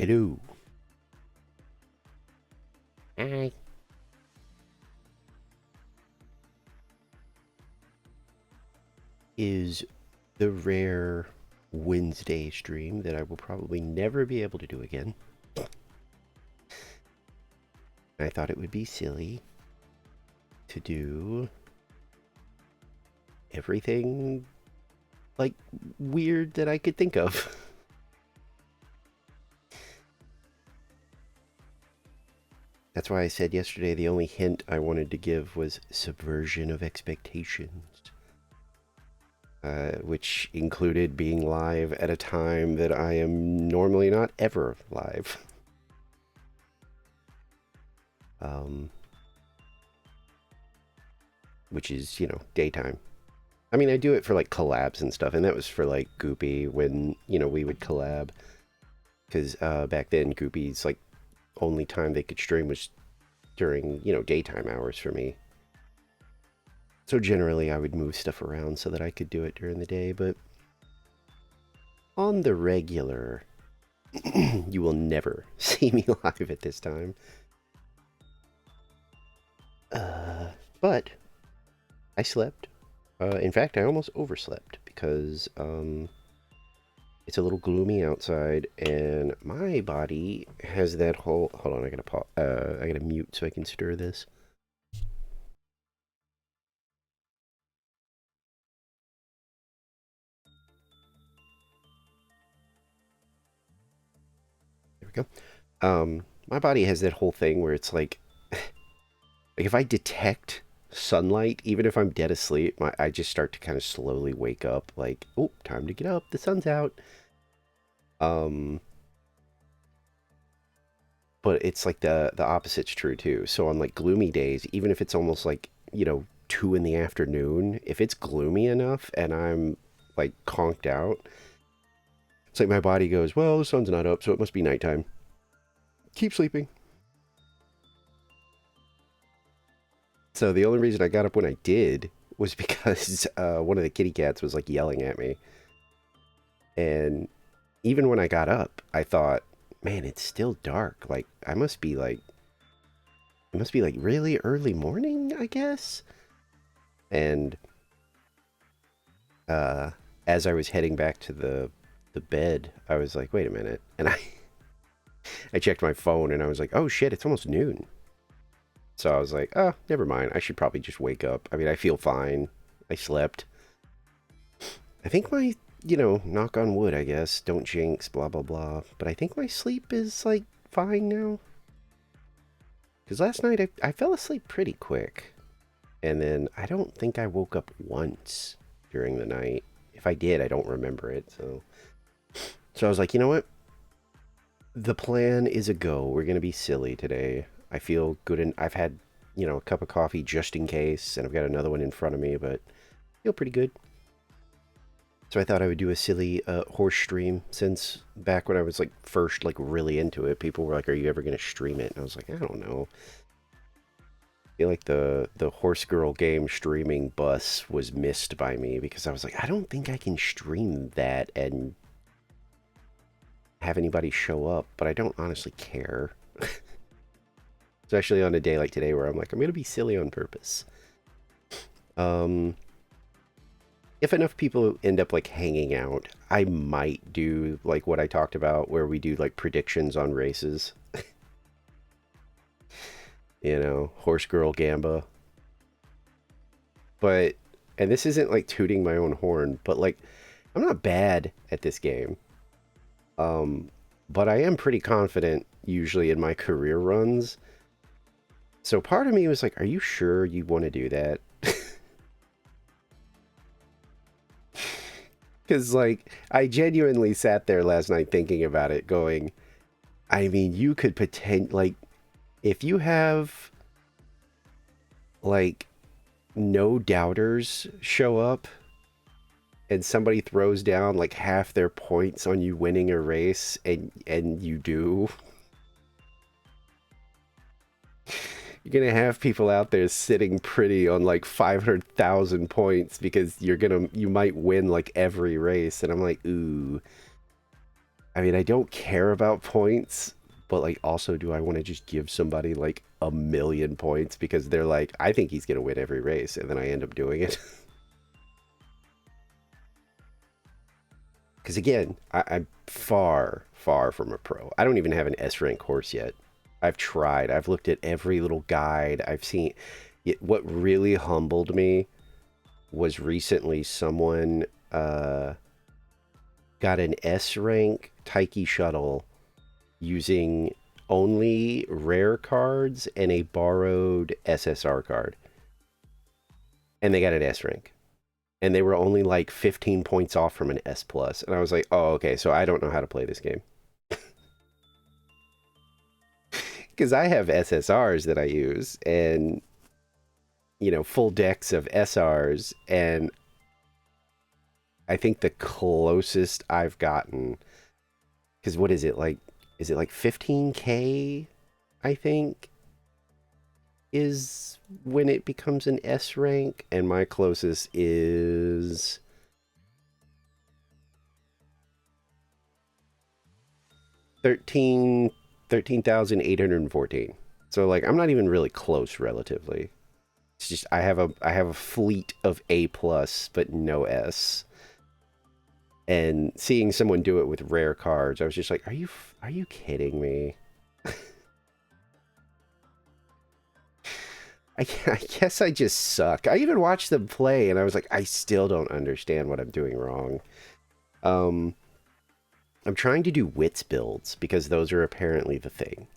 Hello. Hi. Is the rare Wednesday stream that I will probably never be able to do again. I thought it would be silly to do everything like weird that I could think of. That's why I said yesterday the only hint I wanted to give was subversion of expectations. Which included being live at a time that I am normally not ever live. Which is, you know, daytime. I mean, I do it for like collabs and stuff, and that was for like Goopy when, you know, we would collab. Because back then, Goopy's like only time they could stream was during, you know, daytime hours for me. So generally, I would move stuff around so that I could do it during the day, but on the regular, you will never see me live at this time. But I slept. In fact, I almost overslept because it's a little gloomy outside, and my body has that whole. Hold on, I gotta mute so I can stir this. There we go. My body has that whole thing where it's like if I detect sunlight, even if I'm dead asleep, I just start to kind of slowly wake up. Like, oh, time to get up. The sun's out. But it's like the opposite's true too. So on like gloomy days, even if it's almost like, you know, 2 in the afternoon, if it's gloomy enough and I'm like conked out, it's like my body goes, well, the sun's not up, so it must be nighttime. Keep sleeping. So the only reason I got up when I did was because one of the kitty cats was like yelling at me. And even when I got up, I thought, man, it's still dark. Like, it must be like really early morning, I guess. And as I was heading back to the bed, I was like, wait a minute. And I checked my phone and I was like, oh shit, it's almost noon. So I was like, oh, never mind. I should probably just wake up. I mean, I feel fine. I slept. I think my, you know, knock on wood, I guess. Don't jinx, blah, blah, blah. But I think my sleep is, like, fine now. Because last night I fell asleep pretty quick. And then I don't think I woke up once during the night. If I did, I don't remember it. So I was like, you know what? The plan is a go. We're going to be silly today. I feel good, and I've had, you know, a cup of coffee just in case, and I've got another one in front of me, but I feel pretty good. So I thought I would do a silly horse stream, since back when I was like first like really into it, people were like, "Are you ever going to stream it?" And I was like, "I don't know." I feel like the horse girl game streaming bus was missed by me because I was like, I don't think I can stream that and have anybody show up, but I don't honestly care. Especially on a day like today where I'm like, I'm going to be silly on purpose. If enough people end up like hanging out, I might do like what I talked about where we do like predictions on races. You know, horse girl gamba. But, and this isn't like tooting my own horn, but like, I'm not bad at this game. But I am pretty confident usually in my career runs. So part of me was like, are you sure you want to do that? Because, like, I genuinely sat there last night thinking about it, going, I mean, you could like, if you have, like, no doubters show up and somebody throws down, like, half their points on you winning a race, and you do, you're gonna have people out there sitting pretty on like 500,000 points because you might win like every race, and I'm like, ooh, I mean, I don't care about points, but like also do I want to just give somebody like 1,000,000 points because they're like, I think he's gonna win every race, and then I end up doing it. Because again, I'm far, far from a pro. I don't even have an S rank horse yet. I've tried. I've looked at every little guide. I've seen what really humbled me was recently someone got an S rank Taiki shuttle using only rare cards and a borrowed SSR card. And they got an S rank. And they were only like 15 points off from an S plus. And I was like, oh, okay, so I don't know how to play this game. Because I have SSRs that I use and, you know, full decks of SRs. And I think the closest I've gotten, because what is it like? Is it like 15K? I think is when it becomes an S rank, and my closest is 13,814. So like I'm not even really close relatively. It's just I have a fleet of A plus but no S. And seeing someone do it with rare cards, I was just like, are you kidding me? I guess I just suck. I even watched them play, and I was like, I still don't understand what I'm doing wrong. Um, I'm trying to do wits builds because those are apparently the thing.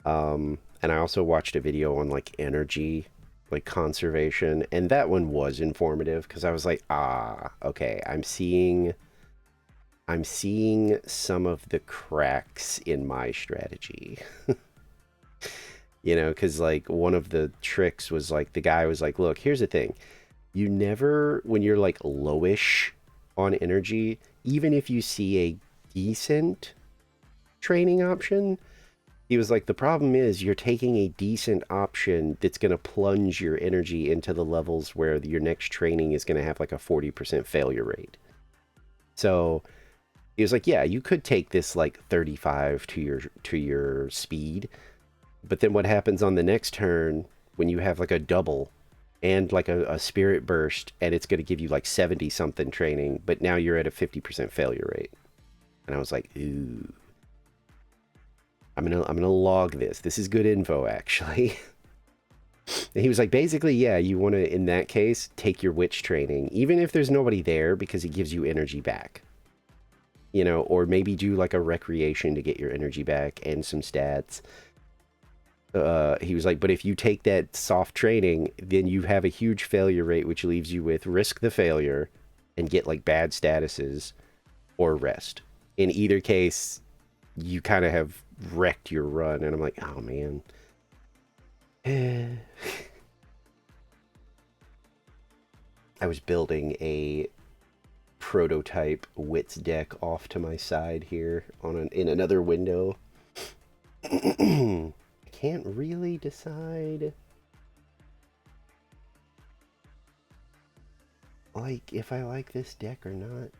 And I also watched a video on like energy, like conservation, and that one was informative because I was like, ah, okay, I'm seeing some of the cracks in my strategy. You know, because like one of the tricks was like the guy was like, look, here's the thing. You never, when you're like lowish on energy, even if you see a decent training option, he was like, the problem is you're taking a decent option that's going to plunge your energy into the levels where your next training is going to have like a 40% failure rate. So he was like, yeah, you could take this like 35 to your speed, but then what happens on the next turn when you have like a double and like a spirit burst, and it's going to give you like 70 something training, but now you're at a 50% failure rate. And I was like, ooh, I'm gonna log this. This is good info, actually. And he was like, basically, yeah, you want to, in that case, take your witch training, even if there's nobody there, because it gives you energy back. You know, or maybe do like a recreation to get your energy back and some stats. He was like, but if you take that soft training, then you have a huge failure rate, which leaves you with risk the failure and get like bad statuses or rest. In either case, you kind of have wrecked your run. And I'm like, oh man. I was building a prototype wits deck off to my side here in another window. I can't really decide like if I like this deck or not.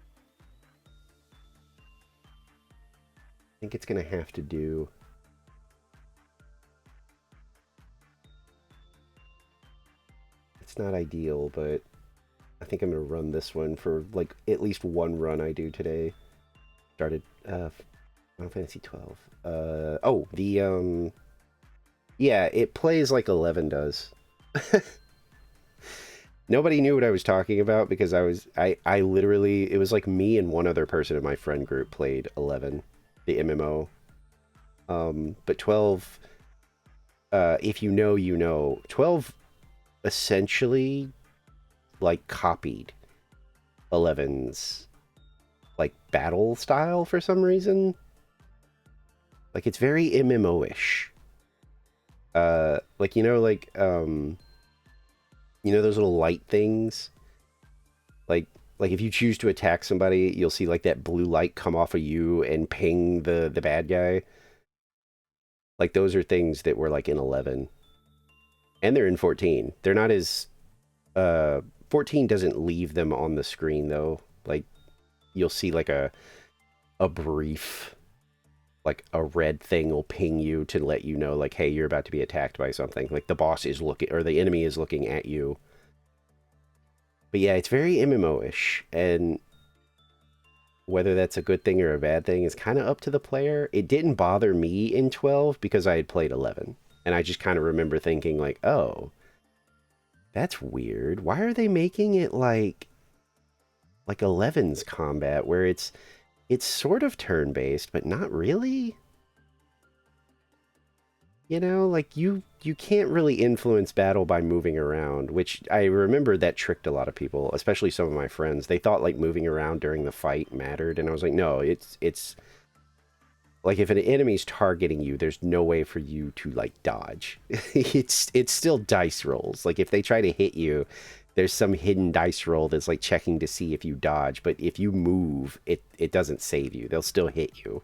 I think it's gonna have to do. It's not ideal, but I think I'm gonna run this one for like at least one run I do today. Started Final Fantasy 12. Oh, the yeah, it plays like 11 does. Nobody knew what I was talking about because I literally, it was like me and one other person in my friend group played 11, the MMO. But 12, if you know, you know, 12 essentially like copied 11's like battle style for some reason. Like it's very MMO-ish. Like, you know, like, you know those little light things? Like if you choose to attack somebody, you'll see like that blue light come off of you and ping the bad guy. Like those are things that were like in 11. And they're in 14. They're not as 14 doesn't leave them on the screen though. Like you'll see like a brief, like a red thing will ping you to let you know, like, hey, you're about to be attacked by something. Like the boss is looking, or the enemy is looking at you. But yeah, it's very MMO-ish, and whether that's a good thing or a bad thing is kind of up to the player. It didn't bother me in 12 because I had played 11. And I just kind of remember thinking like, oh, that's weird. Why are they making it like 11's combat where it's sort of turn-based, but not really? You know, like you can't really influence battle by moving around, which I remember that tricked a lot of people, especially some of my friends. They thought like moving around during the fight mattered, and I was like, no, it's like if an enemy's targeting you, there's no way for you to like dodge. It's still dice rolls. Like if they try to hit you, there's some hidden dice roll that's like checking to see if you dodge, but if you move, it doesn't save you. They'll still hit you.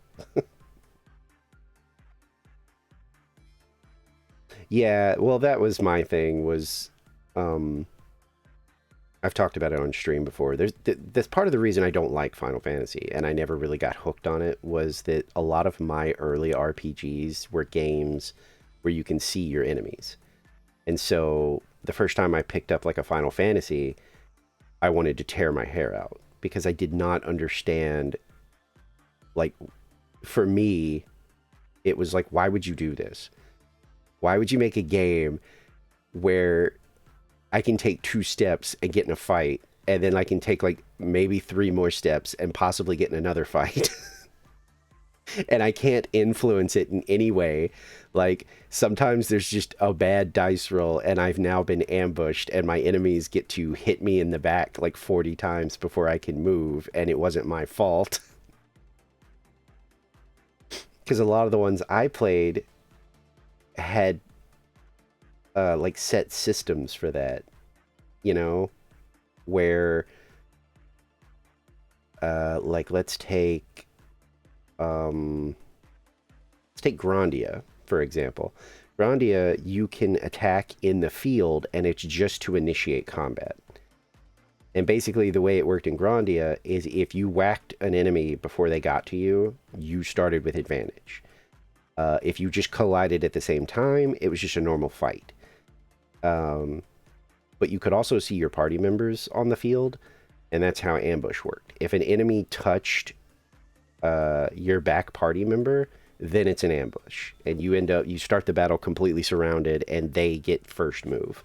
Yeah, well, that was my thing was, um, I've talked about it on stream before. That's part of the reason I don't like Final Fantasy, and I never really got hooked on it, was that a lot of my early RPGs were games where you can see your enemies. And so the first time I picked up like a Final Fantasy, I wanted to tear my hair out because I did not understand, like, for me, it was like, why would you do this? Why would you make a game where I can take 2 steps and get in a fight, and then I can take like maybe 3 more steps and possibly get in another fight, and I can't influence it in any way? Like sometimes there's just a bad dice roll, and I've now been ambushed, and my enemies get to hit me in the back like 40 times before I can move, and it wasn't my fault. Because a lot of the ones I played had like set systems for that, you know, where like um, let's take Grandia for example. Grandia, you can attack in the field, and it's just to initiate combat. And basically, the way it worked in Grandia is if you whacked an enemy before they got to you, you started with advantage. If you just collided at the same time, it was just a normal fight. Um, but you could also see your party members on the field, and that's how ambush worked. If an enemy touched your back party member, then it's an ambush, and you start the battle completely surrounded, and they get first move.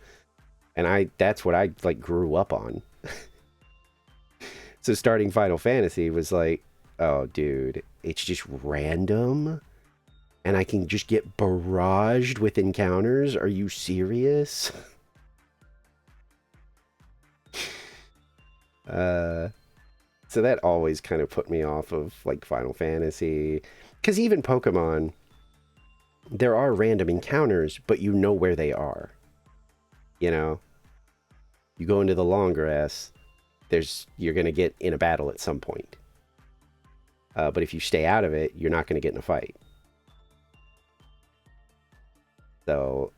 And that's what I like grew up on. So starting Final Fantasy was like, oh dude, it's just random, and I can just get barraged with encounters. Are you serious? Uh, so that always kind of put me off of like Final Fantasy, because even Pokemon, there are random encounters, but you know where they are. You know, you go into the long grass, you're gonna get in a battle at some point. But if you stay out of it, you're not gonna get in a fight. So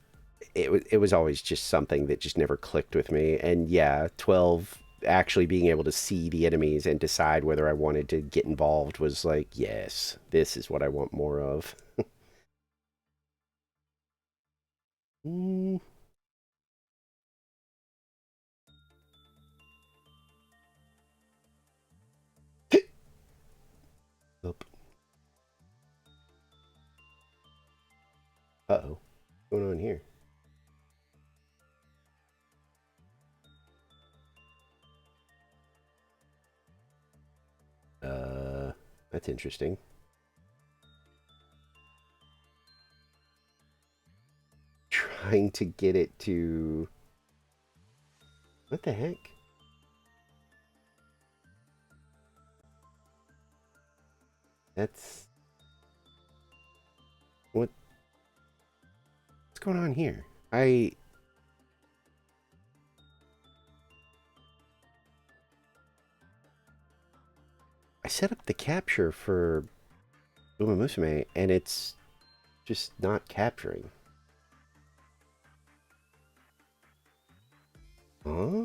it was always just something that just never clicked with me. And yeah, 12 actually being able to see the enemies and decide whether I wanted to get involved was like, yes, this is what I want more of. Mm. Oop. Uh-oh. What's going on here? Uh, that's interesting. Trying to get it to... What the heck? That's... What's going on here? I set up the capture for Umamusume, and it's just not capturing. Huh?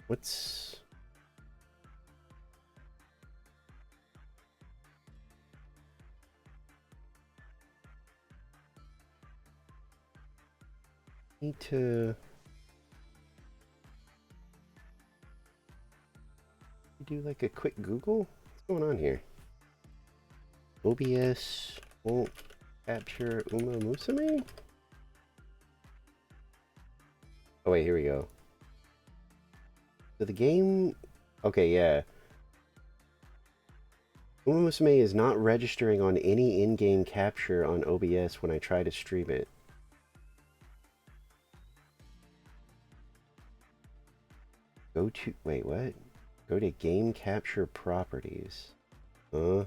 What's... Need to... do like a quick Google? What's going on here? OBS won't capture Umamusume? Oh wait, here we go. So the game... Okay, yeah. Umamusume is not registering on any in-game capture on OBS when I try to stream it. Go to... Wait, what? Go to game capture properties. Huh?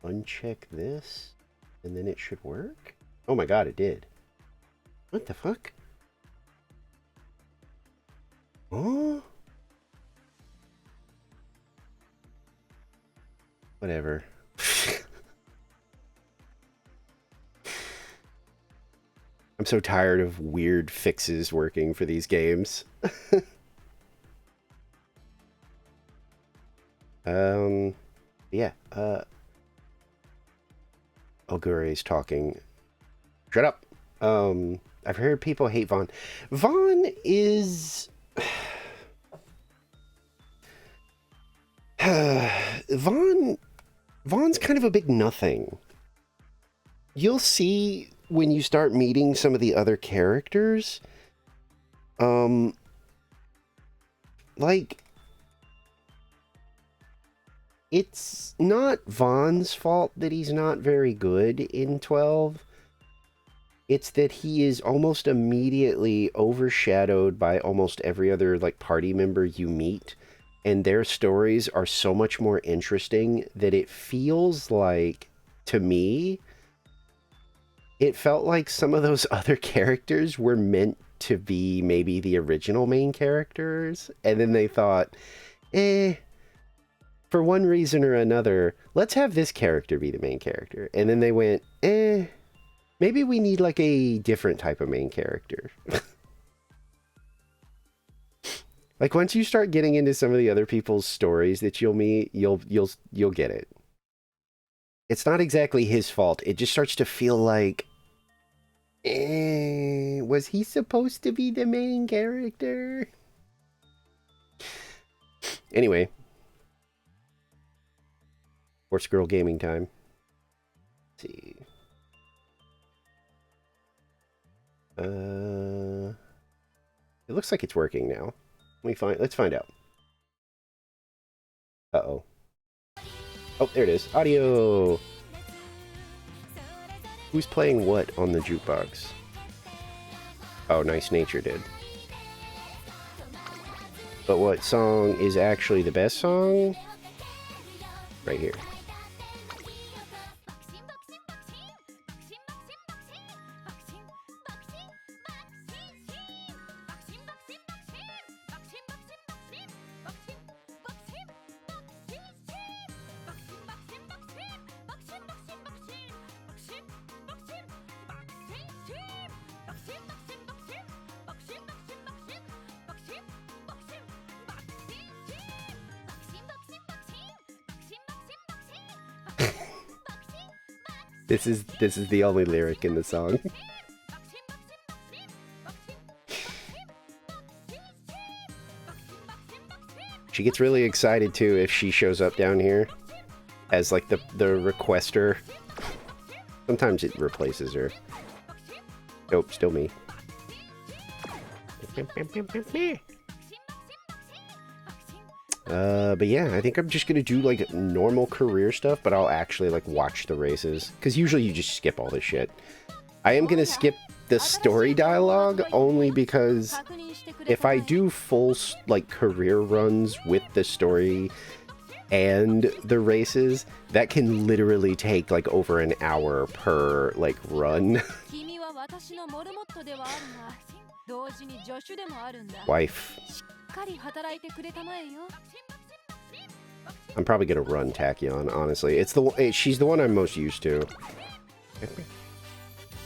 Uncheck this, and then it should work? Oh my god, it did. What the fuck? Huh? Whatever. I'm so tired of weird fixes working for these games. Yeah, Ogure's talking. Shut up. I've heard people hate Vaughn. Vaughn is... Vaughn's kind of a big nothing. You'll see when you start meeting some of the other characters, like, it's not Vaughn's fault that he's not very good in 12. It's that he is almost immediately overshadowed by almost every other, like, party member you meet, and their stories are so much more interesting that it feels like, to me, it felt like some of those other characters were meant to be maybe the original main characters, and then they thought, for one reason or another, let's have this character be the main character. And then they went, maybe we need like a different type of main character. Like once you start getting into some of the other people's stories that you'll meet, you'll get it. It's not exactly his fault. It just starts to feel like, was he supposed to be the main character? Anyway. Horse Girl Gaming time. Let's see. It looks like it's working now. Let's find out. Uh-oh. Oh, there it is. Audio! Who's playing what on the jukebox? Oh, Nice Nature did. But what song is actually the best song? Right here. This is the only lyric in the song. She gets really excited too if she shows up down here as like the requester. Sometimes it replaces her. Nope, still me. But yeah, I think I'm just gonna do like normal career stuff, but I'll actually like watch the races, because usually you just skip all this shit. I am gonna skip the story dialogue only because if I do full like career runs with the story and the races, that can literally take like over an hour per like run. Wife. I'm probably gonna run Tachyon, honestly. It's the she's the one I'm most used to.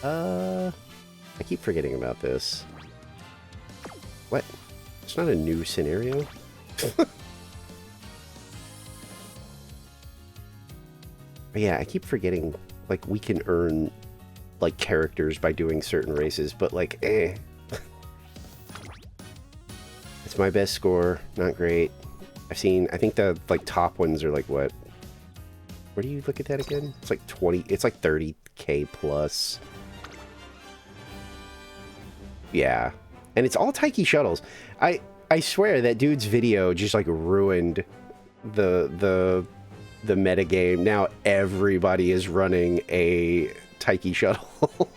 I keep forgetting about this. What? It's not a new scenario? Yeah, I keep forgetting, like, we can earn, like, characters by doing certain races, but, like, It's my best score. Not great. I think the, like, top ones are, like, what? Where do you look at that again? It's like 20, it's like 30k plus. Yeah. And it's all Taiki shuttles. I swear that dude's video just, like, ruined the metagame. Now everybody is running a Taiki shuttle.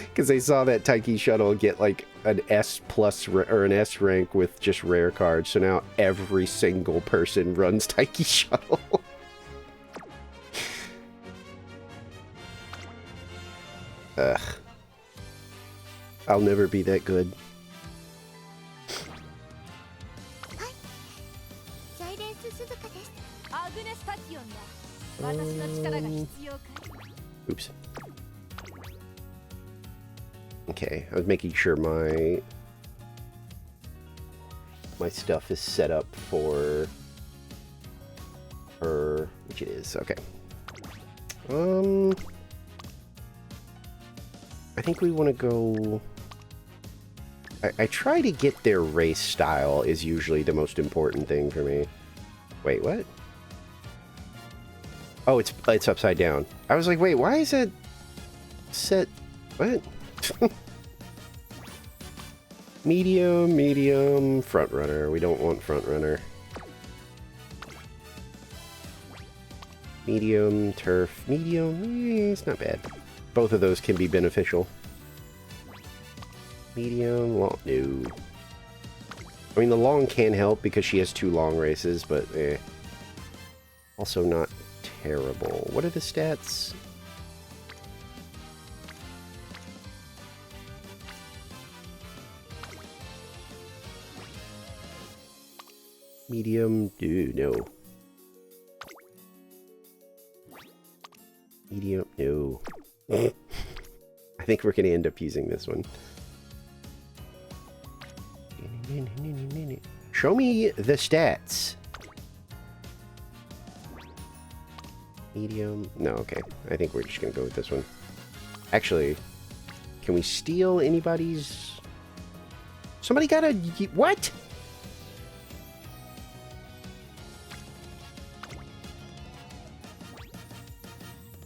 Because they saw that Taiki shuttle get like an S plus or an S rank with just rare cards. So now every single person runs Taiki shuttle. Ugh. I'll never be that good. Oops. Okay, I was making sure my stuff is set up for her, which it is. Okay. I think we want to go. I try to get their race style is usually the most important thing for me. Wait, what? Oh, it's upside down. I was like, wait, why is that set? What? Medium, front runner. We don't want front runner. Medium, turf, medium. It's not bad. Both of those can be beneficial. Medium, long, no. I mean, the long can help because she has 2 long races, but also not terrible. What are the stats? Medium, no. Medium, no. I think we're going to end up using this one. Show me the stats. Medium. No, okay. I think we're just going to go with this one. Actually, can we steal anybody's... Somebody got a... What?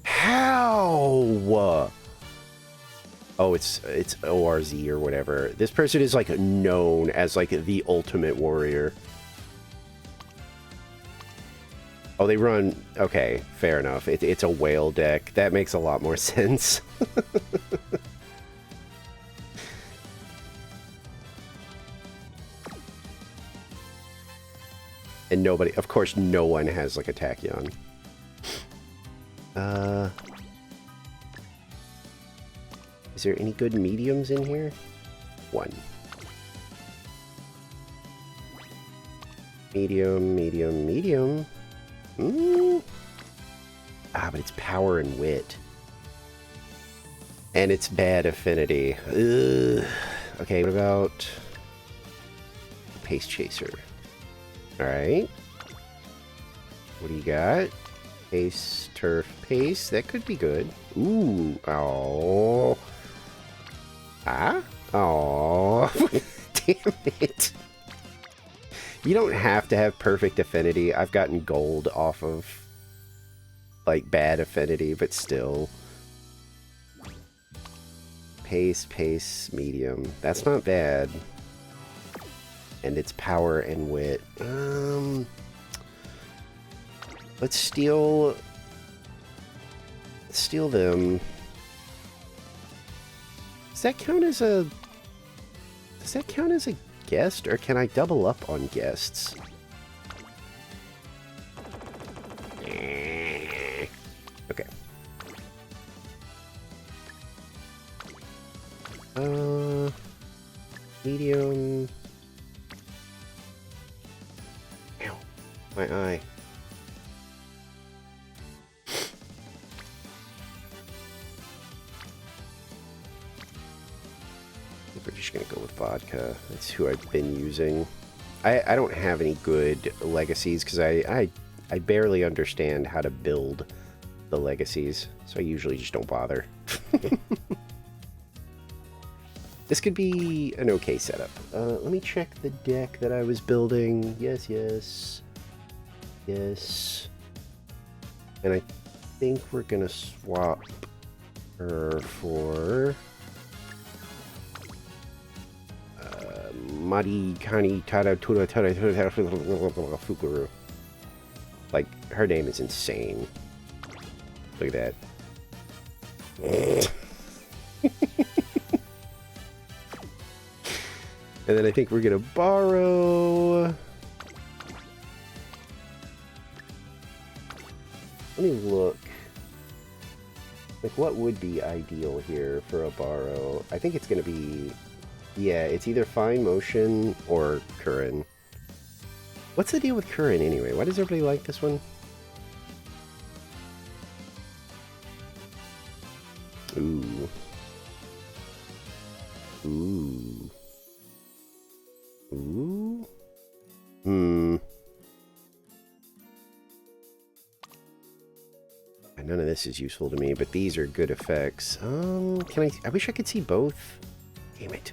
How? Oh, it's ORZ or whatever. This person is, like, known as, like, the ultimate warrior. Oh, they run... Okay, fair enough. It's a whale deck. That makes a lot more sense. And nobody... Of course, no one has, like, a Tachyon. Is there any good mediums in here? 1. Medium. Ah, but it's power and wit. And it's bad affinity. Ugh. Okay, what about... Pace Chaser? Alright. What do you got? Pace, turf, pace. That could be good. Ooh. Oh. Ah? Oh. Damn it. You don't have to have perfect affinity. I've gotten gold off of, like, bad affinity, but still. Pace, medium. That's not bad. And it's power and wit. Let's steal them. Does that count as a guest, or can I double up on guests? Okay. Medium. Ow, my eye. We're just gonna go with vodka. That's who I've been using. I don't have any good legacies because I barely understand how to build the legacies, so I usually just don't bother. This could be an okay setup. Let me check the deck that I was building. Yes, yes. Yes. And I think we're gonna swap her for Mari Kani Tada Tura Tada Fukuru. Like, her name is insane. Look at that. And then I think we're gonna borrow... Let me look. Like, what would be ideal here for a borrow? I think it's gonna be... Yeah, it's either Fine Motion or Curran. What's the deal with Curran anyway? Why does everybody like this one? Ooh. Ooh. Ooh. Hmm. None of this is useful to me, but these are good effects. I wish I could see both. Damn it.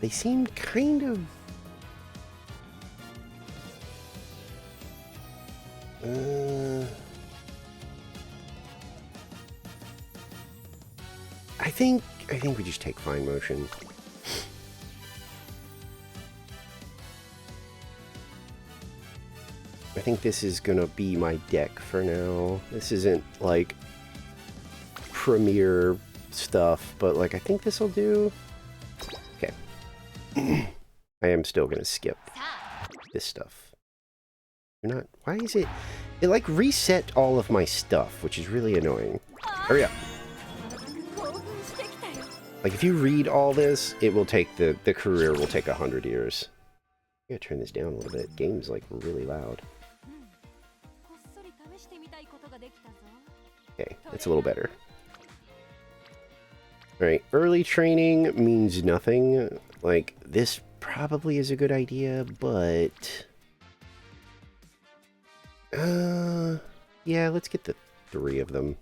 They seem kind of... I think we just take Fine Motion. I think this is gonna be my deck for now. This isn't like premier stuff, but like I think this will do. Okay. I am still gonna skip this stuff. You're not. Why is it? It like reset all of my stuff, which is really annoying. Hurry up. Like if you read all this, it will take the career will take 100 years. I gotta turn this down a little bit. Game's like really loud. Okay, it's a little better. Alright, early training means nothing. Like, this probably is a good idea, but... yeah, let's get the 3 of them.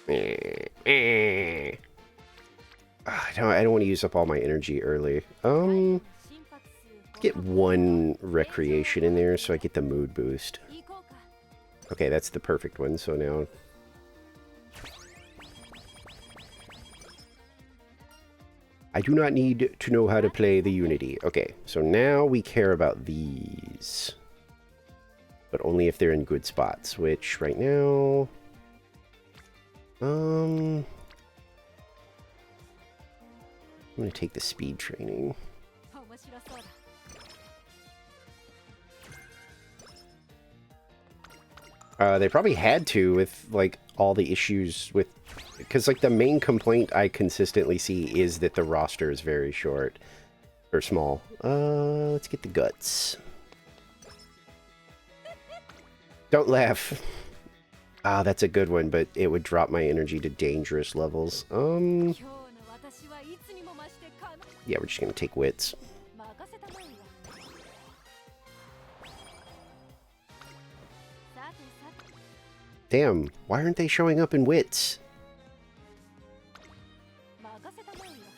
I don't want to use up all my energy early. Get 1 recreation in there so I get the mood boost. Okay, that's the perfect one, so now... I do not need to know how to play the Unity. Okay, so now we care about these. But only if they're in good spots, which right now... I'm gonna take the speed training. They probably had to with, like, all the issues with... Because, like, the main complaint I consistently see is that the roster is very short. Or small. Let's get the guts. Don't laugh. Ah, that's a good one, but it would drop my energy to dangerous levels. Yeah, we're just gonna take wits. Damn, why aren't they showing up in wits?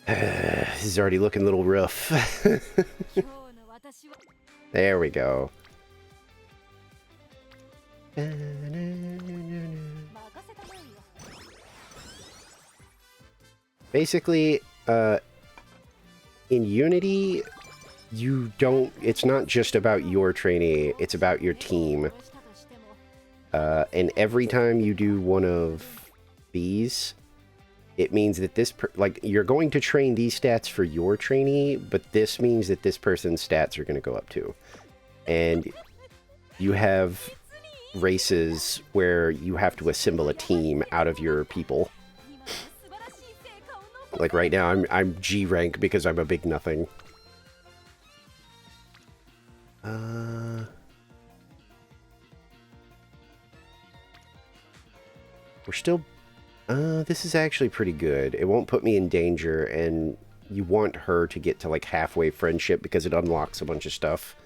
This is already looking a little rough. There we go. Basically, in Unity, you don't... It's not just about your trainee, it's about your team. And every time you do one of these, it means that like, you're going to train these stats for your trainee, but this means that this person's stats are going to go up too. And you have races where you have to assemble a team out of your people. Like right now, I'm G rank because I'm a big nothing. We're still... this is actually pretty good. It won't put me in danger, and you want her to get to, like, halfway friendship because it unlocks a bunch of stuff.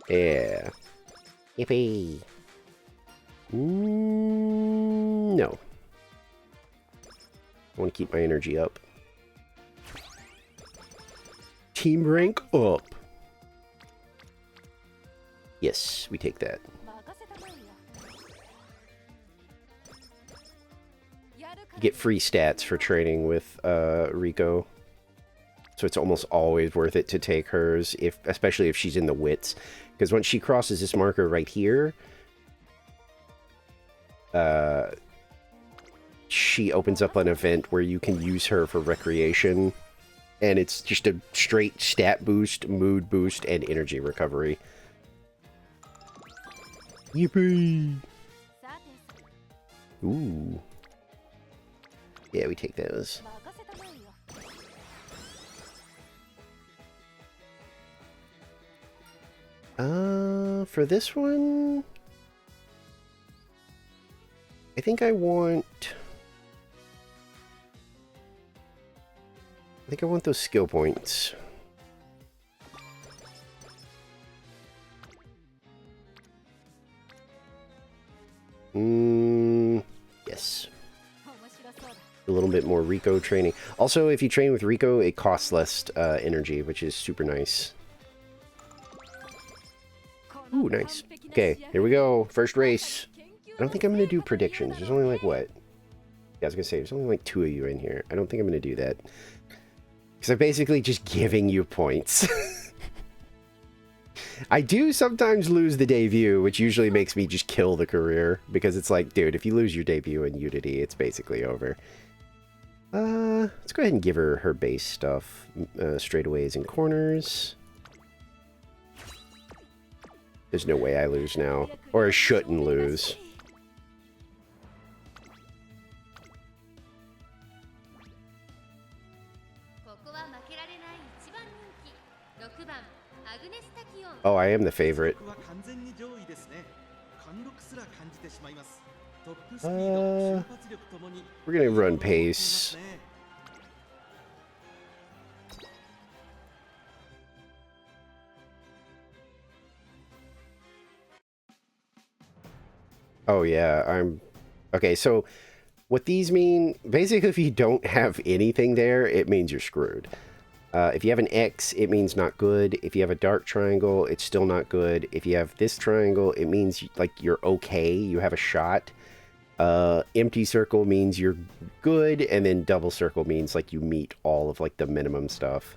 Yeah. Yippee. No. I want to keep my energy up. Team rank up. Yes, we take that. Get free stats for training with Rico. So it's almost always worth it to take hers, especially if she's in the wits. Because once she crosses this marker right here, she opens up an event where you can use her for recreation. And it's just a straight stat boost, mood boost, and energy recovery. Yippee! Ooh. Yeah, we take those. For this one... I think I want those skill points. Yes. A little bit more Rico training. Also, if you train with Rico, it costs less energy, which is super nice. Ooh, nice. Okay, here we go. First race. I don't think I'm going to do predictions. There's only like, what? Yeah, I was going to say, there's only like 2 of you in here. I don't think I'm going to do that. Because I'm basically just giving you points. I do sometimes lose the debut, which usually makes me just kill the career. Because it's like, dude, if you lose your debut in Unity, it's basically over. Let's go ahead and give her her base stuff. Straightaways and corners. There's no way I lose now. Or I shouldn't lose. Oh, I am the favorite. We're gonna run pace. Oh yeah, okay, so what these mean, basically if you don't have anything there, it means you're screwed. If you have an X, it means not good. If you have a dark triangle, it's still not good. If you have this triangle, it means like you're okay, you have a shot. Empty circle means you're good, and then double circle means like you meet all of like the minimum stuff.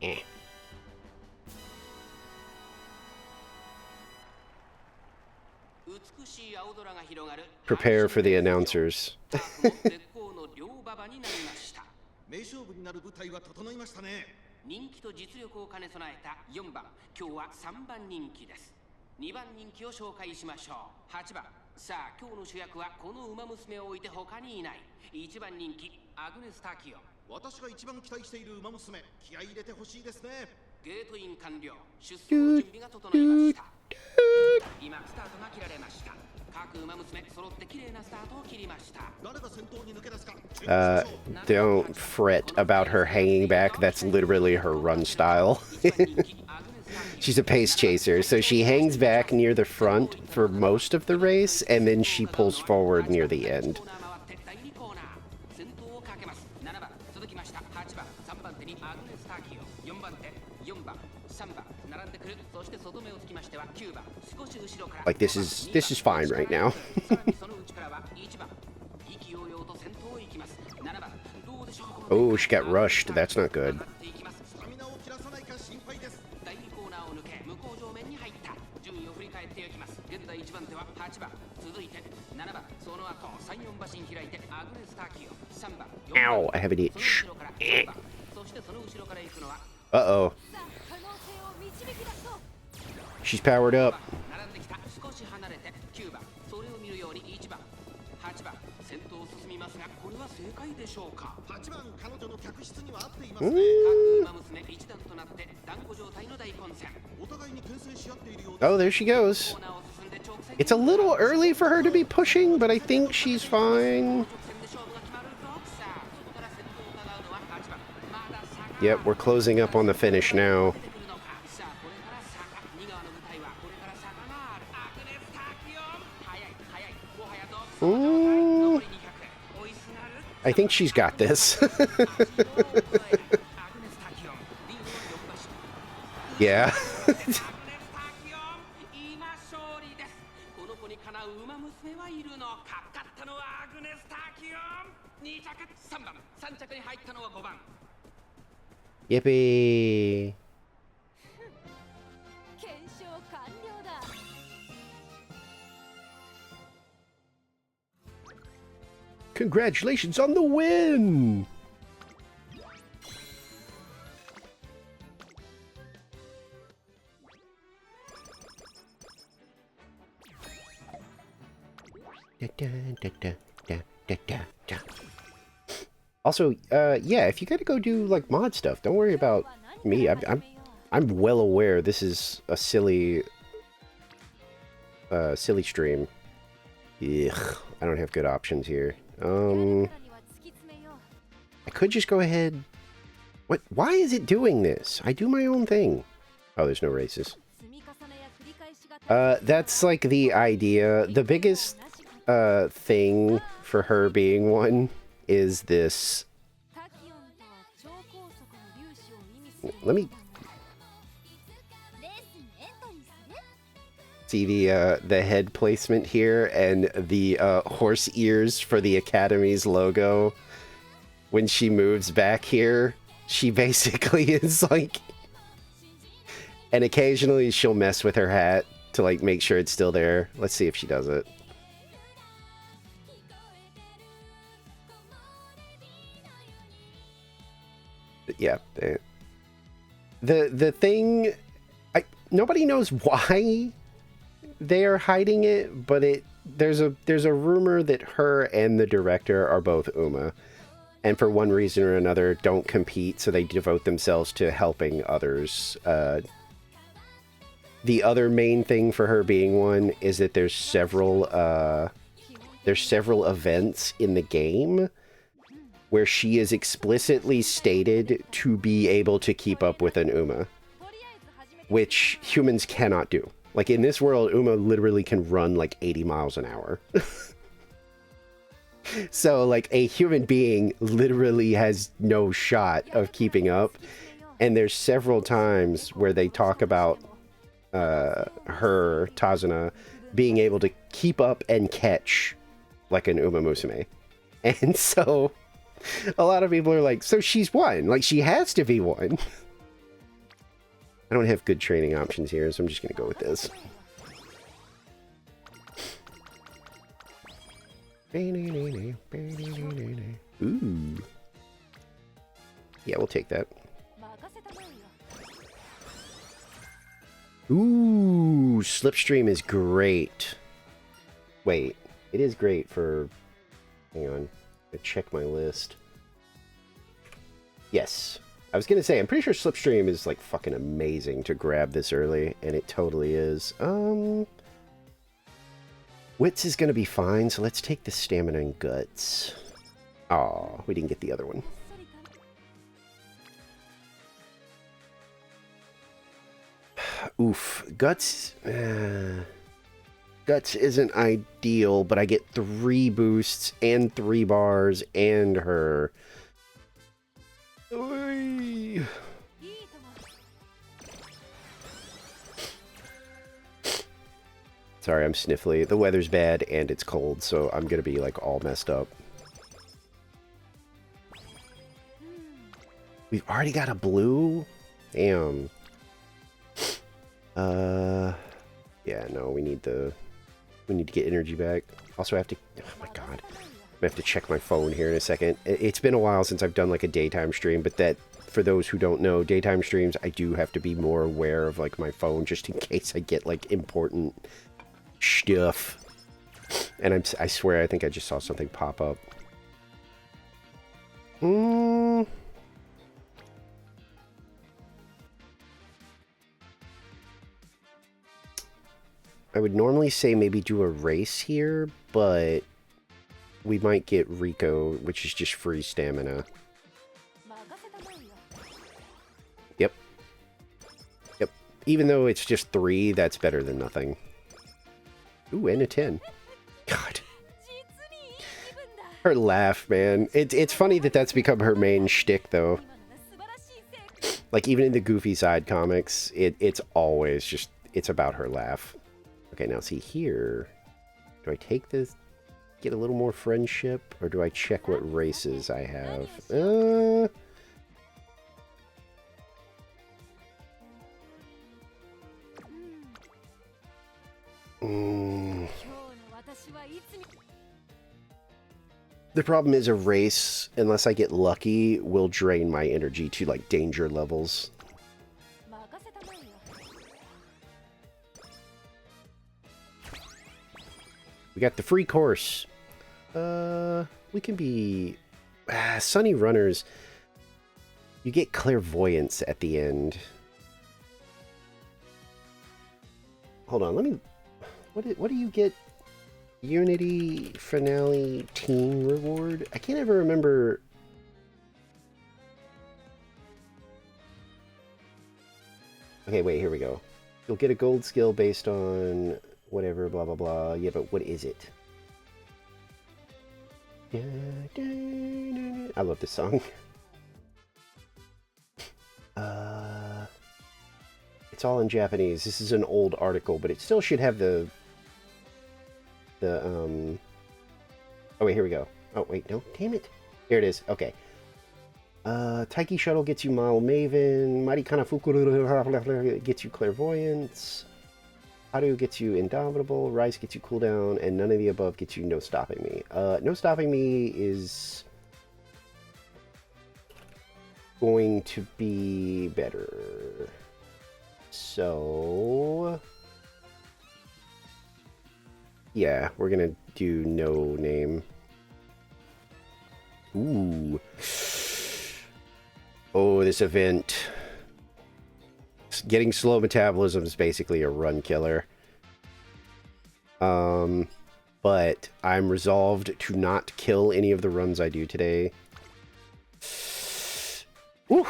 Eh. Prepare for the announcers. Don't fret about her hanging back. That's literally her run style. She's a pace chaser, so she hangs back near the front for most of the race, and then she pulls forward near the end. Like, this is fine right now. Oh, she got rushed. That's not good. Ow, I have an itch. Uh-oh. She's powered up. Oh, there she goes. It's a little early for her to be pushing, but I think she's fine. Yep, we're closing up on the finish now. Ooh. I think she's got this. Yeah. Yippee. Congratulations on the win! Also, yeah, if you gotta go do like mod stuff, don't worry about me. I'm well aware this is a silly stream. Ugh, I don't have good options here. I could just go ahead. What? Why is it doing this? I do my own thing. Oh, there's no races. That's like the idea. The biggest thing for her being one is this. Let me see the head placement here and the horse ears for the Academy's logo. When she moves back here, she basically is like, and occasionally she'll mess with her hat to like make sure it's still there. Let's see if she does it. But yeah, the thing, nobody knows why they are hiding it, but there's a rumor that her and the director are both Uma, and for one reason or another don't compete, so they devote themselves to helping others. The other main thing for her being one is that there's several events in the game where she is explicitly stated to be able to keep up with an Uma, which humans cannot do. Like, in this world, Uma literally can run, like, 80 miles an hour. So, like, a human being literally has no shot of keeping up. And there's several times where they talk about her, Tazuna, being able to keep up and catch like an Umamusume. And so, a lot of people are like, so she's one. Like, she has to be one. I don't have good training options here, so I'm just going to go with this. Ooh. Yeah, we'll take that. Ooh, Slipstream is great. Wait, it is great for... Hang on. I check my list. Yes. I was gonna say, I'm pretty sure Slipstream is, like, fucking amazing to grab this early, and it totally is. Wits is gonna be fine, so let's take the Stamina and Guts. Aw, we didn't get the other one. Oof. Guts... Guts isn't ideal, but I get 3 boosts and 3 bars and her... Oy. Sorry, I'm sniffly. The weather's bad and it's cold, so I'm gonna be like all messed up. We've already got a blue? Damn. Yeah, no, we need to get energy back. Also, I have to, oh my god. I have to check my phone here in a second. It's been a while since I've done like a daytime stream, but that, for those who don't know, daytime streams, I do have to be more aware of like my phone just in case I get like important stuff. And I swear, I think I just saw something pop up. I would normally say maybe do a race here, but we might get Rico, which is just free stamina. Yep. Yep. Even though it's just 3, that's better than nothing. Ooh, and a 10. God. Her laugh, man. It's funny that that's become her main shtick, though. Like, even in the Goofy Side comics, it's always just, it's about her laugh. Okay, now see here. Do I take this, get a little more friendship, or do I check what races I have? The problem is a race, unless I get lucky, will drain my energy to like danger levels. We got the free course. We can be... Sunny Runners. You get clairvoyance at the end. Hold on, let me... What do you get? Unity Finale Team Reward? I can't ever remember... Okay, wait, here we go. You'll get a gold skill based on... whatever, blah, blah, blah. Yeah, but what is it? I love this song. It's all in Japanese. This is an old article, but it still should have the... Oh, wait, here we go. Oh, wait, no. Damn it. Here it is. Okay. Taiki Shuttle gets you Model Maven. Mighty Kanafuku gets you Clairvoyance. Haru gets you Indomitable, Rise gets you Cooldown, and none of the above gets you No Stopping Me. No Stopping Me is going to be better. So... yeah, we're gonna do No Name. Ooh. Oh, this event... getting slow metabolism is basically a run killer. But I'm resolved to not kill any of the runs I do today. Woo!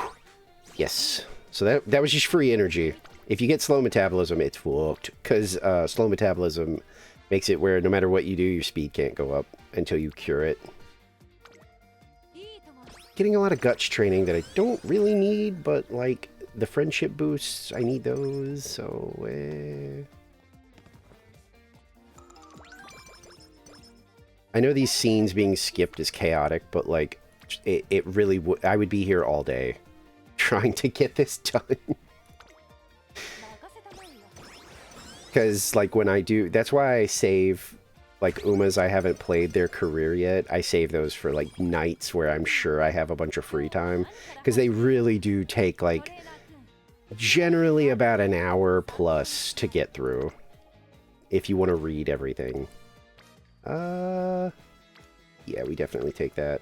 Yes. So that was just free energy. If you get slow metabolism, it's fucked. Because slow metabolism makes it where no matter what you do, your speed can't go up until you cure it. Getting a lot of guts training that I don't really need, but like... the friendship boosts, I need those, so... I know these scenes being skipped is chaotic, but, like, it really would... I would be here all day trying to get this done. Because, like, when I do... that's why I save, like, Umas I haven't played their career yet. I save those for, like, nights where I'm sure I have a bunch of free time. Because they really do take, like... generally about an hour plus to get through if you want to read everything. Yeah, we definitely take that.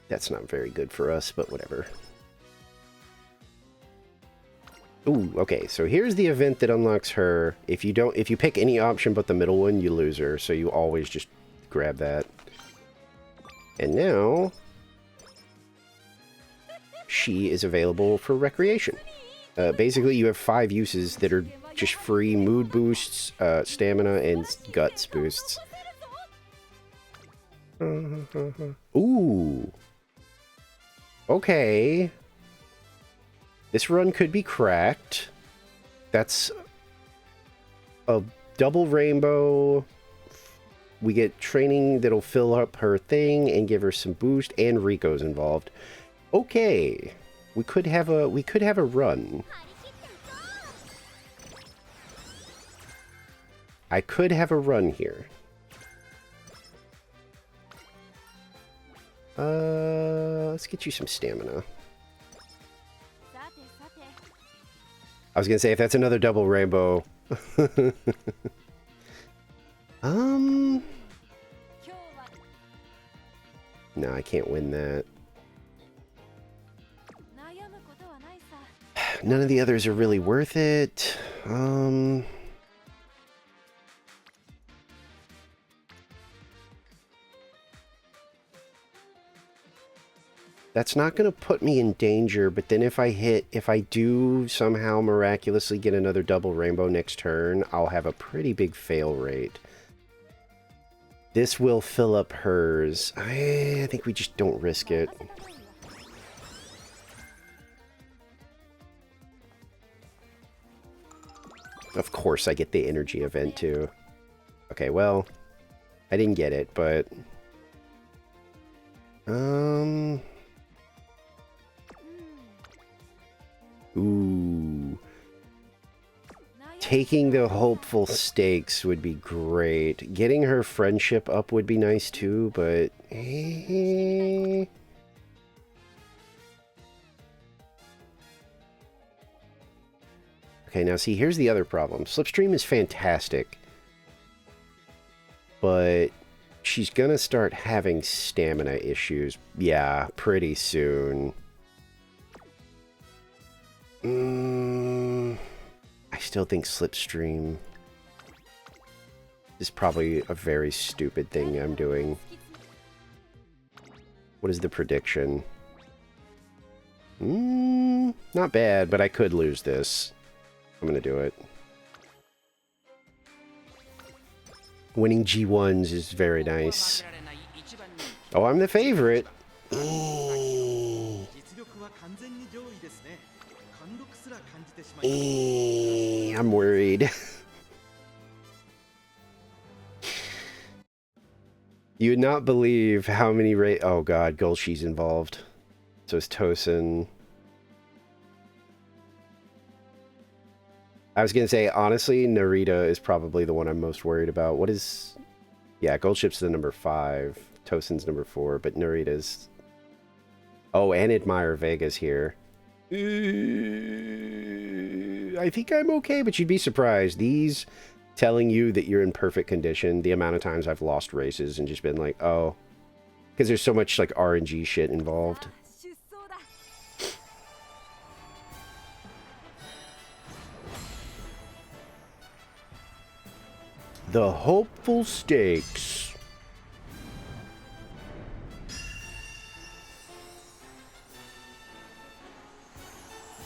That's not very good for us, but whatever. Ooh, okay, so here's the event that unlocks her. If you pick any option but the middle one, you lose her, so you always just grab that. And now, she is available for recreation. Basically, you have 5 uses that are just free mood boosts, stamina, and guts boosts. Ooh. Okay. This run could be cracked. That's a double rainbow. We get training that'll fill up her thing and give her some boost, and Rico's involved. Okay. We could have a run. I could have a run here. Let's get you some stamina. I was gonna say, if that's another double rainbow. No, I can't win that. None of the others are really worth it. That's not going to put me in danger, but then if I do somehow miraculously get another double rainbow next turn, I'll have a pretty big fail rate. This will fill up hers. I think we just don't risk it. Of course I get the energy event too. Okay, well, I didn't get it, but... Ooh. Taking the hopeful stakes would be great. Getting her friendship up would be nice too, but... Okay, now see, here's the other problem. Slipstream is fantastic, but she's gonna start having stamina issues. Yeah, pretty soon. I still think Slipstream is probably a very stupid thing I'm doing. What is the prediction? Not bad, but I could lose this. I'm gonna do it. Winning G1s is very nice. Oh, I'm the favorite. I'm worried. You would not believe how many oh god, Golshi's involved. So is Tosin. I was gonna say, honestly, Narita is probably the one I'm most worried about. What is... Yeah, Goldship's the number 5. Tosin's number 4, but Narita's... Oh, and Admire Vega's here. I think I'm okay, but you'd be surprised. These telling you that you're in perfect condition, the amount of times I've lost races and just been like, oh. Because there's so much, like, RNG shit involved. The hopeful stakes.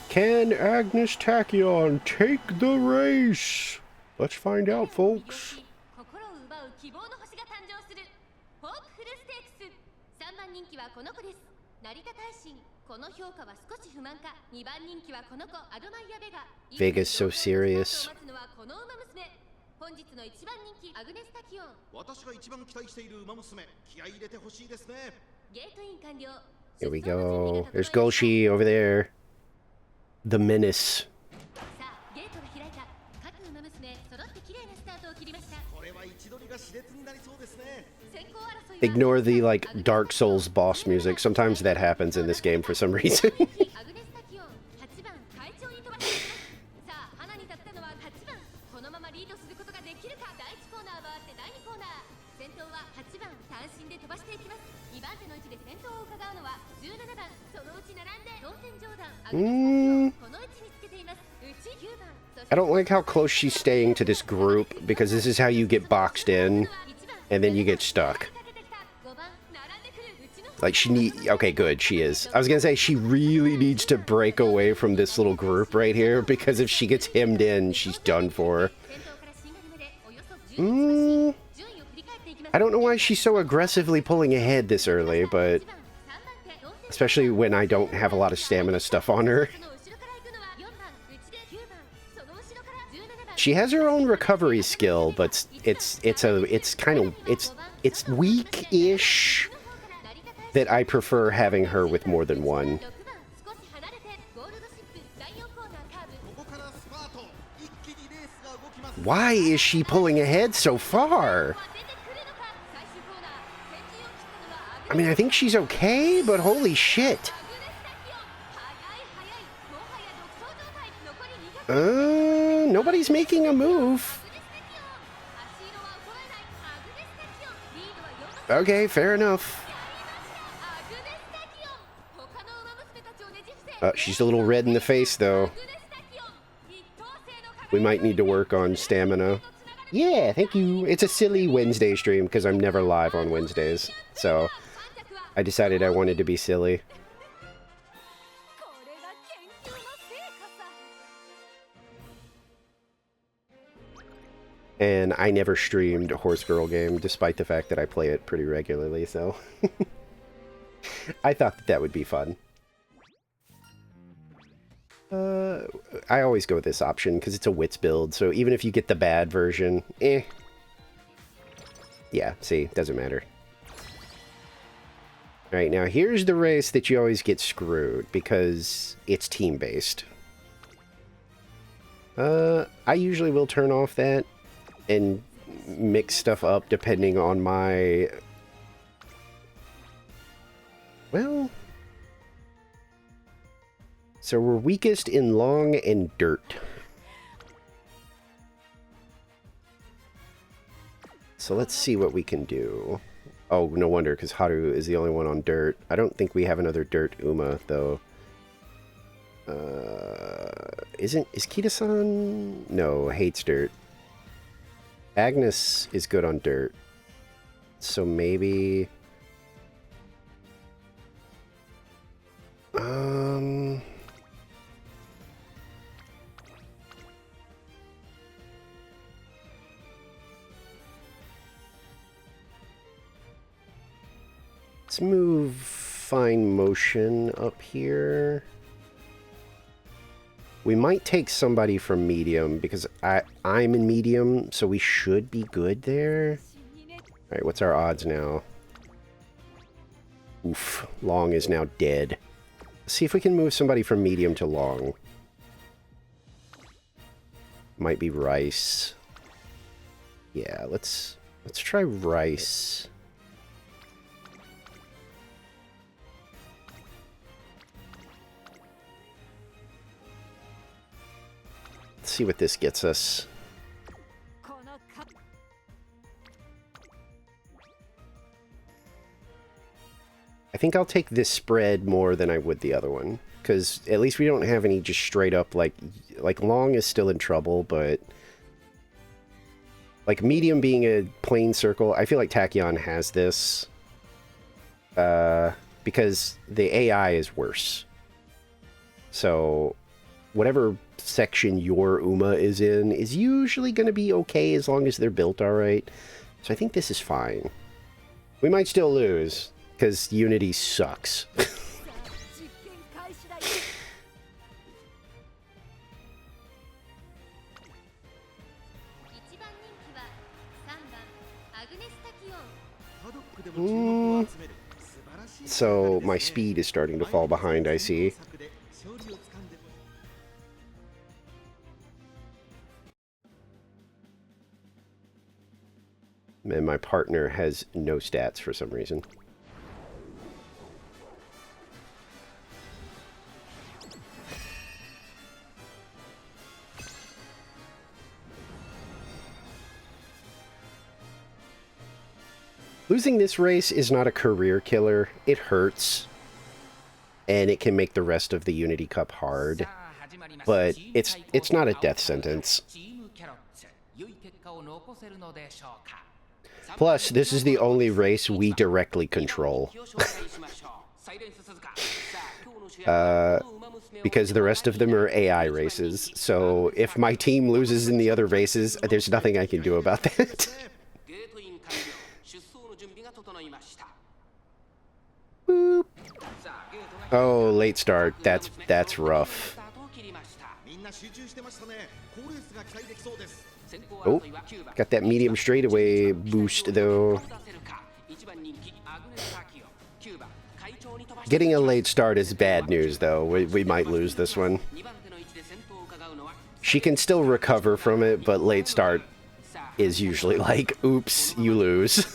Can Agnes Tachyon take the race? Let's find out, folks. Vega's so serious. Here we go. There's Golshi over there. The menace. Ignore the, like, Dark Souls boss music. Sometimes that happens in this game for some reason. I don't like how close she's staying to this group, because this is how you get boxed in, and then you get stuck. Like, okay, good, she is. I was gonna say, she really needs to break away from this little group right here, because if she gets hemmed in, she's done for. I don't know why she's so aggressively pulling ahead this early, but... Especially when I don't have a lot of stamina stuff on her. She has her own recovery skill, but it's weak-ish that I prefer having her with more than one. Why is she pulling ahead so far? I mean, I think she's okay, but holy shit. Nobody's making a move. Okay, fair enough. She's a little red in the face, though. We might need to work on stamina. Yeah, thank you. It's a silly Wednesday stream, because I'm never live on Wednesdays. So, I decided I wanted to be silly. And I never streamed Horse Girl Game, despite the fact that I play it pretty regularly, so... I thought that would be fun. I always go with this option, because it's a wits build, so even if you get the bad version, eh. Yeah, see, doesn't matter. Alright, now here's the race that you always get screwed, because it's team-based. I usually will turn off that and mix stuff up depending on my... Well... So we're weakest in long and dirt. So let's see what we can do. Oh, no wonder, because Haru is the only one on dirt. I don't think we have another dirt Uma, though. Is Kita-san? No, hates dirt. Agnes is good on dirt. So maybe... Let's move Fine Motion up here. We might take somebody from medium, because I'm in medium, so we should be good there. Alright, what's our odds now? Oof, long is now dead. Let's see if we can move somebody from medium to long. Might be Rice. Yeah, let's try Rice. Let's see what this gets us. I think I'll take this spread more than I would the other one, because at least we don't have any just straight up, like long is still in trouble, but like medium being a plain circle, I feel like Tachyon has this, because the AI is worse. So whatever section your Uma is in is usually going to be okay as long as they're built alright. So I think this is fine. We might still lose, because Unity sucks. So my speed is starting to fall behind, I see. And my partner has no stats for some reason. Losing this race is not a career killer. It hurts. And it can make the rest of the Unity Cup hard. But it's not a death sentence. Plus, this is the only race we directly control. Because the rest of them are AI races. So if my team loses in the other races, there's nothing I can do about that. Boop. Oh, late start. That's rough. Oh, got that medium straightaway boost though. Getting a late start is bad news though. We might lose this one. She can still recover from it, but late start is usually like, oops, you lose.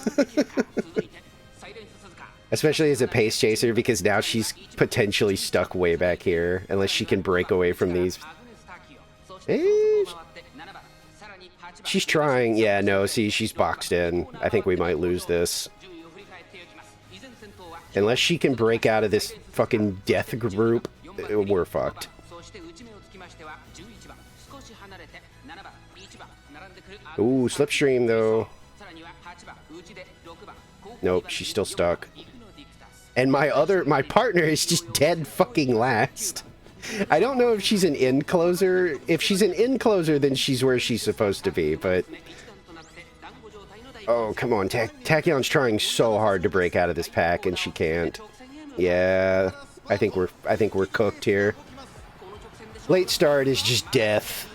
Especially as a pace chaser, because now she's potentially stuck way back here, unless she can break away from these. She's trying. Yeah, no, see, she's boxed in. I think we might lose this. Unless she can break out of this fucking death group, we're fucked. Ooh, slipstream though. Nope, she's still stuck. And my partner is just dead fucking last. I don't know if she's an end closer. If she's an end closer, then she's where she's supposed to be, but... Oh, come on. Tachyon's trying so hard to break out of this pack, and she can't. Yeah, I think we're cooked here. Late start is just death.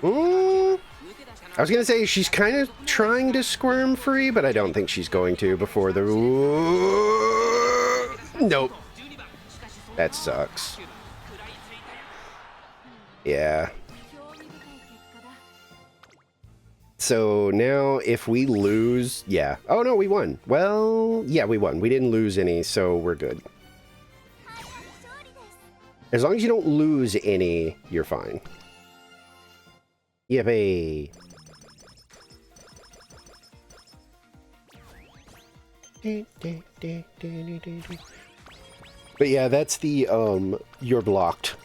I was gonna say she's kind of trying to squirm free, but I don't think she's going to before the... Nope. That sucks. Yeah. So now if we lose... Yeah. Oh, no, we won. Well, yeah, we won. We didn't lose any, so we're good. As long as you don't lose any, you're fine. Yippee. But yeah, that's the, you're blocked.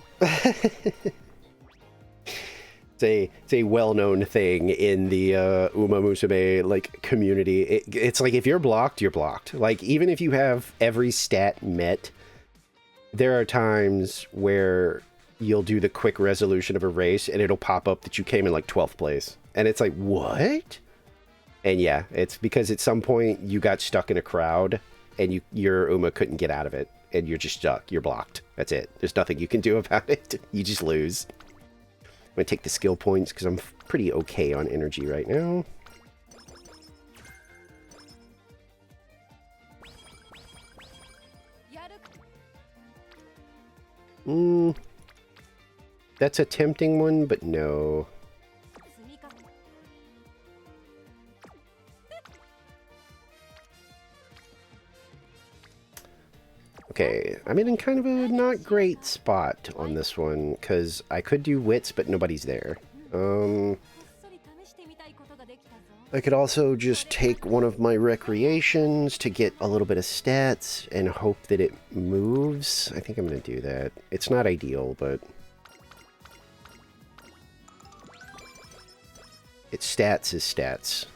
It's a well-known thing in the Umamusume like community. It's like if you're blocked, you're blocked. Like even if you have every stat met, there are times where you'll do the quick resolution of a race and it'll pop up that you came in like 12th place. And it's like, what? And yeah, it's because at some point you got stuck in a crowd and your Uma couldn't get out of it. And you're just stuck. You're blocked. That's it. There's nothing you can do about it. You just lose. I'm going to take the skill points because I'm pretty okay on energy right now. That's a tempting one, but no. Okay, I'm in kind of a not great spot on this one, because I could do wits, but nobody's there. I could also just take one of my recreations to get a little bit of stats and hope that it moves. I think I'm going to do that. It's not ideal, but... It's stats is stats.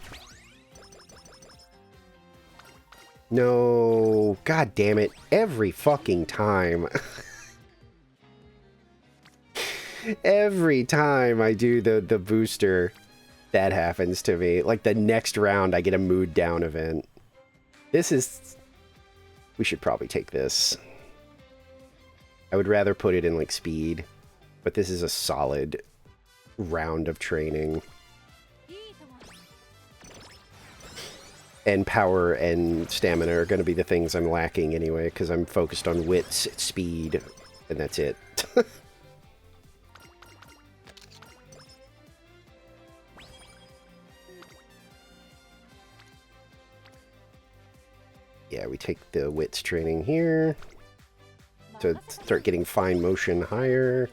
No, god damn it, every fucking time. Every time I do the booster, that happens to me. Like the next round I get a mood down event. This is... We should probably take this. I would rather put it in like speed, but this is a solid round of training. And power and stamina are going to be the things I'm lacking anyway, because I'm focused on wits, speed, and that's it. Yeah, we take the wits training here to start getting fine motion higher.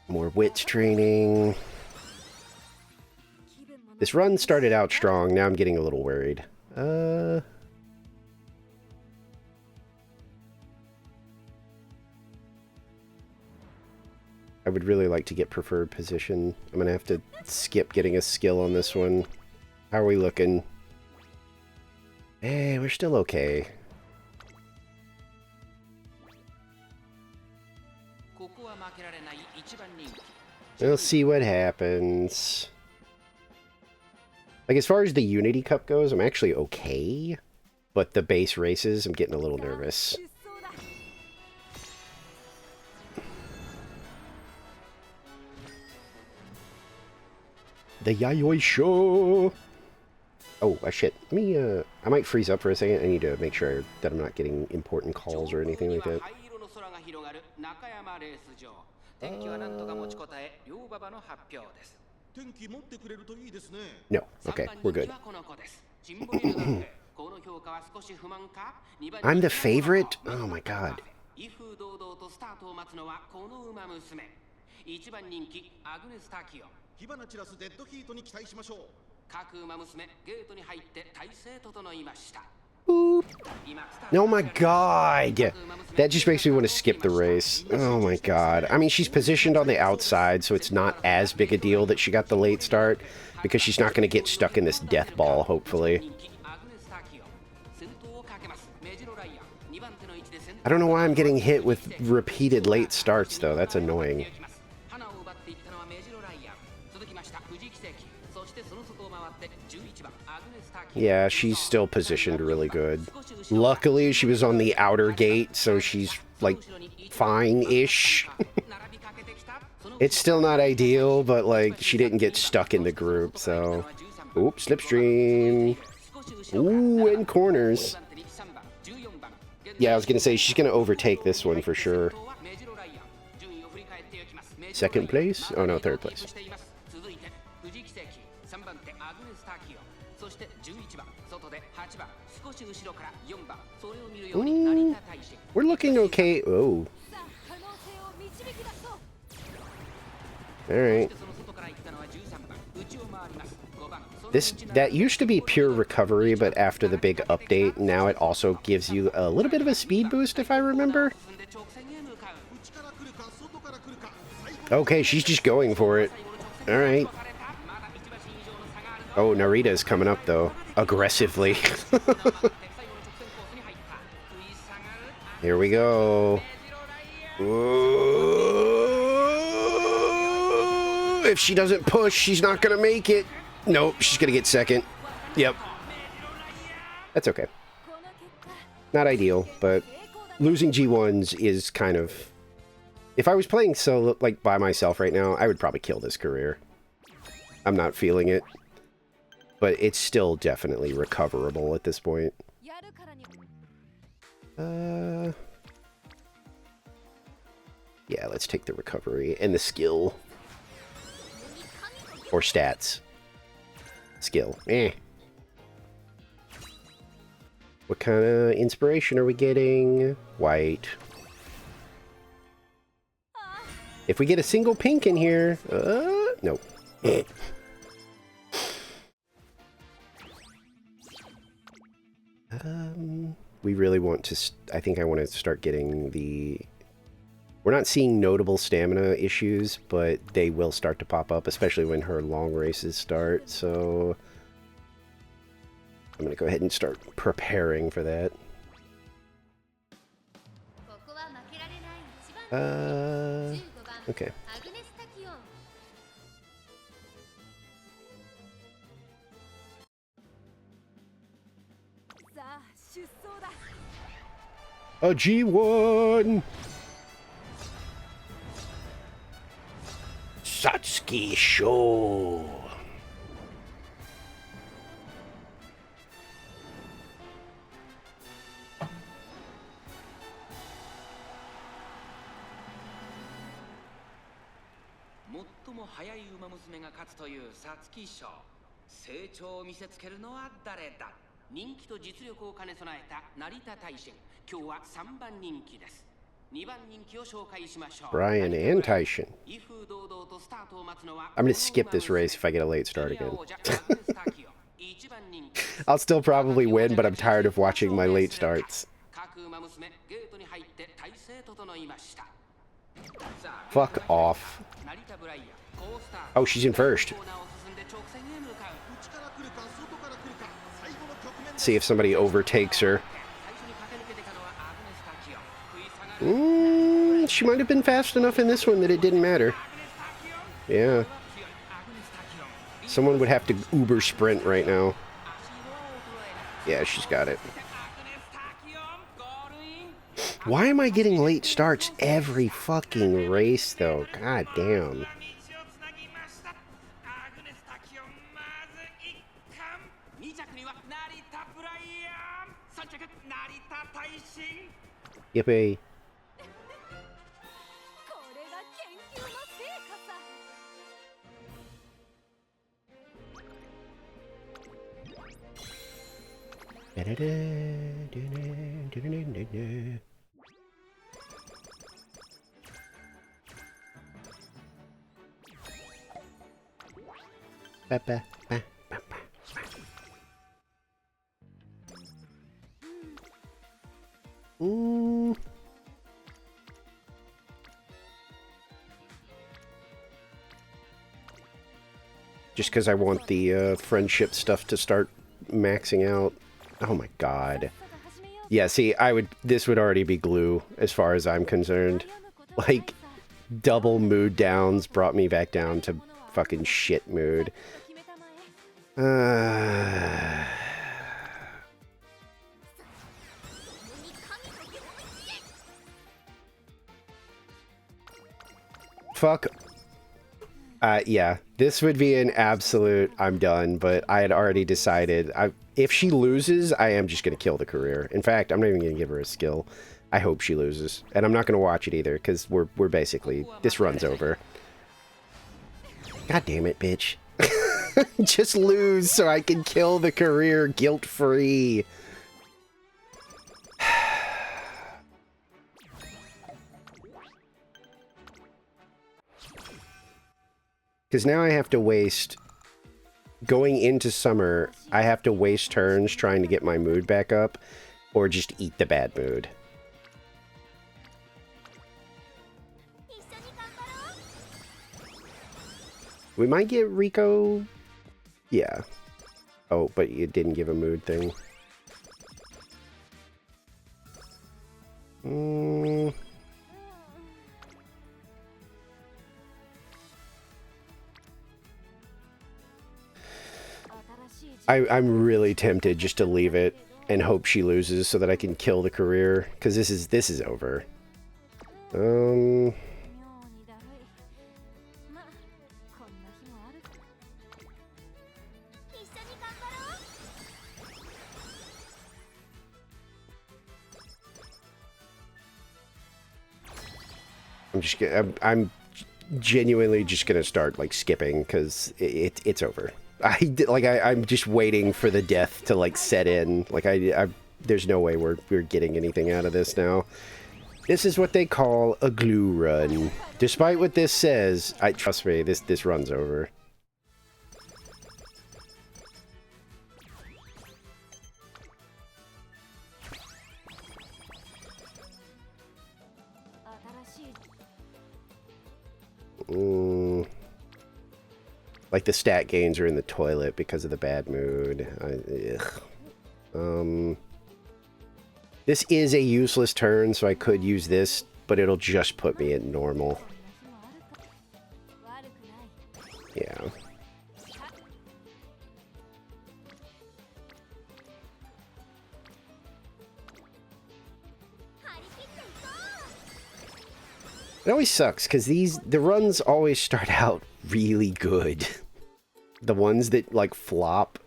More wits training. This run started out strong, now I'm getting a little worried. I would really like to get preferred position. I'm gonna have to skip getting a skill on this one. How are we looking? Hey, we're still okay. We'll see what happens. Like, as far as the Unity Cup goes, I'm actually okay. But the base races, I'm getting a little nervous. The Yayoi Show! Oh, shit. Let me, I might freeze up for a second. I need to make sure that I'm not getting important calls or anything like that. No. Okay, we're good. I'm the favorite? Oh my god. Boop. Oh my god! That just makes me want to skip the race. Oh my god. I mean, she's positioned on the outside, so it's not as big a deal that she got the late start, because she's not going to get stuck in this death ball, hopefully. I don't know why I'm getting hit with repeated late starts, though. That's annoying. Yeah, she's still positioned really good. Luckily, she was on the outer gate, so she's, like, fine-ish. It's still not ideal, but, like, she didn't get stuck in the group, so... Oops, slipstream. Ooh, in corners. Yeah, I was gonna say, she's gonna overtake this one for sure. Second place? Oh no, third place. Ooh, we're looking okay. Oh. Alright. That used to be pure recovery, but after the big update, now it also gives you a little bit of a speed boost, if I remember. Okay, she's just going for it. Alright. Oh, Narita's coming up, though. Aggressively. Here we go. Ooh, if she doesn't push, she's not gonna make it. Nope, she's gonna get second. Yep. That's okay. Not ideal, but losing G1s is kind of... If I was playing solo, like, by myself right now, I would probably kill this career. I'm not feeling it. But it's still definitely recoverable at this point. Yeah, let's take the recovery and the skill. Or stats. Skill. Eh. What kind of inspiration are we getting? White. If we get a single pink in here... nope. We really want to... I think I want to start getting the... We're not seeing notable stamina issues, but they will start to pop up, especially when her long races start, so... I'm going to go ahead and start preparing for that. Okay. A G1! Satsuki Show! Brian and Taishin. I'm going to skip this race if I get a late start again. I'll still probably win, but I'm tired of watching my late starts. Fuck off. Oh, she's in first. See if somebody overtakes her. She might have been fast enough in this one that it didn't matter. Yeah. Someone would have to Uber sprint right now. Yeah, she's got it. Why am I getting late starts every fucking race, though? God damn. Yippee. Just because I want the friendship stuff to start maxing out. Oh my god. Yeah, see, this would already be glue as far as I'm concerned. Like, double mood downs brought me back down to fucking shit mood. Fuck. Yeah, this would be an absolute I'm done, but I had already decided if she loses, I am just going to kill the career. In fact, I'm not even going to give her a skill. I hope she loses. And I'm not going to watch it either, because we're basically... This run's over. God damn it, bitch. Just lose so I can kill the career guilt-free. Because now I have to waste... Going into summer, I have to waste turns trying to get my mood back up, or just eat the bad mood. We might get Rico... Yeah. Oh, but you didn't give a mood thing. I'm really tempted just to leave it and hope she loses so that I can kill the career, because this is over. I'm genuinely just gonna start like skipping because it's over. I'm just waiting for the death to like set in. Like there's no way we're getting anything out of this now. This is what they call a glue run. Despite what this says, trust me, this run's over. Like the stat gains are in the toilet because of the bad mood. This is a useless turn, so I could use this, but it'll just put me at normal. Yeah. It always sucks, because the runs always start out really good. The ones that, like, flop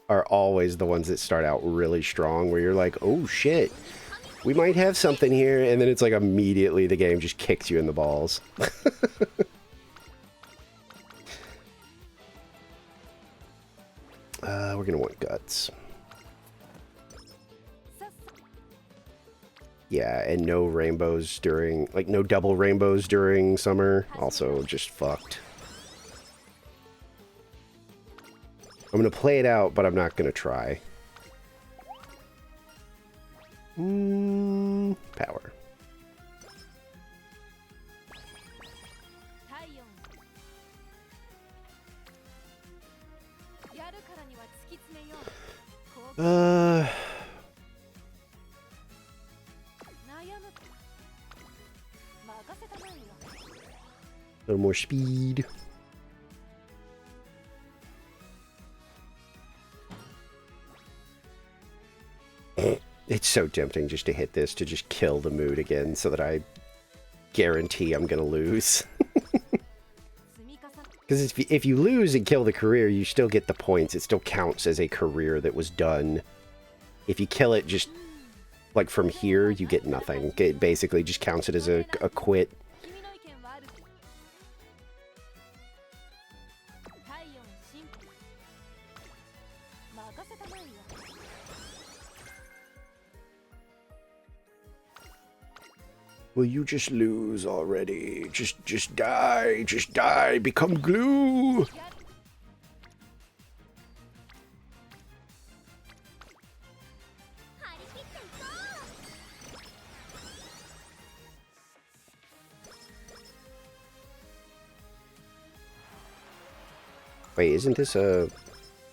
are always the ones that start out really strong, where you're like, oh shit, we might have something here, and then it's like immediately the game just kicks you in the balls. We're gonna want guts. Yeah, and no rainbows during, like, no double rainbows during summer. Also just fucked. I'm gonna play it out, but I'm not gonna try. Power. A little more speed. It's so tempting just to hit this, to just kill the mood again, so that I guarantee I'm gonna lose. Because if you lose and kill the career, you still get the points. It still counts as a career that was done. If you kill it just, like, from here, you get nothing. It basically just counts it as a quit. Will you just lose already? Just die. Just die. Become glue. Wait, isn't this a...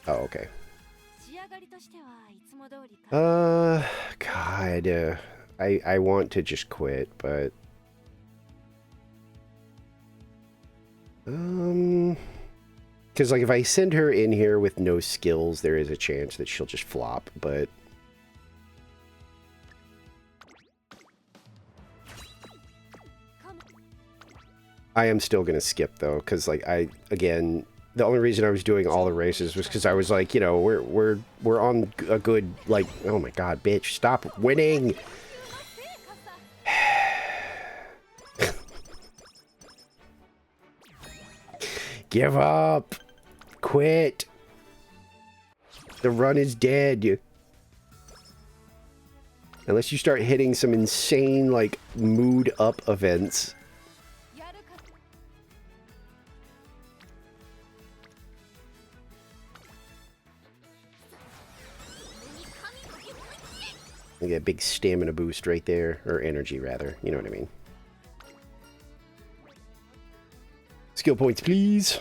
Oh, okay. God, I want to just quit, but... Because, like, if I send her in here with no skills, there is a chance that she'll just flop, but... I am still gonna skip, though, because, like, again... The only reason I was doing all the races was because I was like, you know, we're on a good, like, oh my god, bitch, stop winning! Give up! Quit! The run is dead! Unless you start hitting some insane, like, mood-up events. You get a big stamina boost right there. Or energy, rather. You know what I mean. Skill points, please.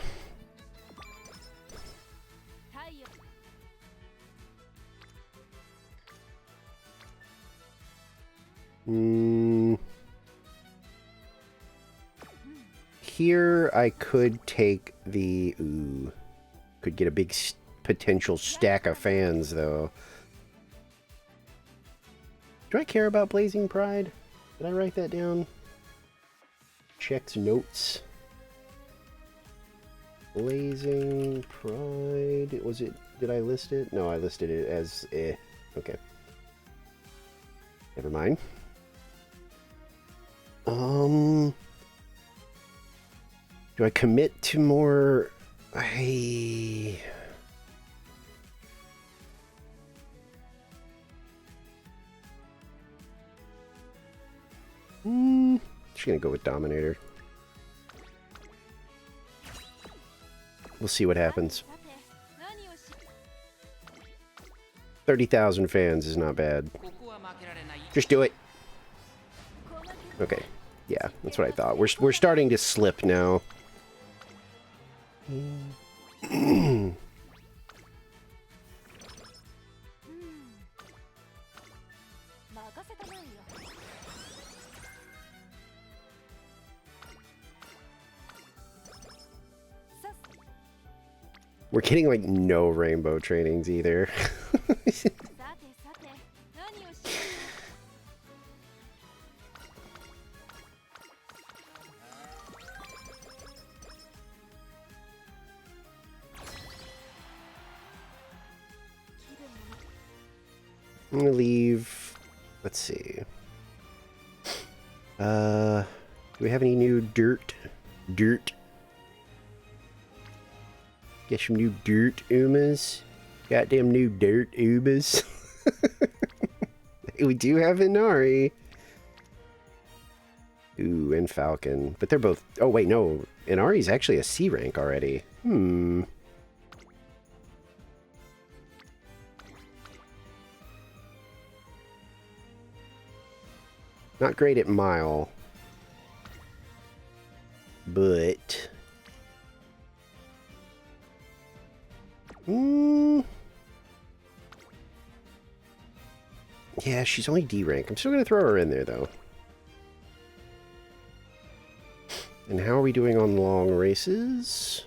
Here, I could take the... Ooh. Could get a big potential stack of fans, though. Do I care about Blazing Pride? Did I write that down? Checks notes. Blazing Pride. Was it... Did I list it? No, I listed it as... Okay. Never mind. Do I commit to more... Just gonna go with Dominator. We'll see what happens. 30,000 fans is not bad. Just do it. Okay. Yeah, that's what I thought. We're starting to slip now. We're getting, like, no rainbow trainings either. I'm gonna leave... Let's see. Do we have any new dirt? Dirt. Get some new dirt, Umas. Goddamn new dirt, Umas. We do have Inari. Ooh, and Falcon. But they're both... Oh, wait, no. Inari's actually a C rank already. Not great at Mile. But... Yeah, she's only D rank. I'm still going to throw her in there, though. And how are we doing on long races?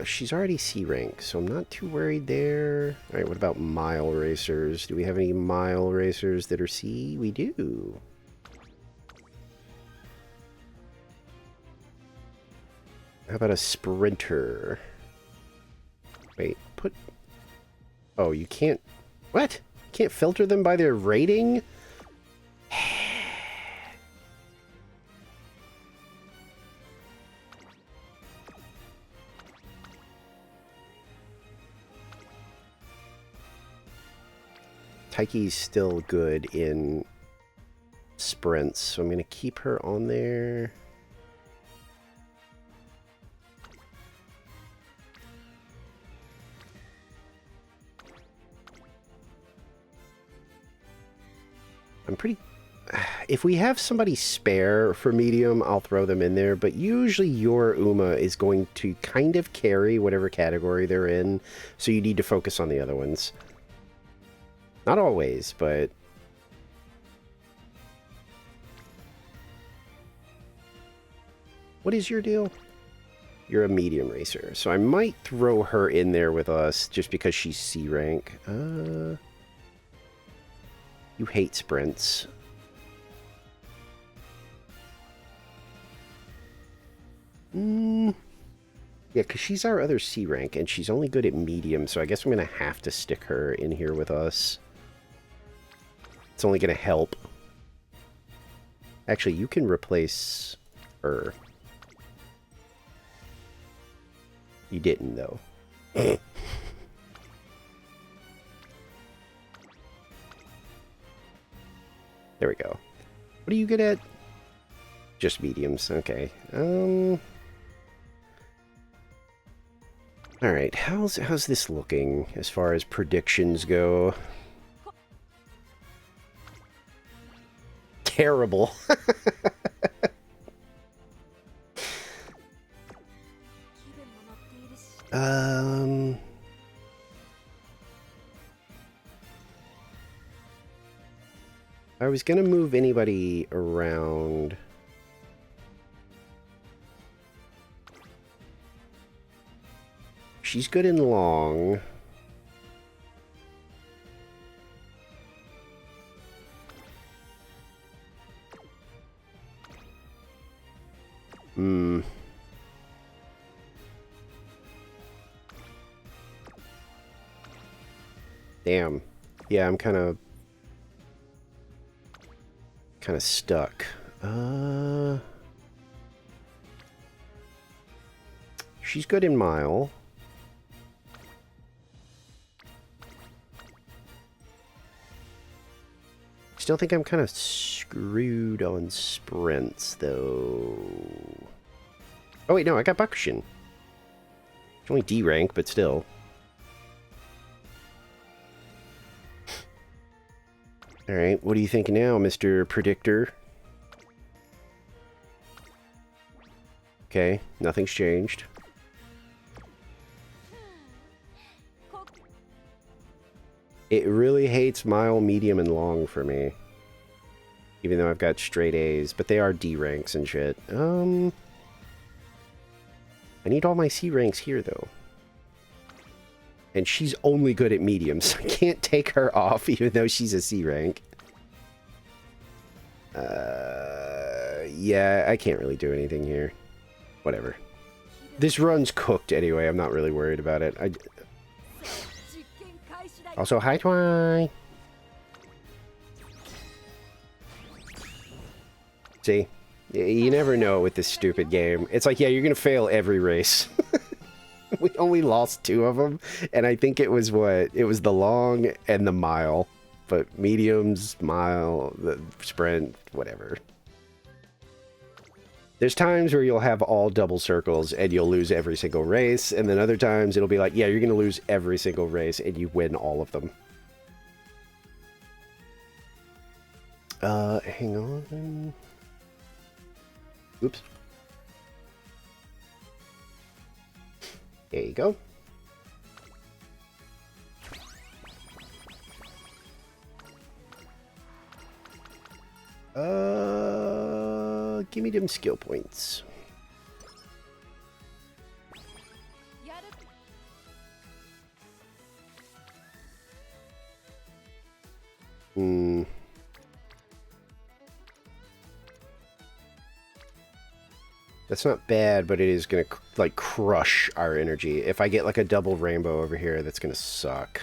She's already C rank, so I'm not too worried there. Alright, what about mile racers? Do we have any mile racers that are C? We do. How about a sprinter? Wait, put... Oh, you can't... What? You can't filter them by their rating? Taiki's still good in sprints, so I'm going to keep her on there. I'm pretty... If we have somebody spare for medium, I'll throw them in there, but usually your Uma is going to kind of carry whatever category they're in, so you need to focus on the other ones. Not always, but... What is your deal? You're a medium racer, so I might throw her in there with us just because she's C rank. You hate sprints. Yeah, because she's our other C rank, and she's only good at medium, so I guess I'm going to have to stick her in here with us. It's only going to help. Actually, you can replace her. You didn't, though. There we go. What are you good at? Just mediums. Okay. Alright, how's this looking as far as predictions go? Terrible. I was gonna move anybody around. She's good in long. Damn. Yeah, I'm kind of stuck. She's good in mile. Still think I'm kind of screwed on sprints, though. Oh wait, no, I got Bakushin. It's only D rank, but still. Alright, what do you think now, Mr. Predictor? Okay, nothing's changed. It really hates mile, medium, and long for me. Even though I've got straight A's, but they are D ranks and shit. I need all my C ranks here, though. And she's only good at medium, so I can't take her off, even though she's a C rank. Yeah, I can't really do anything here. Whatever. This run's cooked anyway, I'm not really worried about it. Also, hi, Twi! See? You never know with this stupid game. It's like, yeah, you're gonna fail every race. We only lost 2 of them, and I think it was what? It was the long and the mile. But mediums, mile, the sprint, whatever. There's times where you'll have all double circles and you'll lose every single race, and then other times it'll be like, yeah, you're gonna lose every single race and you win all of them. Hang on. Oops. There you go. Give me them skill points. Hmm. That's not bad, but it is gonna, like, crush our energy. If I get, like, a double rainbow over here, that's gonna suck.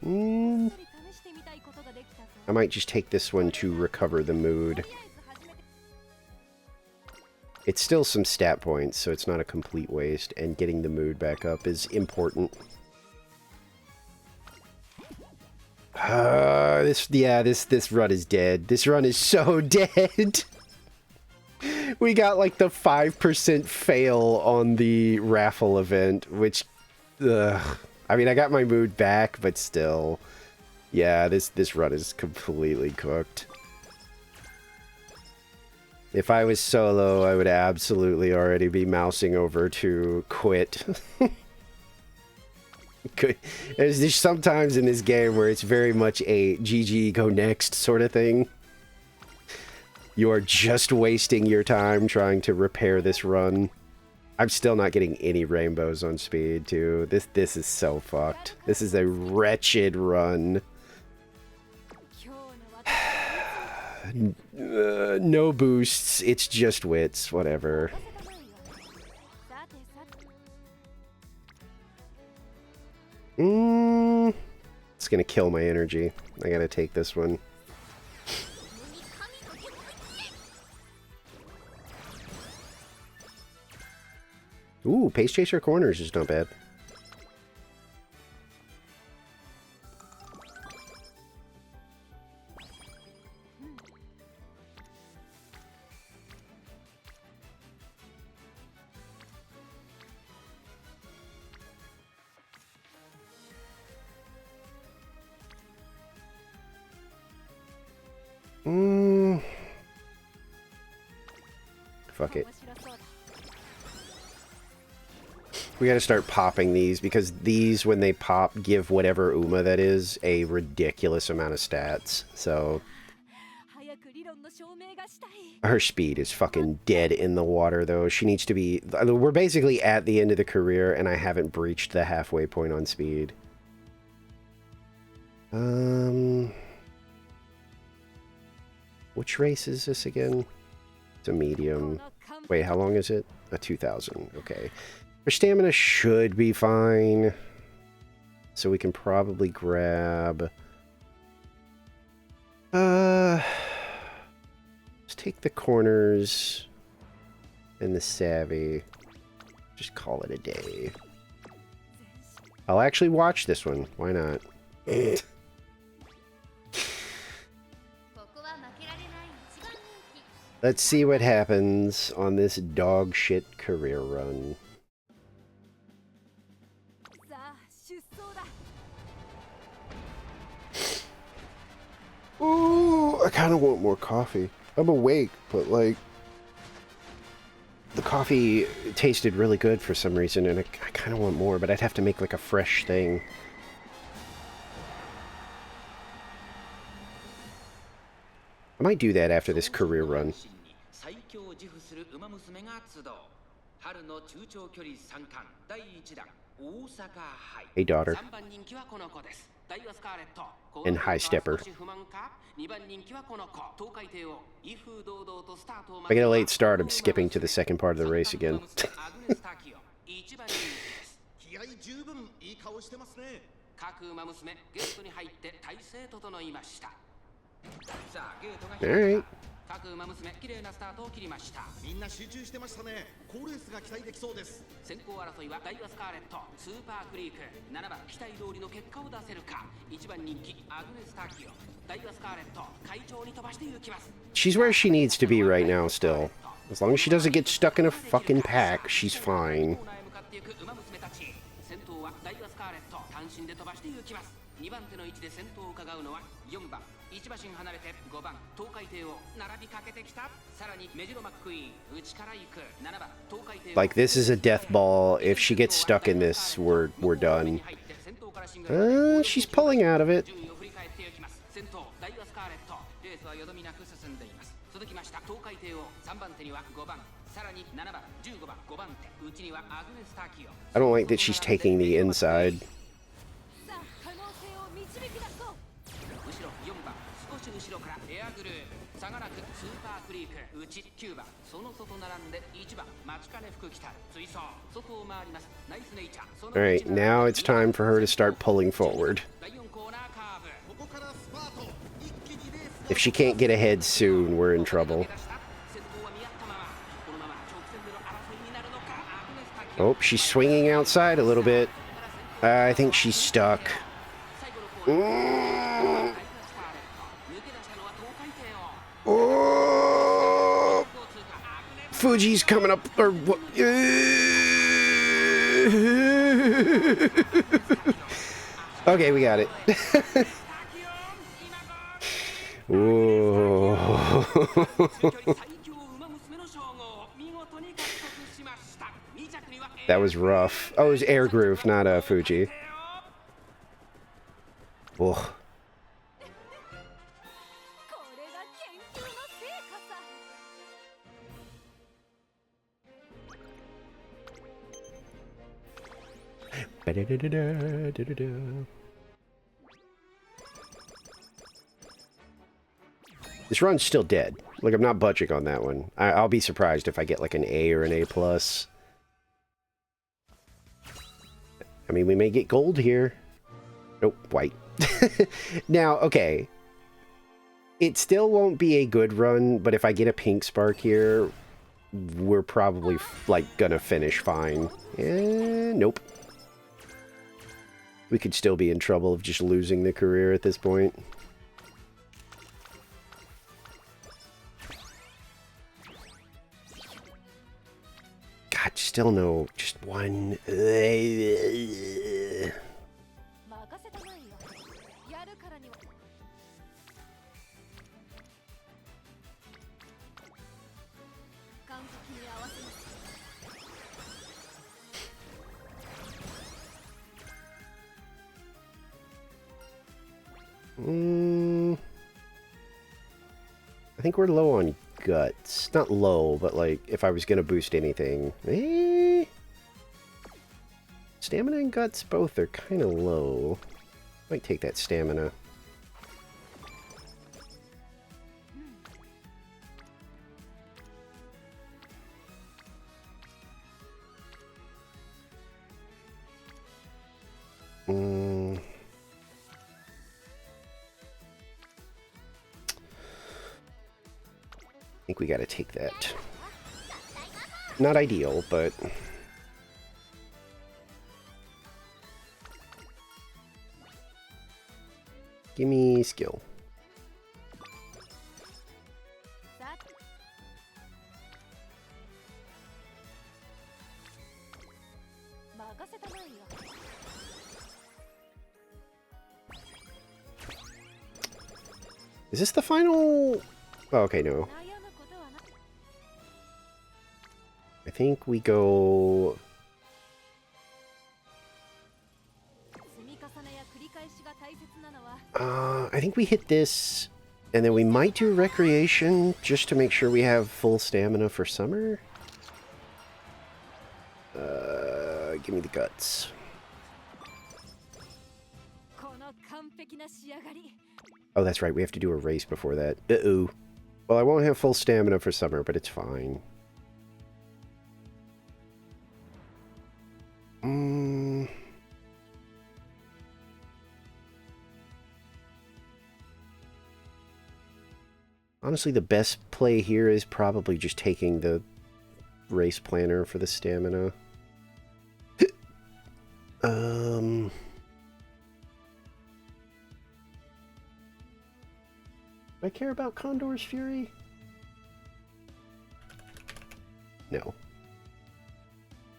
I might just take this one to recover the mood. It's still some stat points, so it's not a complete waste, and getting the mood back up is important. This run is dead. This run is so dead. We got like the 5% fail on the raffle event, which, I mean, I got my mood back, but still, yeah, this run is completely cooked. If I was solo, I would absolutely already be mousing over to quit. There's sometimes in this game where it's very much a GG, go next sort of thing. You are just wasting your time trying to repair this run. I'm still not getting any rainbows on speed, too. This is so fucked. This is a wretched run. No boosts, it's just wits, whatever. It's gonna kill my energy. I gotta take this one. Ooh, Pace Chaser Corners is not bad. Fuck it. We gotta start popping these, because these, when they pop, give whatever Uma that is a ridiculous amount of stats. So her speed is fucking dead in the water, though. She needs to be... We're basically at the end of the career, and I haven't breached the halfway point on speed. Which race is this again? It's a medium. Wait, how long is it? A 2000. Okay. Her stamina should be fine. So we can probably grab... let's take the corners and the savvy. Just call it a day. I'll actually watch this one. Why not? Let's see what happens on this dog shit career run. Ooh, I kind of want more coffee. I'm awake, but like, the coffee tasted really good for some reason, and I kind of want more, but I'd have to make like a fresh thing. I might do that after this career run. Hey, daughter. And High Stepper. I get a late start, I'm skipping to the second part of the race again. Alright. She's where she needs to be right now still. As long as she doesn't get stuck in a fucking pack, she's fine. Like, this is a death ball. If she gets stuck in this, we're done. She's pulling out of it. I don't like that she's taking the inside. Alright, now it's time for her to start pulling forward. If she can't get ahead soon, we're in trouble. Oh, she's swinging outside a little bit. I think she's stuck. Oh! Fuji's coming up. Or what? Okay, we got it. That was rough. Oh, it was Air Groove, not Fuji. Ugh. This run's still dead. Like, I'm not budging on that one. I'll be surprised if I get like an A or an A+. I mean, we may get gold here. Nope, white. Now, okay. It still won't be a good run, but if I get a pink spark here, we're probably, like, gonna finish fine. Nope. We could still be in trouble of just losing the career at this point. God, still no, just one. I think we're low on guts. Not low, but like, if I was going to boost anything. Stamina and guts both are kind of low. Might take that stamina. I think we gotta take that. Not ideal, but... Give me skill. Is this the final? Oh, okay, no. I think we go... I think we hit this, and then we might do recreation just to make sure we have full stamina for summer. Give me the guts. Oh, that's right. We have to do a race before that. Uh-oh. Well, I won't have full stamina for summer, but it's fine. Honestly, the best play here is probably just taking the race planner for the stamina. Do I care about Condor's Fury? No.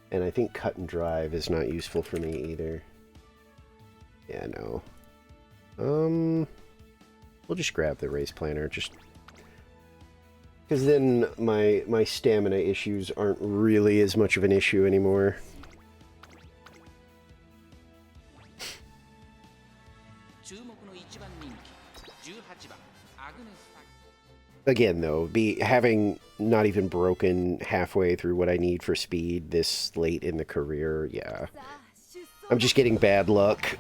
And I think cut and drive is not useful for me either. Yeah, no. We'll just grab the race planner, just because then my stamina issues aren't really as much of an issue anymore. Again, though, having not even broken halfway through what I need for speed this late in the career, yeah. I'm just getting bad luck.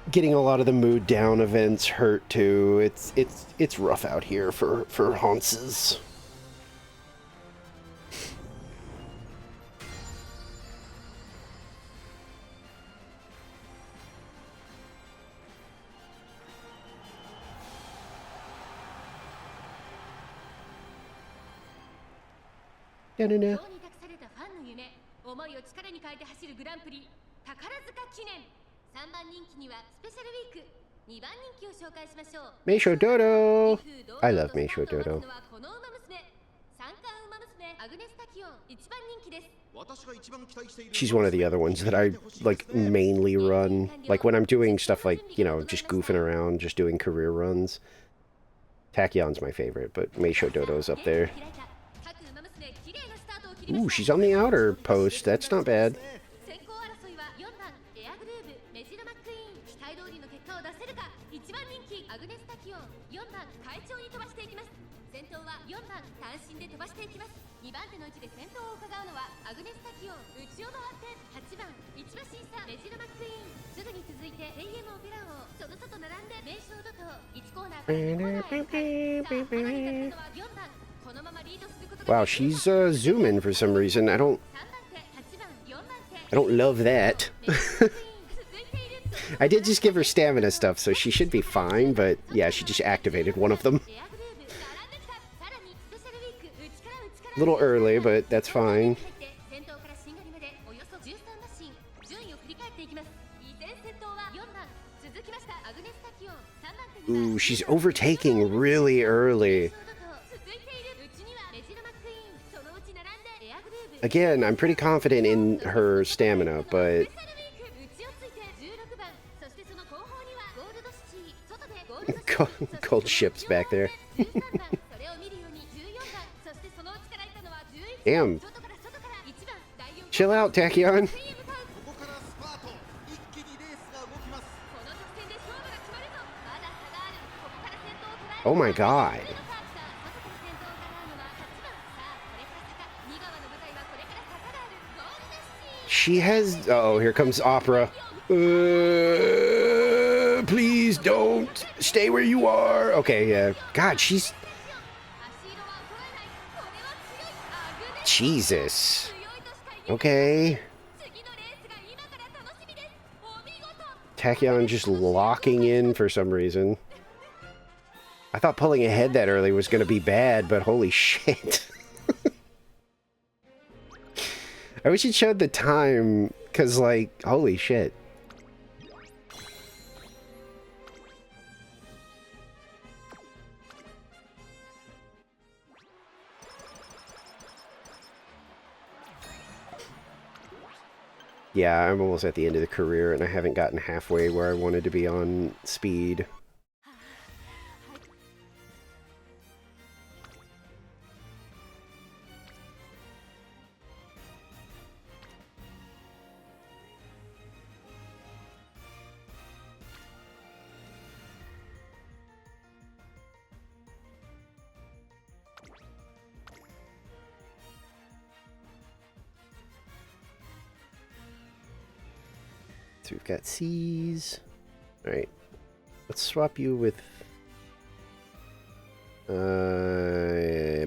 Getting a lot of the mood down events hurt too. It's rough out here for Hanses. Da-da-da. メイショドド I love メイショドド She's one of the other ones that I, like, mainly run. Like, when I'm doing stuff like, you know, just goofing around, just doing career runs. Tachyon's my favorite, but Meisho Dodo's up there. Ooh, she's on the outer post. That's not bad. Wow, she's zooming for some reason. I don't love that. I did just give her stamina stuff, so she should be fine, but yeah, she just activated one of them. A little early, but that's fine. Ooh, she's overtaking really early. Again, I'm pretty confident in her stamina, but... Cold ships back there. Damn. Chill out, Tachyon. Oh my god. She has... Uh-oh, here comes Opera. Please don't stay where you are. Okay, yeah. God, she's... Jesus. Okay. Tachyon just locking in for some reason. I thought pulling ahead that early was going to be bad, but holy shit. I wish it showed the time, because, like, holy shit. Yeah, I'm almost at the end of the career, and I haven't gotten halfway where I wanted to be on speed. So we've got C's. Alright. Let's swap you with...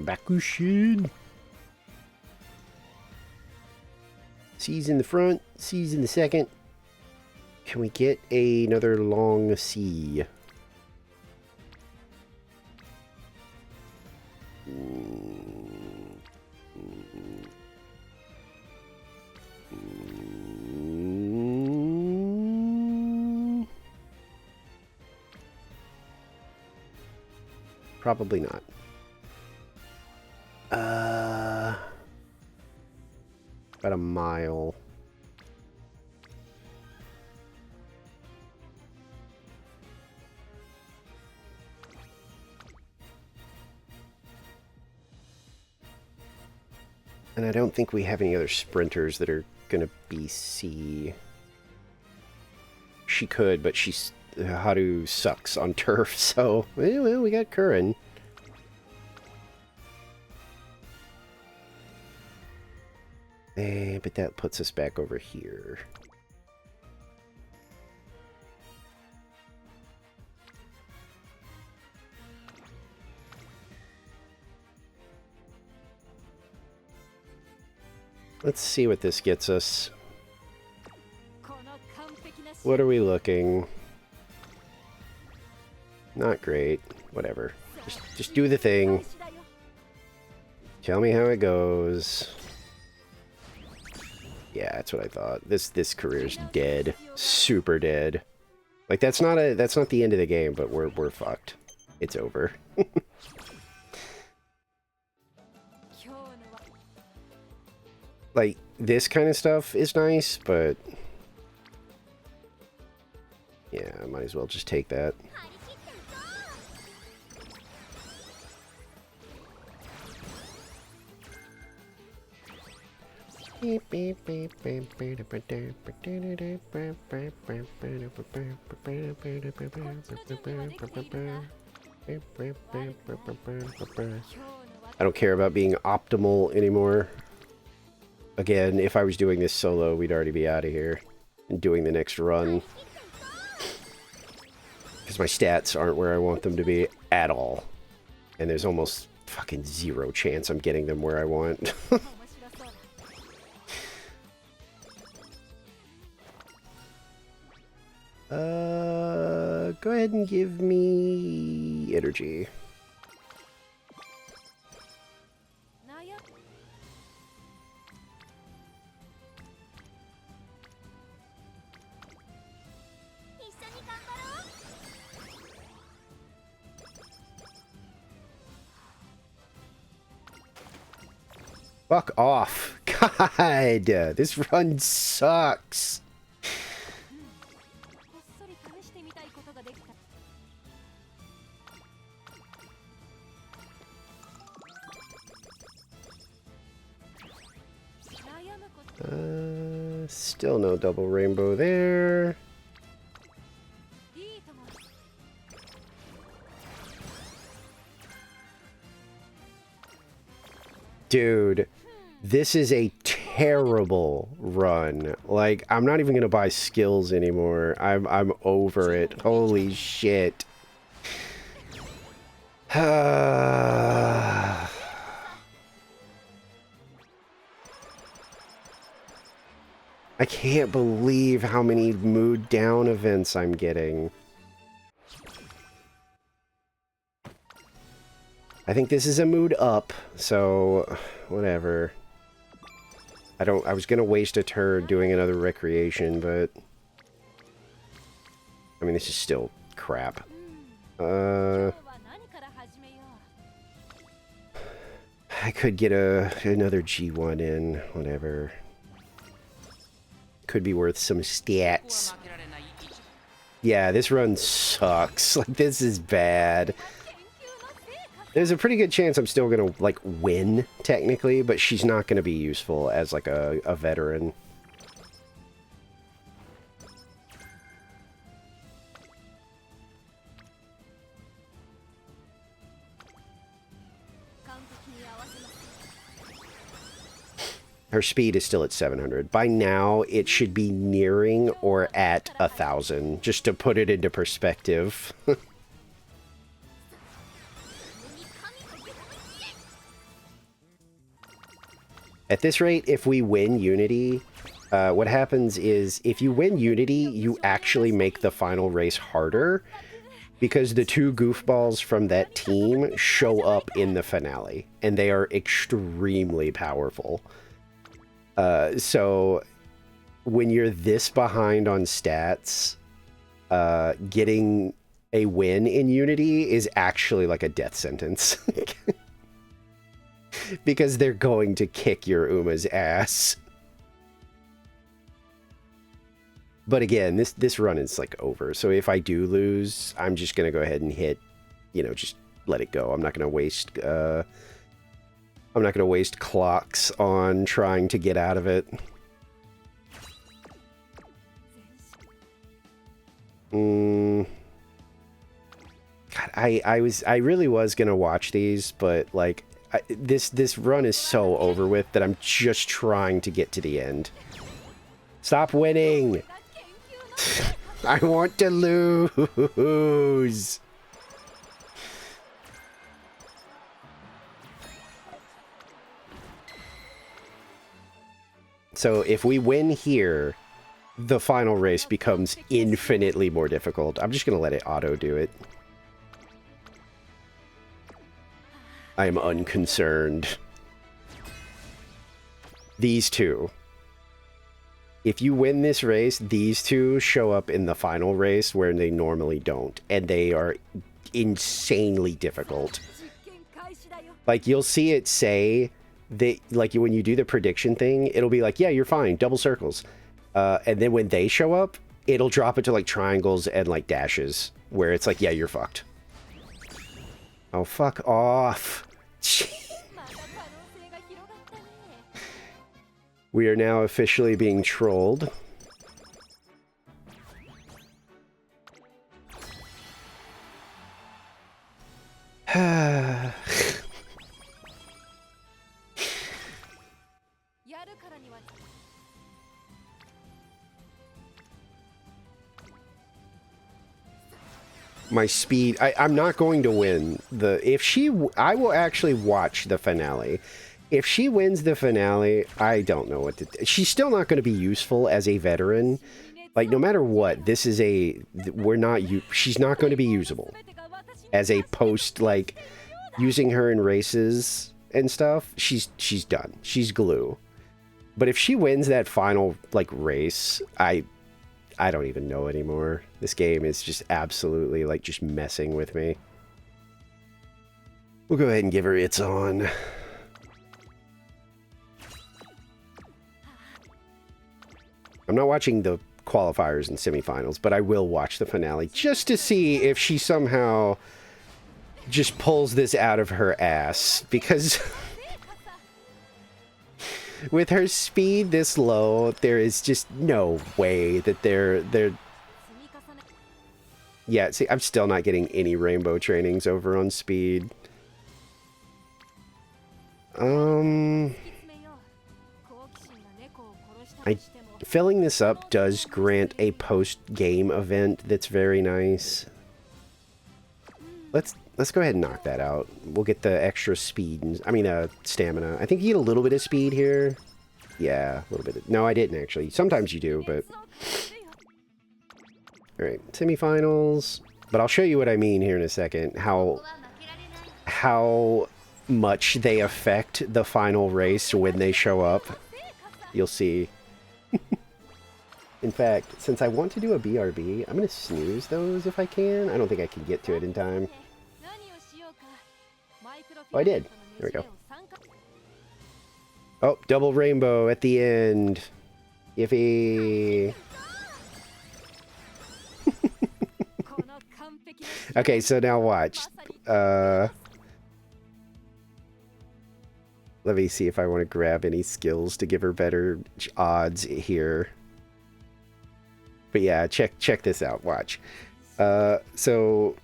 Bakushin. C's in the front, C's in the second. Can we get another long C? Probably not. About a mile. And I don't think we have any other sprinters that are gonna be C. She could, but she's... Haru sucks on turf, so... Well, we got Curran. But that puts us back over here. Let's see what this gets us. What are we looking? Not great. Whatever. Just do the thing. Tell me how it goes. Yeah, that's what I thought. This career's dead. Super dead. Like that's not the end of the game, but we're fucked. It's over. Like this kind of stuff is nice, but yeah, I might as well just take that. I don't care about being optimal anymore. Again, if I was doing this solo, we'd already be out of here and doing the next run. Because my stats aren't where I want them to be at all. And there's almost fucking zero chance I'm getting them where I want. Go ahead and give me energy. Fuck off. God, this run sucks. Still no double rainbow there. Dude, this is a terrible run. Like, I'm not even gonna buy skills anymore. I'm over it. Holy shit. I can't believe how many mood down events I'm getting. I think this is a mood up, so whatever. I was gonna waste a turn doing another recreation, but I mean, this is still crap. I could get another G1 in, whatever. Could be worth some stats. Yeah, this run sucks. Like, this is bad. There's a pretty good chance I'm still gonna, like, win, technically, but she's not gonna be useful as, like, a veteran. Her speed is still at 700. By now, it should be nearing or at 1,000, just to put it into perspective. At this rate, if we win Unity, what happens is, if you win Unity, you actually make the final race harder, because the two goofballs from that team show up in the finale, and they are extremely powerful. So when you're this behind on stats, getting a win in Unity is actually like a death sentence. Because they're going to kick your Uma's ass. But again, this run is like over. So if I do lose, I'm just going to go ahead and hit, you know, just let it go. I'm not going to waste clocks on trying to get out of it. God, I really was gonna watch these, but like this run is so over with that I'm just trying to get to the end. Stop winning! I want to lose! So if we win here, the final race becomes infinitely more difficult. I'm just going to let it auto do it. I am unconcerned. These two. If you win this race, these two show up in the final race where they normally don't. And they are insanely difficult. Like, you'll see it say that, like, when you do the prediction thing, it'll be like, yeah, you're fine, double circles. And then when they show up, it'll drop it to, like, triangles and, like, dashes, where it's like, yeah, you're fucked. Oh, fuck off. We are now officially being trolled. My speed, I'm not going to win I will actually watch the finale. If she wins the finale, I don't know what to do. She's still not going to be useful as a veteran. Like, no matter what, this is she's not going to be usable as a post, like, using her in races and stuff. She's done. She's glue. But if she wins that final, like, race, I don't even know anymore. This game is just absolutely, like, just messing with me. We'll go ahead and give her It's On. I'm not watching the qualifiers and semifinals, but I will watch the finale just to see if she somehow just pulls this out of her ass, because with her speed this low, there is just no way that they're... Yeah, see, I'm still not getting any rainbow trainings over on speed. Filling this up does grant a post-game event that's very nice. Let's go ahead and knock that out. We'll get the extra speed, stamina. I think you get a little bit of speed here. Yeah, a little bit. No, I didn't actually. Sometimes you do, but... Alright, semifinals. But I'll show you what I mean here in a second. How much they affect the final race when they show up. You'll see. In fact, since I want to do a BRB, I'm going to snooze those if I can. I don't think I can get to it in time. Oh, I did. There we go. Oh, double rainbow at the end. Iffy. Okay, so now watch. Let me see if I want to grab any skills to give her better odds here. But yeah, check this out. Watch. So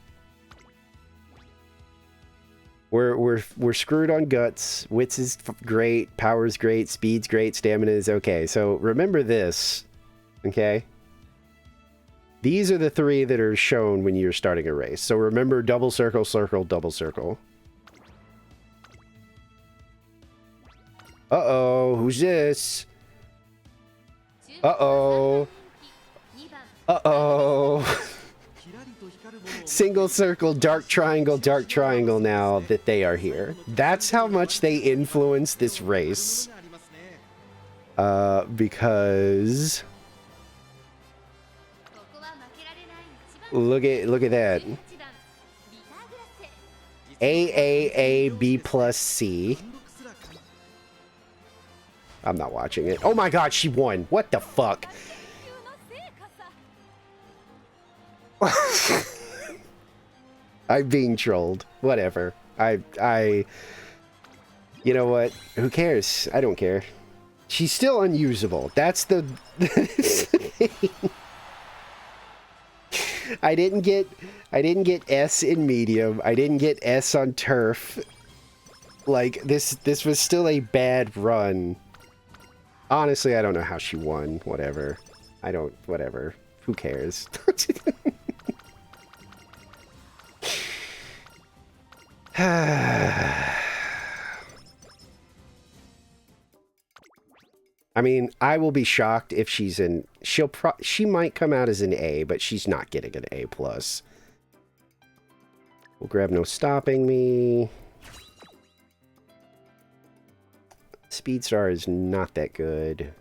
we're screwed on guts. Wits is great, power's great, speed's great, stamina is okay. So remember this, okay? These are the three that are shown when you're starting a race. So remember double circle, circle, double circle. Uh-oh, who's this? Uh-oh. Uh-oh. Single circle, dark triangle now that they are here. That's how much they influence this race. Because... Look at that. B plus C. I'm not watching it. Oh my god, she won. What the fuck? I'm being trolled. Whatever. You know what? Who cares? I don't care. She's still unusable. That's the thing. I didn't get S in medium. I didn't get S on turf. Like, this was still a bad run. Honestly, I don't know how she won. Whatever. Whatever. Who cares? I'm I mean, I will be shocked if she's in... She might come out as an A, but she's not getting an A+. We'll grab No Stopping Me. Speedstar is not that good.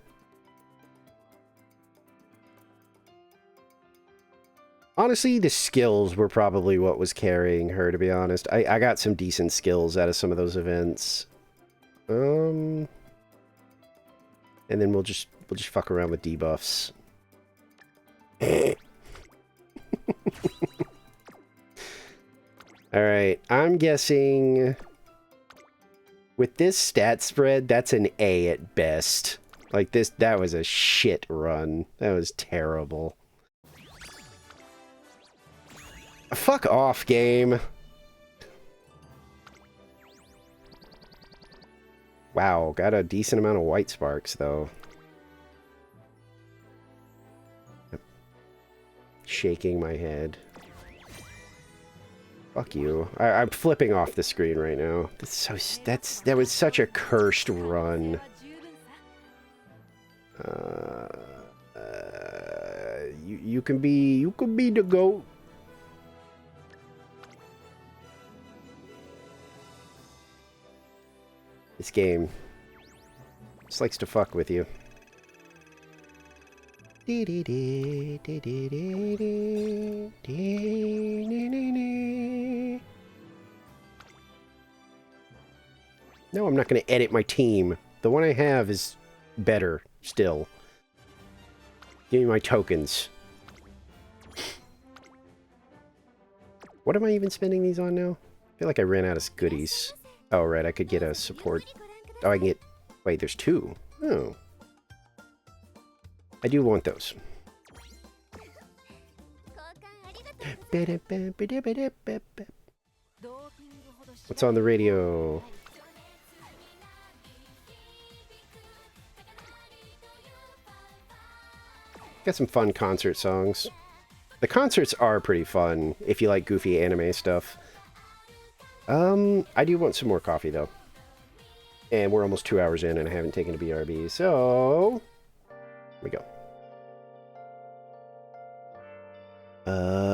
Honestly, the skills were probably what was carrying her, to be honest. I got some decent skills out of some of those events. And then we'll just fuck around with debuffs. Alright, I'm guessing... With this stat spread, that's an A at best. Like this, that was a shit run. That was terrible. Fuck off, game. Wow, got a decent amount of white sparks, though. Shaking my head. Fuck you. I'm flipping off the screen right now. That was such a cursed run. You can be the GOAT. This game just likes to fuck with you. No, I'm not going to edit my team. The one I have is better still. Give me my tokens. What am I even spending these on now? I feel like I ran out of goodies. Oh, right, I could get a support. Oh, I can get... Wait, there's two. Oh. I do want those. What's on the radio? Got some fun concert songs. The concerts are pretty fun if you like goofy anime stuff. I do want some more coffee though. And we're almost 2 hours in and I haven't taken a BRB, so here we go.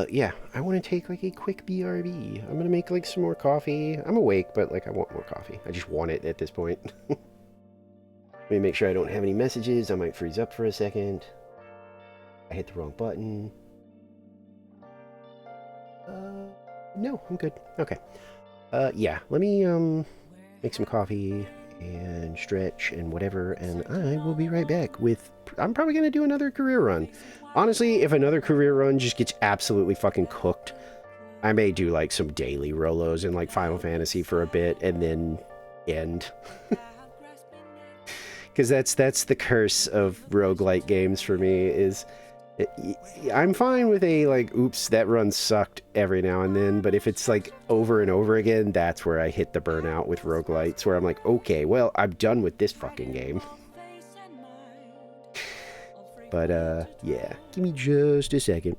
Yeah, I want to take like a quick BRB. I'm gonna make like some more coffee. I'm awake, but like I want more coffee. I just want it at this point. Let me make sure I don't have any messages. I might freeze up for a second. I hit the wrong button. No, I'm good. Okay. Yeah, let me, make some coffee and stretch and whatever, and I will be right back with... I'm probably going to do another career run. Honestly, if another career run just gets absolutely fucking cooked, I may do, like, some daily Rolos in, like, Final Fantasy for a bit, and then end. Because that's the curse of roguelike games for me, is... I'm fine with a, like, oops, that run sucked every now and then, but if it's, like, over and over again, that's where I hit the burnout with roguelites, where I'm like, okay, well, I'm done with this fucking game. But, yeah. Give me just a second.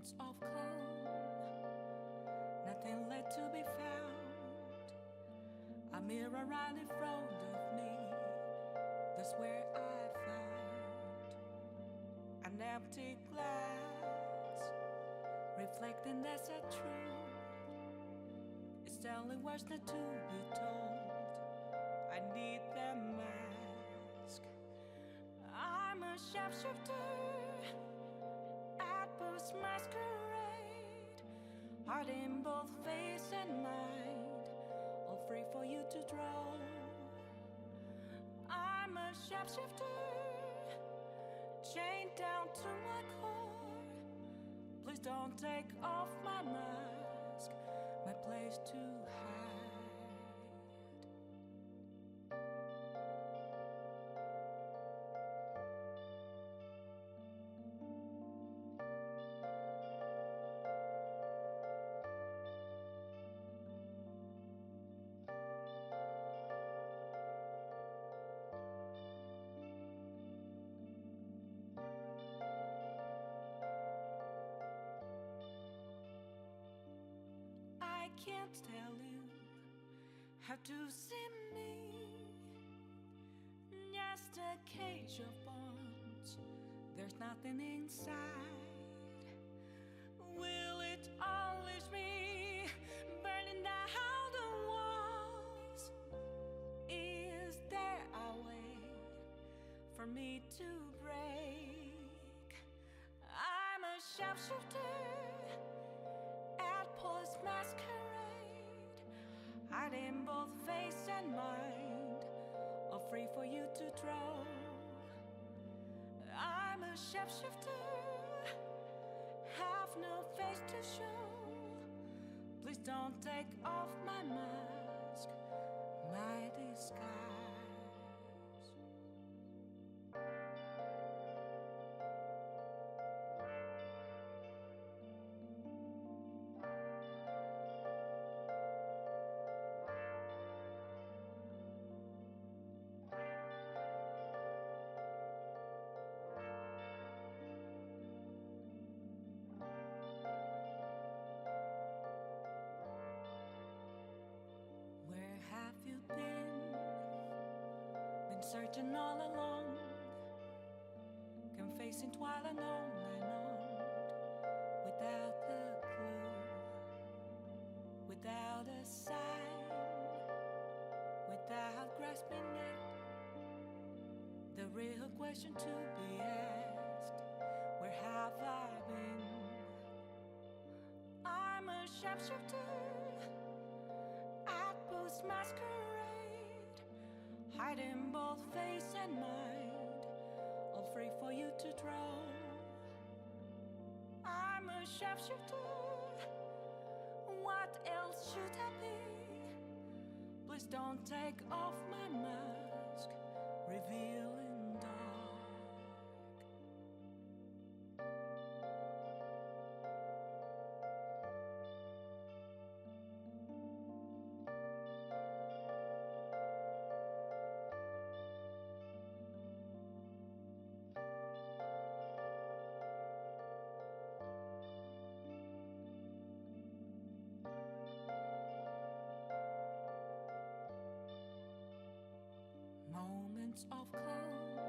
Of calm, nothing left to be found. A mirror right in front of me, that's where I found an empty glass, reflecting that's a truth. It's telling words not to be told. I need that mask. I'm a sharpshooter. Masquerade, heart in both face and mind, all free for you to draw. I'm a sharpshifter, chained down to my core, Please don't take off my mask, my place to hide. I can't tell you how to see me. Just a cage of bones, there's nothing inside. Will it always be burning down the walls? Is there a way for me to break? I'm a sharpshooter at post masquerade, hiding both face and mind, all free for you to throw. I'm a shapeshifter, have no face to show. Please don't take off my mask, my disguise. Where have you been? Been searching all along, confessing while and on, without a clue, without a sign, without grasping it. The real question to be asked: where have I been? I'm a sharpshooter, masquerade, hiding both face and mind, all free for you to throw. I'm a sharpshooter, what else should I be? Please don't take off my mask, revealing dark. Moments of calm,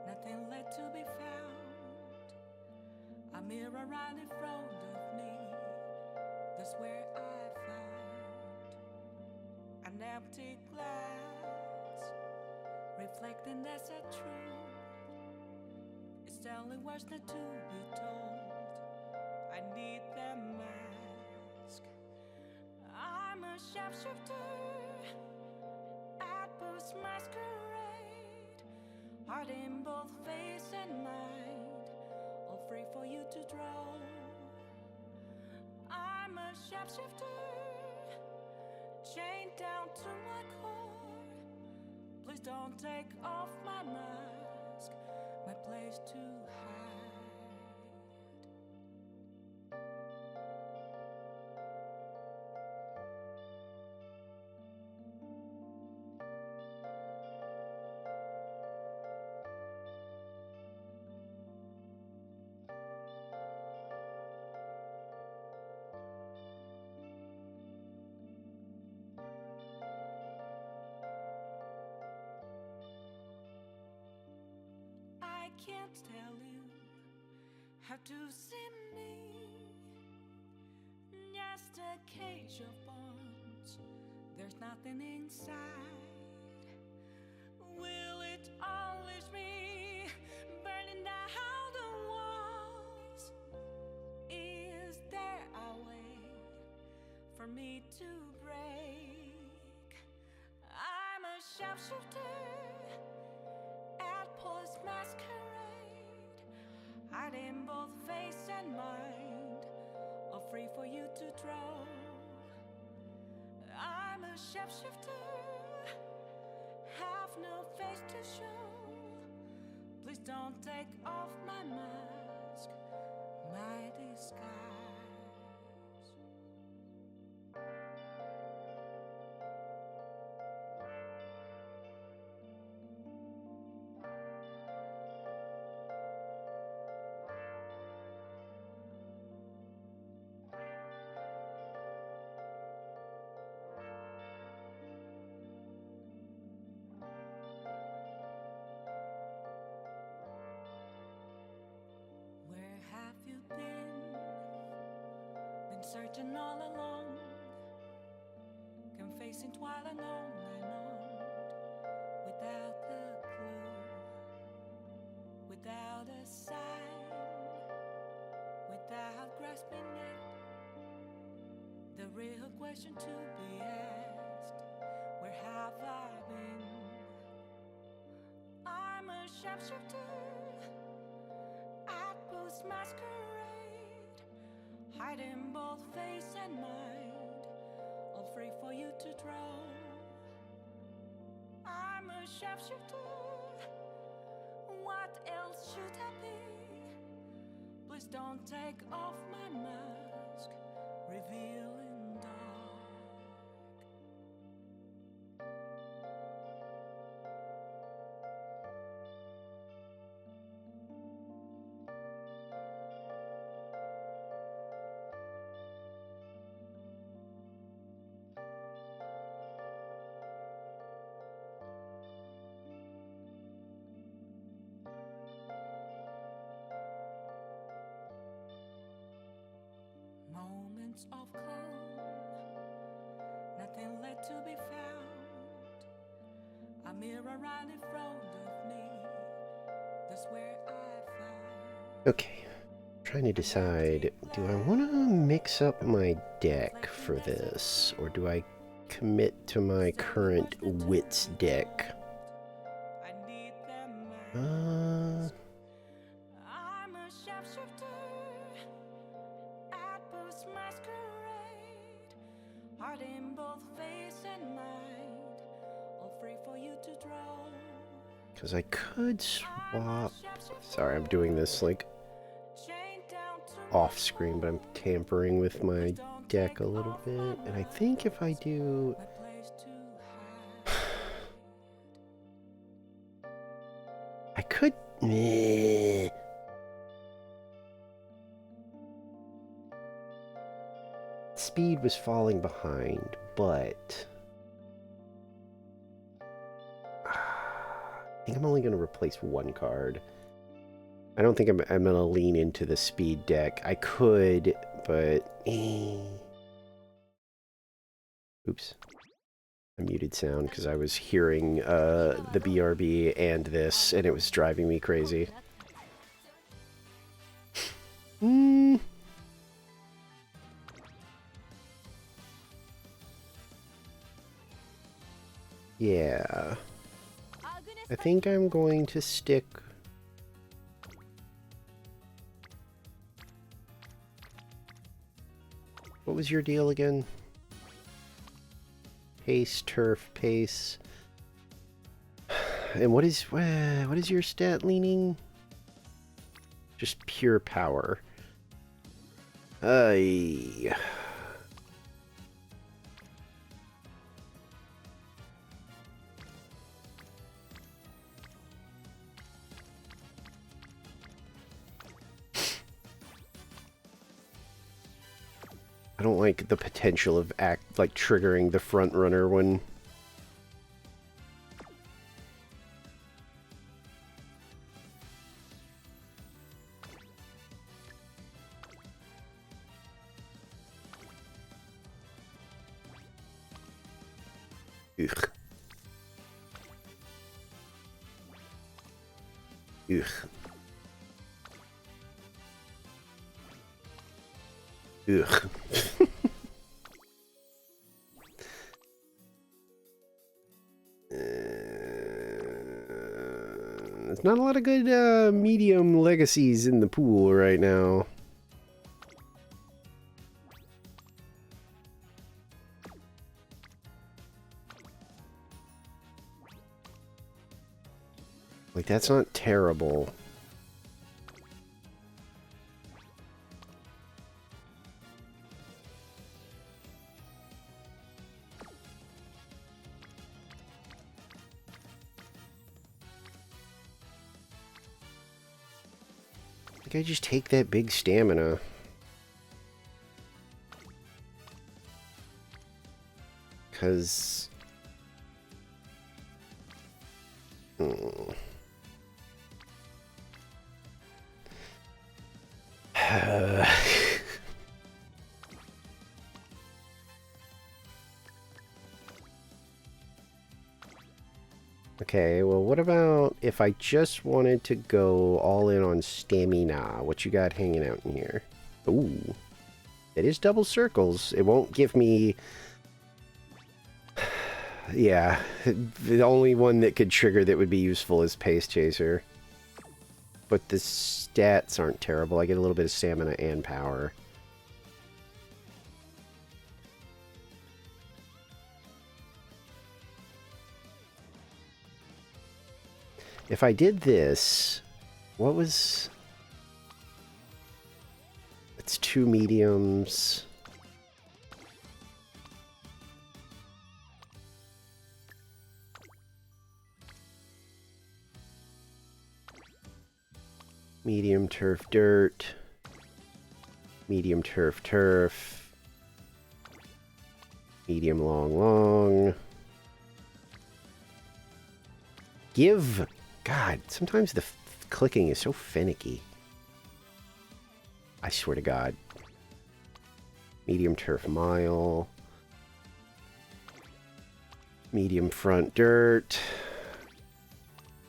nothing left to be found. A mirror right in front of me, that's where I found an empty glass, reflecting that's a truth. It's telling words not to be told. I need the mask. I'm a sharpshooter, masquerade, heart in both face and mind, all free for you to draw. I'm a shapeshifter, chained down to my core. Please don't take off my mask, my place to hide. I can't tell you how to see me. Just a cage of bones, there's nothing inside. Will it always be burning down the walls? Is there a way for me to break? I'm a sharpshooter, post masquerade, hiding both face and mind, all free for you to draw. I'm a shapeshifter, have no face to show. Please don't take off my mask, my disguise. Where have you been? Been searching all along, confessing while on and on, without a clue, without a sign, without grasping it. The real question to be asked: where have I been? I'm a shapeshifter, outpost masquerade, hiding both face and mind, all free for you to draw. I'm a shapeshifter, what else should I be? Please don't take off my mask, revealing dark. Moments of calm, nothing left to be found. A mirror right in front of me, that's where I found. Okay. Trying to decide, do I want to mix up my deck for this, or do I commit to my current wits deck? I need them. I'm a shapeshifter, outpost masquerade, heart in both face and mind, all free for you to draw. Because I could swap... Sorry, I'm doing this, like, Chained down to off screen, but I'm tampering with my deck a little bit. And I think if I do... my place to hide. I could... Meh. Speed was falling behind, but... I think I'm only going to replace one card. I don't think I'm going to lean into the speed deck. I could, but... Oops. I muted sound because I was hearing the BRB and this, and it was driving me crazy. Yeah. I think I'm going to stick... What was your deal again? Pace, turf, pace. And what is your stat leaning? Just pure power. I don't like the potential of triggering the front runner when... Ugh. Ugh. Ugh. There's not a lot of good medium legacies in the pool right now. Like, that's not terrible. I think I just take that big stamina. Because... Okay, well, what about if I just wanted to go all in on stamina? What you got hanging out in here? Ooh. It is double circles. It won't give me... Yeah, the only one that could trigger that would be useful is Pace Chaser. But the stats aren't terrible. I get a little bit of stamina and power. If I did this, what was... It's 2 mediums. Medium turf dirt. Medium turf turf. Medium long long. Give... God, sometimes the clicking is so finicky. I swear to God. Medium turf mile. Medium front dirt.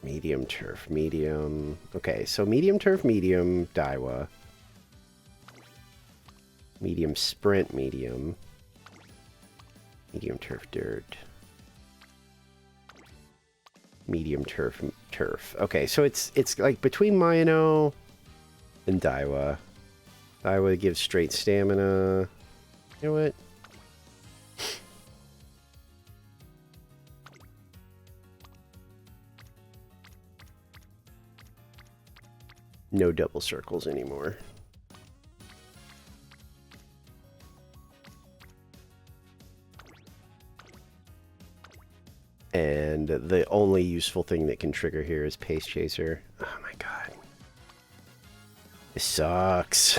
Medium turf medium. Okay, so medium turf medium, Daiwa. Medium sprint medium. Medium turf dirt. Medium turf turf. Okay, so it's like between Mayano and Daiwa. Daiwa gives straight stamina. You know what? No double circles anymore. And the only useful thing that can trigger here is Pace Chaser. Oh my god. This sucks.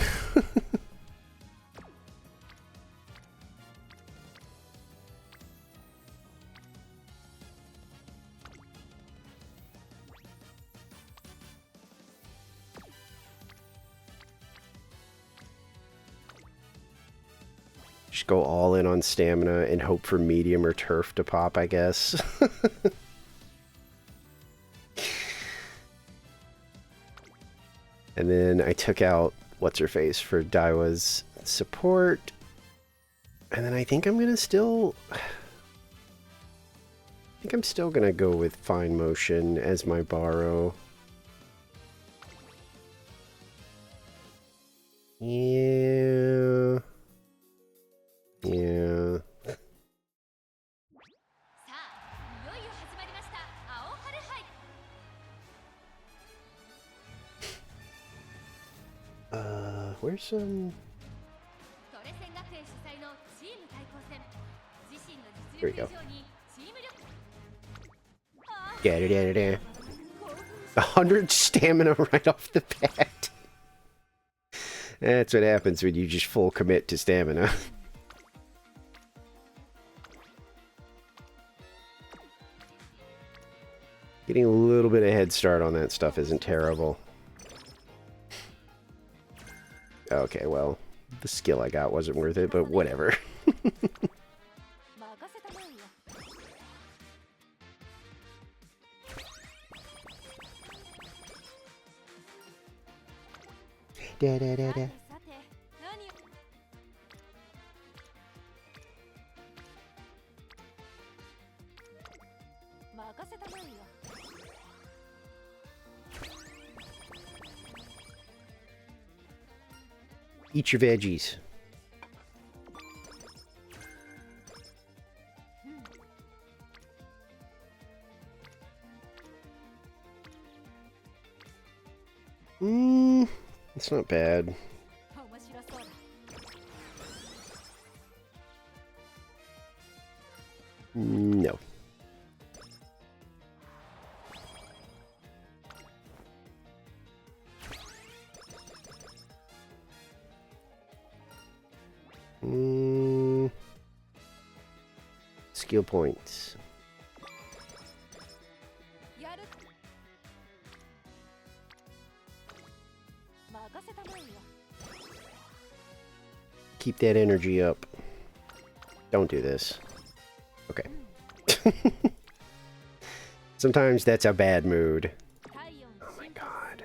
Just go all in on stamina and hope for medium or turf to pop, I guess. And then I took out what's-her-face for Daiwa's support. And then I think I'm gonna still... I think I'm still gonna go with Fine Motion as my borrow. Yeah... Yeah... Where's some... Here we go. 100 stamina right off the bat. That's what happens when you just full commit to stamina. Getting a little bit of head start on that stuff isn't terrible. Okay, well, the skill I got wasn't worth it, but whatever. Da, da, da, da. Eat your veggies. It's not bad. No. Skill points. Keep that energy up. Don't do this. Okay. Sometimes that's a bad mood. Oh my god.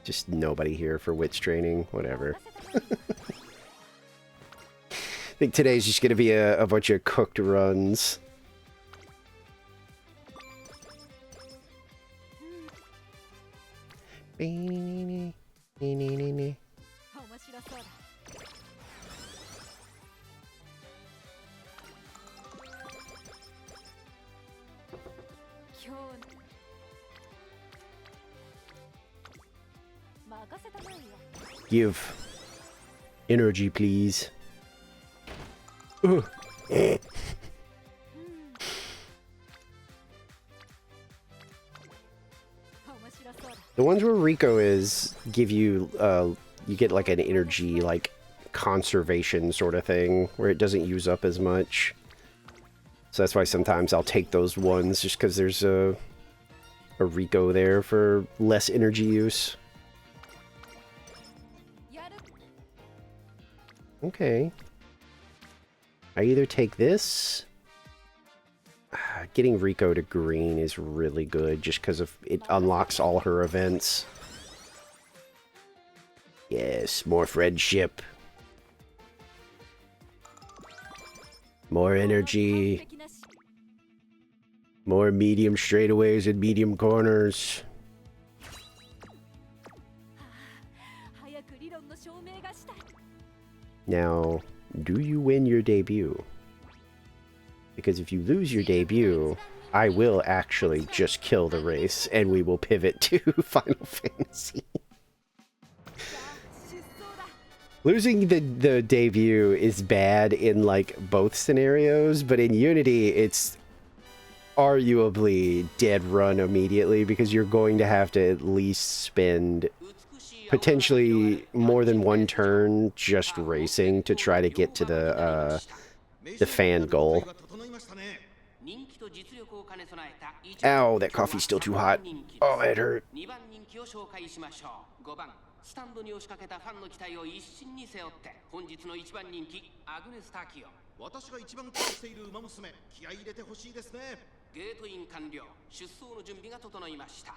Just nobody here for wits training. Whatever. I think today's just gonna be a bunch of cooked runs. Give energy, please. Ugh. The ones where Rico is give you you get like an energy like conservation sort of thing where it doesn't use up as much. So that's why sometimes I'll take those ones just because there's a Rico there for less energy use. Okay. I either take this. Getting Rico to green is really good just because of it unlocks all her events. Yes, more friendship. More energy. More medium straightaways and medium corners. Now, do you win your debut? Because if you lose your debut, I will actually just kill the race and we will pivot to Final Fantasy. Losing the debut is bad in like both scenarios, but in Unity it's arguably dead run immediately because you're going to have to at least spend potentially more than one turn just racing to try to get to the fan goal. Ow, that coffee's still too hot. Oh, it hurt. スタンドに押しかけたファンの期待を一身に背負って本日の一番人気アグネス・タキオ私が一番期待している馬娘気合い入れてほしいですねゲートイン完了出走の準備が整いました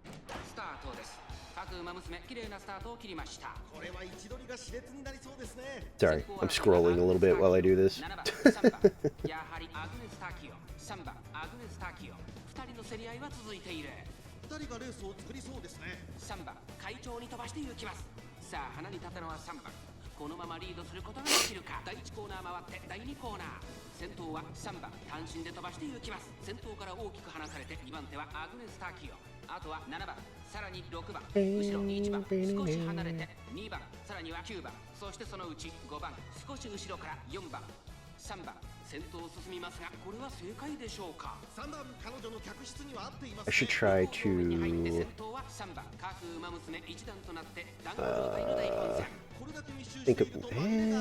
スタートです各馬娘綺麗なスタートを切りましたこれは位置取りが熾烈になりそうですね Sorry, I'm scrolling a little bit while I do this. やはりアグネス・タキオ3番アグネス・タキオ2人の競り合いは続いている2人がレースを作りそうですね3番会長に飛ばして行きますさあ花に立ったのは3番このままリードすることができるか第1コーナー回って第2コーナー先頭は3番単身で飛ばして行きます先頭から大きく離されて2番手はアグネス・タキオあとは7番さらに6番後ろ1番少し離れて2番さらには9番そしてそのうち5番少し後ろから4番3番先頭を進みますがこれは正解でしょうか3番彼女の客室には合っています I should try to think of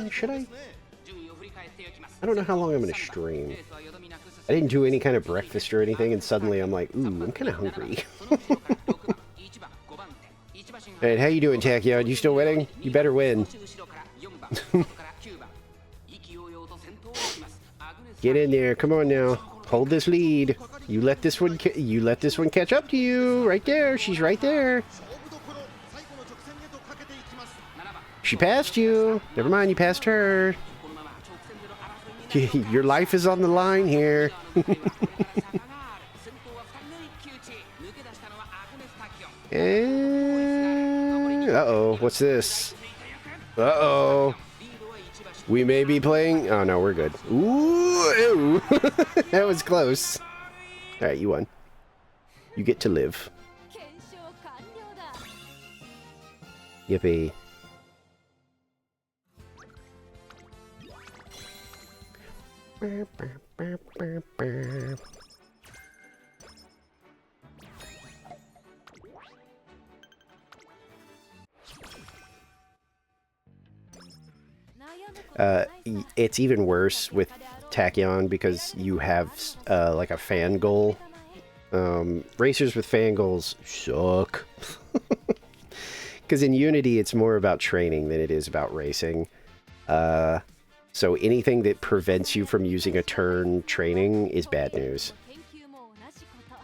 should I don't know how long I'm gonna stream. I didn't do any kind of breakfast or anything and suddenly I'm like, ooh, I'm kinda hungry. Alright, how you doing, Tachyon? You still winning? You better win. Get in there, come on now. Hold this lead. You let this one catch up to you. Right there, she's right there. She passed you. Never mind, you passed her. Your life is on the line here. And uh-oh, what's this? Uh-oh. We may be playing... Oh, no, we're good. Ooh, ew. That was close. All right, you won. You get to live. 検証完了だ。 Yippee. It's even worse with Tachyon because you have like a fan goal. Racers with fan goals suck. Because in Unity, it's more about training than it is about racing. So anything that prevents you from using a turn training is bad news. 研究も同じこと。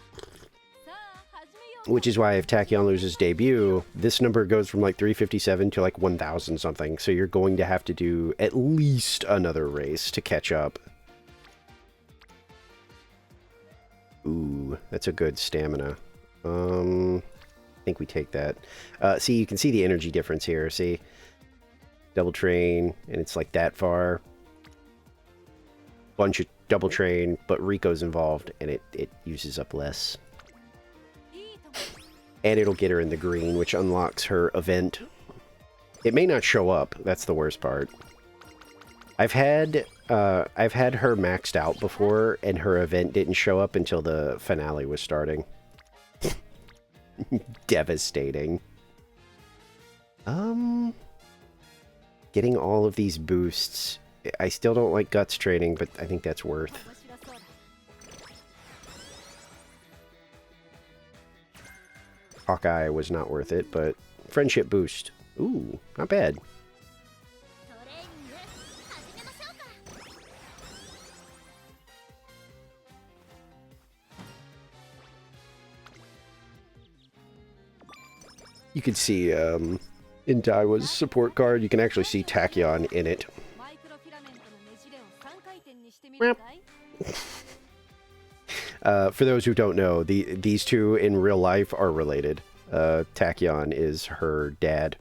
さあ始めよう。 Which is why if Tachyon loses debut, this number goes from like 357 to like 1,000 something. So you're going to have to do at least another race to catch up. Ooh, that's a good stamina. I think we take that. See, you can see the energy difference here. See? Double train, and it's like that far. Bunch of double train, but Rico's involved, and it uses up less. いいとこ。 And it'll get her in the green, which unlocks her event. It may not show up. That's the worst part. I've had her maxed out before, and her event didn't show up until the finale was starting. Devastating. Getting all of these boosts. I still don't like guts training, but I think that's worth. 面白そうだ。 Hawkeye was not worth it, but friendship boost. Ooh, not bad. トレーニング始めましょうか。 You can see in Daiwa's support card, you can actually see Tachyon in it. マイクロフィラメントのねじれを3回転にしてみるかい。 For those who don't know, these two in real life are related. Tachyon is her dad.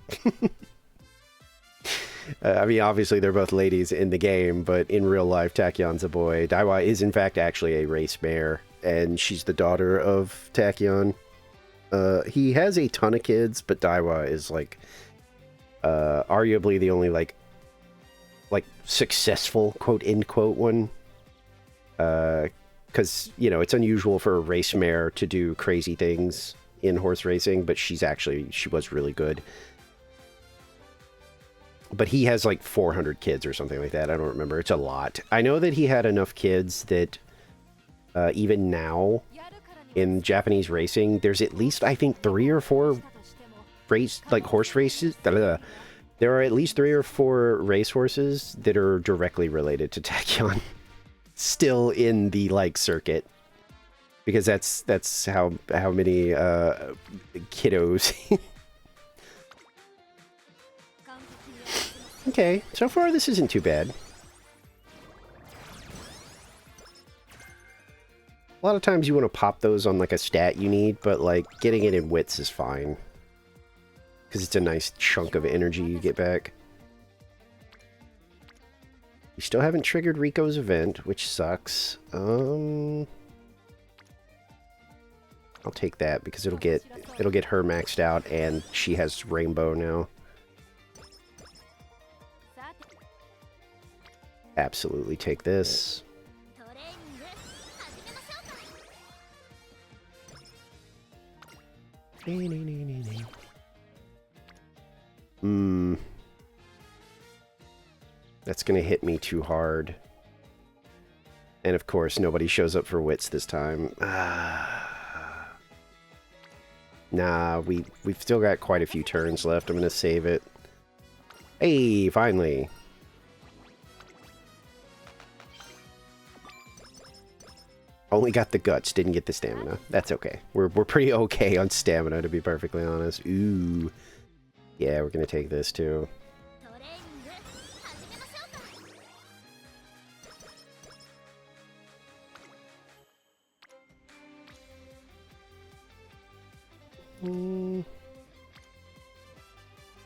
I mean, obviously they're both ladies in the game, but in real life, Tachyon's a boy. Daiwa is in fact actually a race mare, and she's the daughter of Tachyon. He has a ton of kids, but Daiwa is like arguably the only like successful quote unquote one. Because, you know, it's unusual for a race mare to do crazy things in horse racing, but she was really good. But he has like 400 kids or something like that. I don't remember. It's a lot. I know that he had enough kids that even now やるからには in Japanese racing, there's at least, I think, 3 or 4 horse races. There are at least 3 or 4 racehorses that are directly related to Tachyon. Still in the like circuit, because that's how many kiddos. 完璧にやらせます。 Okay, so far this isn't too bad. A lot of times you want to pop those on like a stat you need, but like getting it in wits is fine, because it's a nice chunk of energy you get back. We still haven't triggered Rico's event, which sucks. I'll take that because it'll get her maxed out, and she has Rainbow now. さて Absolutely take this. トレーニング始めましょうか。 That's gonna hit me too hard. And of course, nobody shows up for wits this time. Nah, we've still got quite a few turns left. I'm gonna save it. Hey, finally. Only got the guts, didn't get the stamina. That's okay. We're pretty okay on stamina, to be perfectly honest. Ooh. Yeah, we're gonna take this too. トレーニング始めましょうか。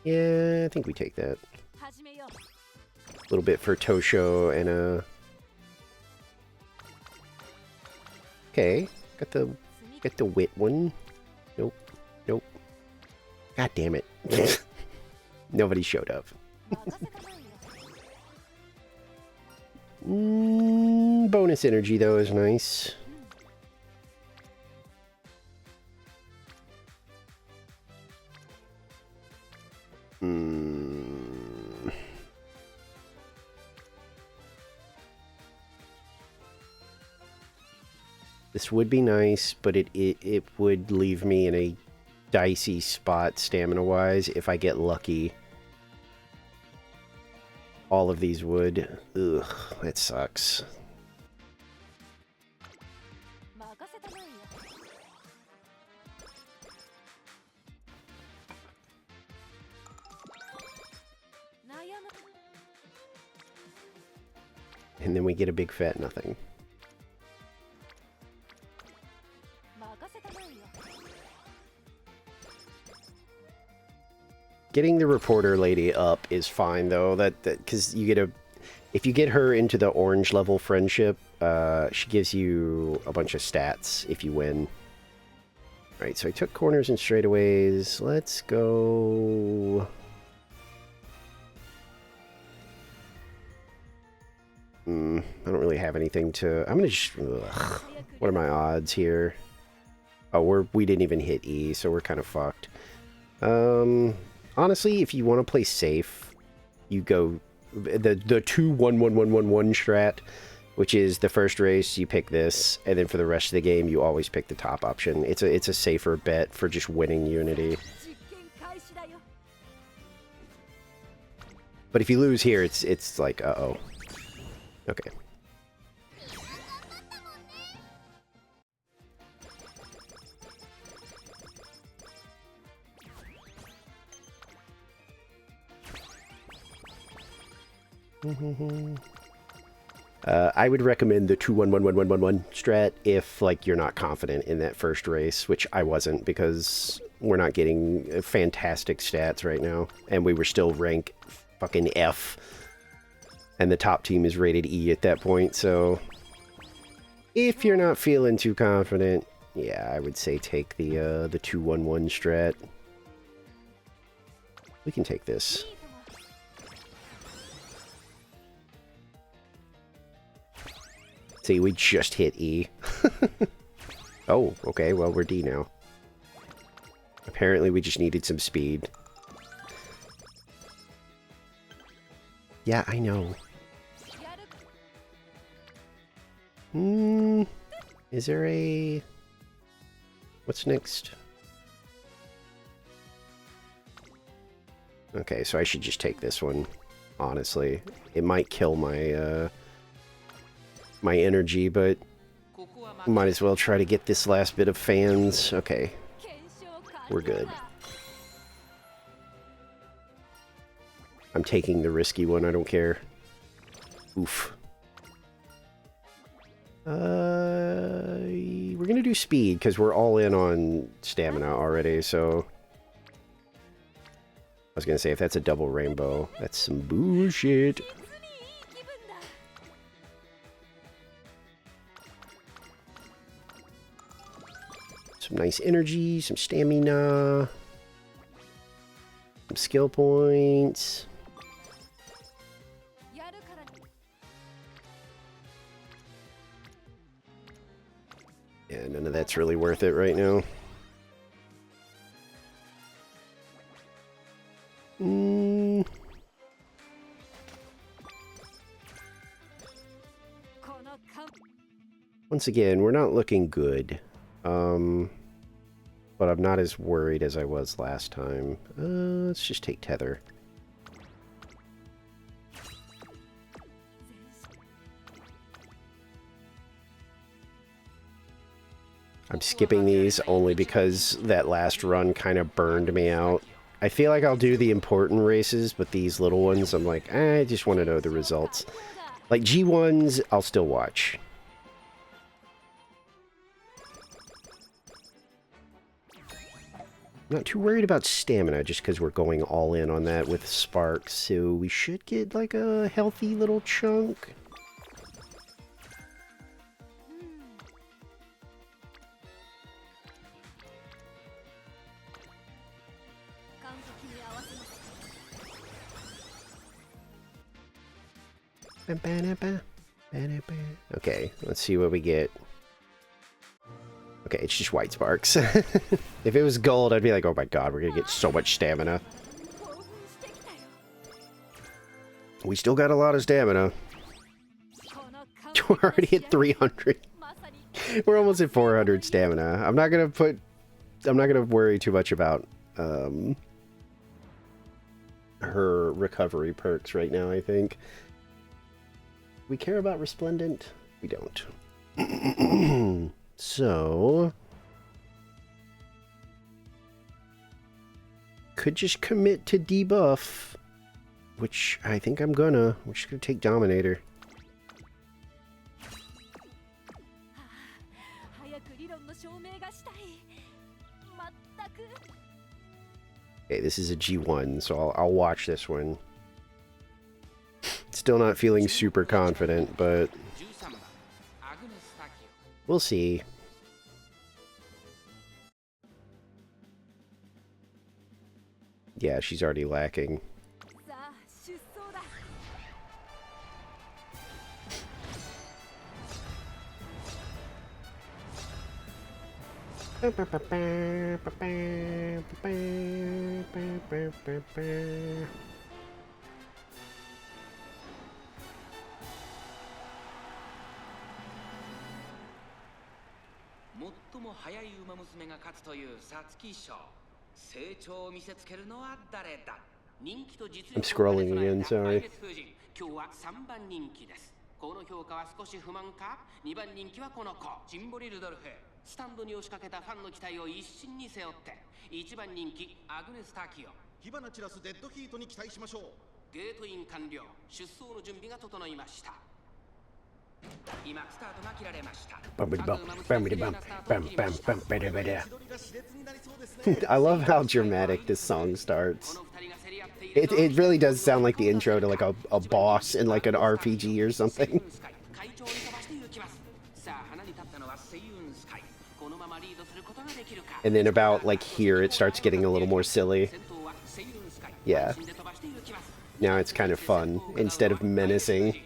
Yeah, I think we take that. little bit for Tosho and a... Okay, got the wit one. Nope, nope. God damn it. Nobody showed up. Bonus energy though is nice. This would be nice, but it would leave me in a dicey spot stamina-wise if I get lucky. All of these would. Ugh, that sucks. And then we get a big fat nothing. Getting the reporter lady up is fine though, that because you get a, if you get her into the orange level friendship, she gives you a bunch of stats if you win. All right, so I took corners and straightaways. Let's go. I don't really have anything to. I'm gonna just. Ugh. What are my odds here? Oh, we didn't even hit E, so we're kind of fucked. Honestly, if you want to play safe, you go the 2-1-1-1-1-1 strat, which is the first race you pick this, and then for the rest of the game you always pick the top option. It's a safer bet for just winning Unity. But if you lose here, it's like uh-oh. Okay. I would recommend the 2-1-1-1-1-1-1 strat if, like, you're not confident in that first race, which I wasn't because we're not getting fantastic stats right now, and we were still rank fucking F, and the top team is rated E at that point, so if you're not feeling too confident, yeah, I would say take the 2-1-1 strat. We can take this. See, we just hit E. Oh, okay, well, we're D now. Apparently, we just needed some speed. Yeah, I know. Is there a... What's next? Okay, so I should just take this one, honestly. It might kill my, my energy, but might as well try to get this last bit of fans. Okay, we're good. I'm taking the risky one, I don't care. Oof. We're gonna do speed, because we're all in on stamina already, so... I was gonna say, if that's a double rainbow, that's some bullshit. Some nice energy, some stamina, some skill points. Yeah, none of that's really worth it right now. Once again, we're not looking good. But I'm not as worried as I was last time. Let's just take Tether. I'm skipping these only because that last run kind of burned me out. I feel like I'll do the important races, but these little ones, I'm like, I just want to know the results. Like G1s, I'll still watch. Not too worried about stamina, just because we're going all in on that with sparks, so we should get like a healthy little chunk. Okay, let's see what we get. Okay, it's just white sparks. If it was gold, I'd be like, oh my god, we're gonna get so much stamina. We still got a lot of stamina. We're already at 300. We're almost at 400 stamina. I'm not gonna worry too much about her recovery perks right now, I think. We care about Resplendent? We don't. So could just commit to debuff, which I think I'm gonna. We're just gonna take Dominator. Okay, this is a G1, so I'll watch this one. Still not feeling super confident, but we'll see. Yeah, she's already lacking. I'm scrolling again, sorry. 今日は3番人気です。この評価は少し不満か ?2 番人気はこの子、ジンボリ・ルドルフ。スタンドに押しかけたファンの期待を一身に背負って、1番人気、アグネス・タキオ。火花散らすデッドヒートに期待しましょう。ゲートイン完了。出走の準備が整いました。今、スタートが切られました。I love how dramatic this song starts. It really does sound like the intro to like a boss in like an RPG or something. And then about like here it starts getting a little more silly. Yeah. Now it's kind of fun instead of menacing.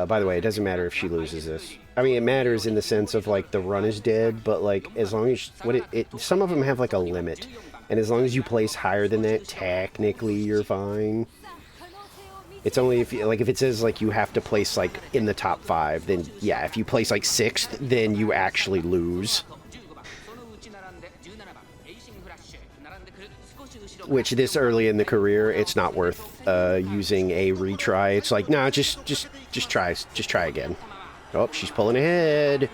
By the way, it doesn't matter if she loses this. I mean, it matters in the sense of like the run is dead, but like as long as some of them have like a limit, and as long as you place higher than that, technically you're fine. It's only if if it says like you have to place like in the top 5, then yeah, if you place like 6th, then you actually lose. Which this early in the career, it's not worth using a retry. It's like, nah, just try again. Oh, she's pulling ahead.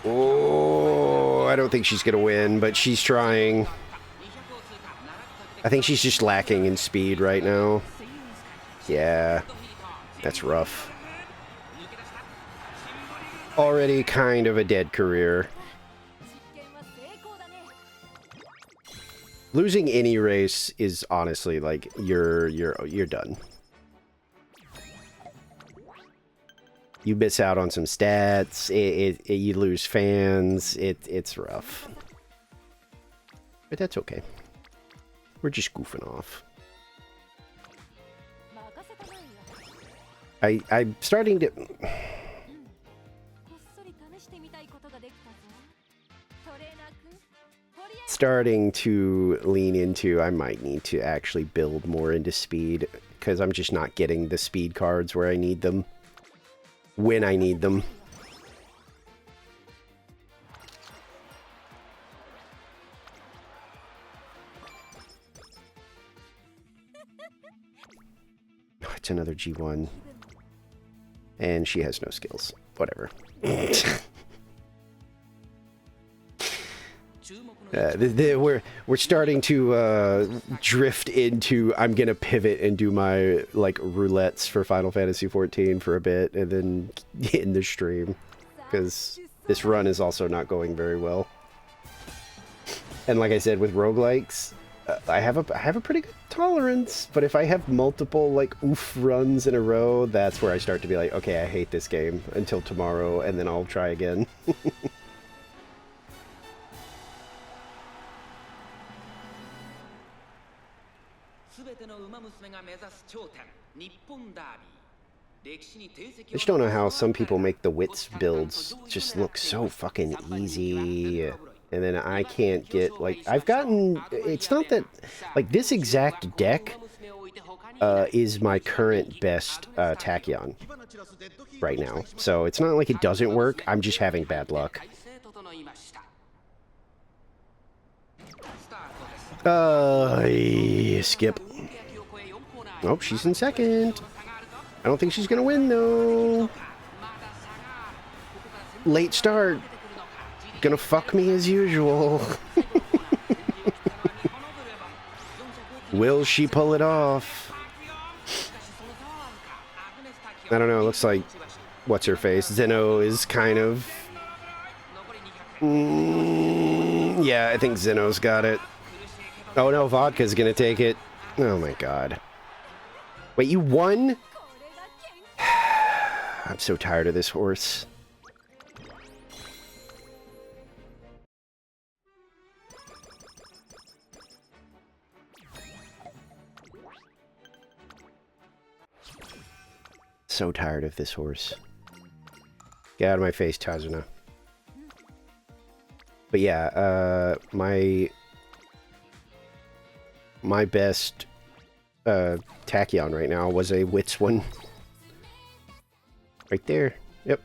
Oh, I don't think she's gonna win, but she's trying. I think she's just lacking in speed right now. Yeah, that's rough. Already kind of a dead career. Losing any race is honestly like you're done. You miss out on some stats. You lose fans. It's rough, but that's okay. We're just goofing off. I'm starting to lean into I might need to actually build more into speed, because I'm just not getting the speed cards where I need them when I need them. it's another G1. And she has no skills. Whatever. We're starting to drift into I'm gonna pivot and do my like roulettes for Final Fantasy XIV for a bit and then end the stream because this run is also not going very well. And like I said, with roguelikes, I have a pretty good tolerance, but if I have multiple like oof runs in a row, that's where I start to be like, okay, I hate this game until tomorrow, and then I'll try again. 全ての馬娘が目指す頂点、日本ダービー。 I just don't know how some people make the wits builds just look so fucking easy. And then I can't get, like, I've gotten, it's not that, like, this exact deck is my current best Tachyon right now. So it's not like it doesn't work, I'm just having bad luck. Skip. Oh, she's in second. I don't think she's gonna win, though. Late start. Gonna fuck me as usual. Will she pull it off? I don't know, it looks like what's-her-face? Zeno is kind of... yeah, I think Zeno's got it. Oh no, Vodka's gonna take it. Oh my god. Wait, you won? I'm so tired of this horse. So tired of this horse. Get out of my face, Tazuna. But yeah, my best Tachyon right now was a Wits one. Right there. Yep.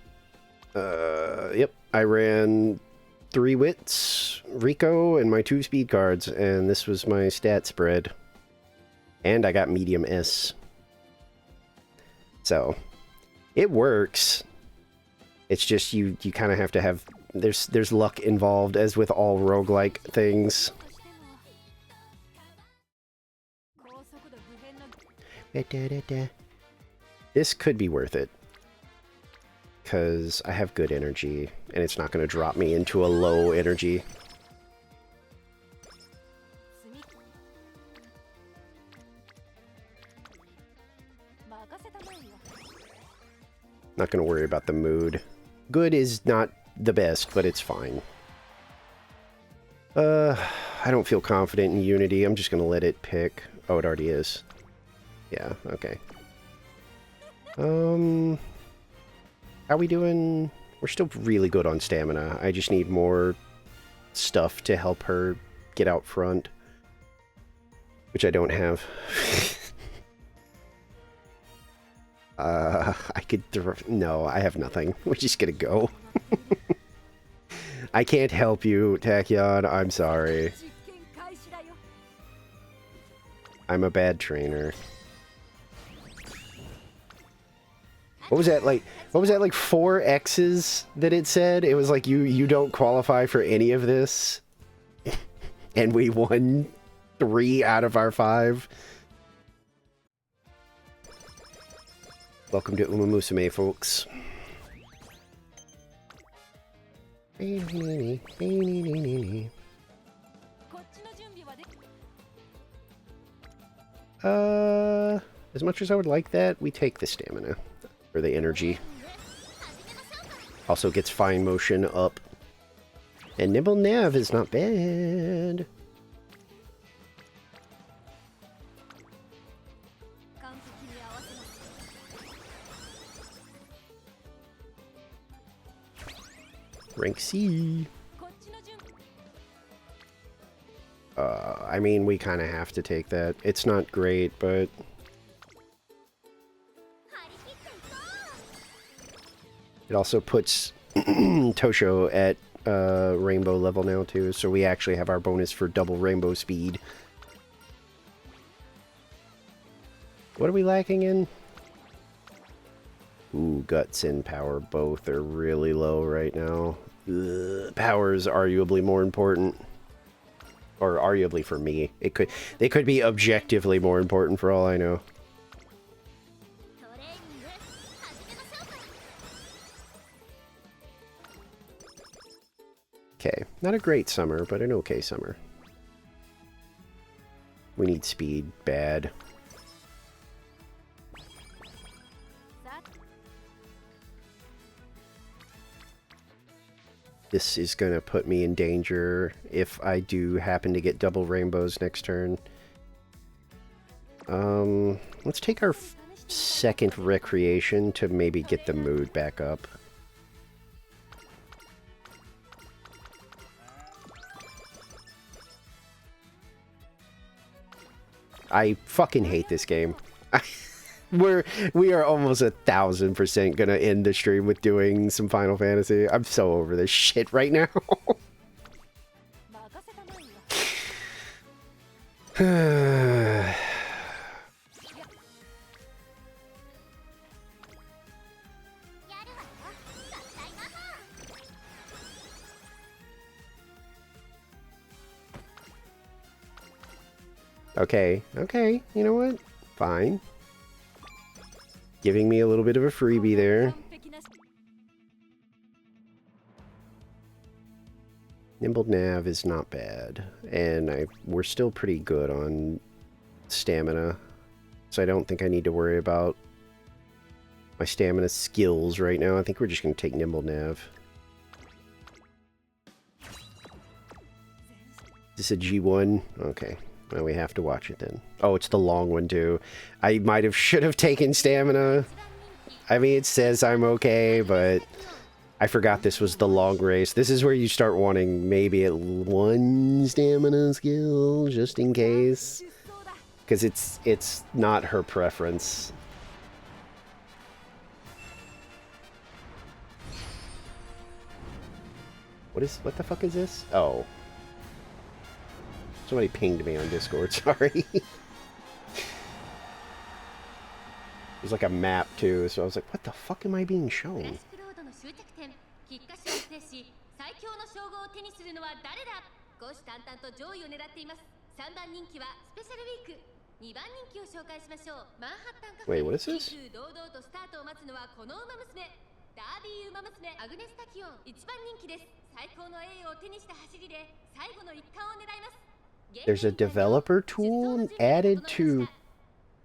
Yep. I ran 3 Wits, Rico, and my 2 speed cards, and this was my stat spread. And I got medium S. So, it works. It's just you kind of have to have... There's luck involved, as with all roguelike things. This could be worth it. Because I have good energy, and it's not going to drop me into a low energy. Not going to worry about the mood. Good is not the best, but it's fine. I don't feel confident in Unity. I'm just going to let it pick. Oh, it already is. Yeah, okay. How we doing? We're still really good on stamina. I just need more stuff to help her get out front. Which I don't have. I could no, I have nothing. We're just gonna go. I can't help you, Tachyon. I'm sorry. I'm a bad trainer. What was that like? What was that like? 4 X's that it said? It was like you don't qualify for any of this, and we won 3 out of our 5. Welcome to Umamusume, folks. As much as I would like that, we take the stamina. Or the energy. Also gets fine motion up. And Nibble Nav is not bad. Rank C. I mean, we kind of have to take that. It's not great, but... It also puts Tosho at rainbow level now, too, so we actually have our bonus for double rainbow speed. What are we lacking in? Ooh, guts and power both are really low right now. Ugh, power is arguably more important. Or arguably for me. They could be objectively more important for all I know. Okay, not a great summer, but an okay summer. We need speed bad. This is gonna put me in danger if I do happen to get double rainbows next turn. Let's take our second recreation to maybe get the mood back up. I fucking hate this game. We are almost 1000% gonna end the stream with doing some Final Fantasy. I'm so over this shit right now. Okay, you know what? Fine. Giving me a little bit of a freebie there. Nimble Nav is not bad, and we're still pretty good on stamina, so I don't think I need to worry about my stamina skills right now. I think we're just going to take Nimble Nav. Is this a G1? Okay. Well, we have to watch it then. Oh, it's the long one too. I should have taken stamina. I mean, it says I'm okay, but I forgot this was the long race. This is where you start wanting maybe at one stamina skill, just in case. Because it's not her preference. What the fuck is this? Oh. Somebody pinged me on Discord, sorry. There's like a map too, so I was like, what the fuck am I being shown? Wait, what is this? There's a developer tool added to...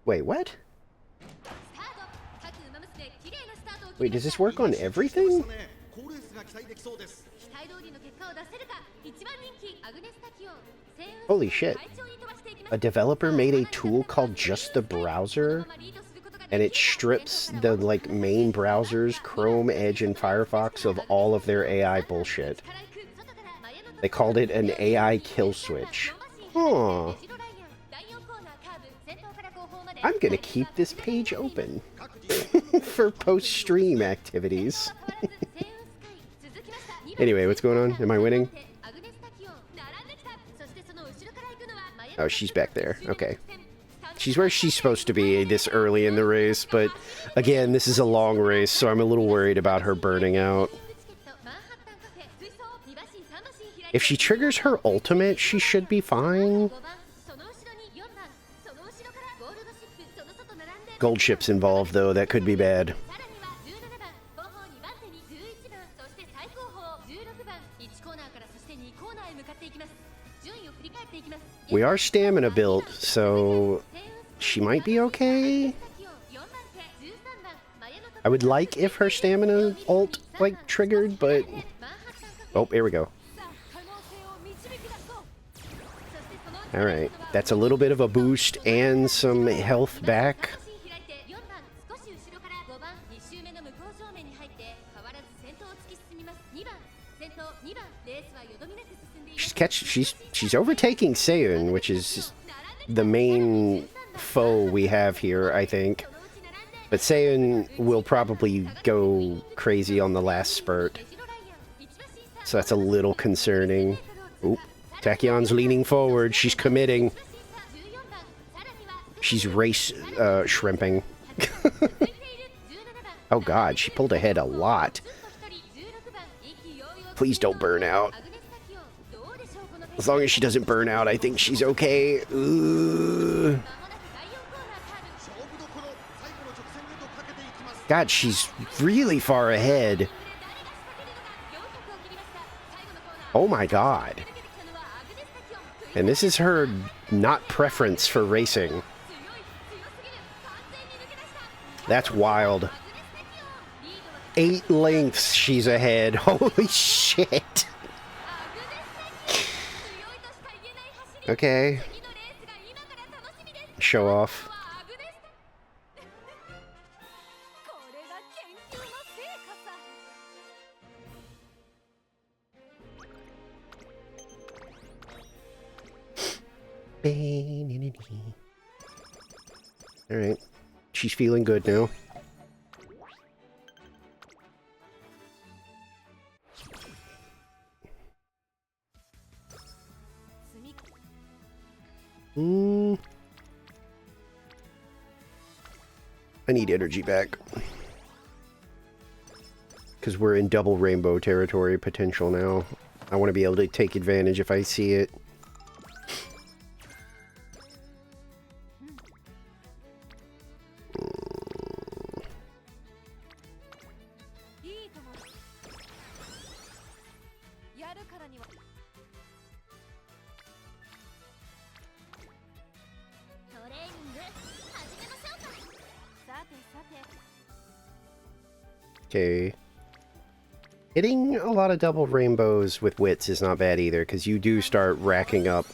Wait, what? Wait, does this work on everything? Holy shit. A developer made a tool called Just the Browser, and it strips the, like, main browsers, Chrome, Edge, and Firefox of all of their AI bullshit. They called it an AI kill switch. Huh. I'm gonna keep this page open for post-stream activities. Anyway, what's going on? Am I winning? Oh, she's back there. Okay. She's where she's supposed to be this early in the race, but again, this is a long race, so I'm a little worried about her burning out. If she triggers her ultimate, she should be fine. Gold ship's involved, though. That could be bad. We are stamina built, so she might be okay. I would like if her stamina ult, like, triggered, but... Oh, here we go. Alright, that's a little bit of a boost and some health back. She's overtaking Seiyun, which is the main foe we have here, I think. But Seiyun will probably go crazy on the last spurt. So that's a little concerning. Oop. Tachyon's leaning forward. She's committing. She's race shrimping. Oh god, she pulled ahead a lot. Please don't burn out. As long as she doesn't burn out, I think she's okay. Ooh. God, she's really far ahead. Oh my god. And this is her not preference for racing. That's wild. 8 lengths she's ahead. Holy shit. Okay. Show off. Alright. She's feeling good now. I need energy back. Because we're in double rainbow territory potential now. I want to be able to take advantage if I see it. Okay. Hitting a lot of double rainbows with wits is not bad either, because you do start racking up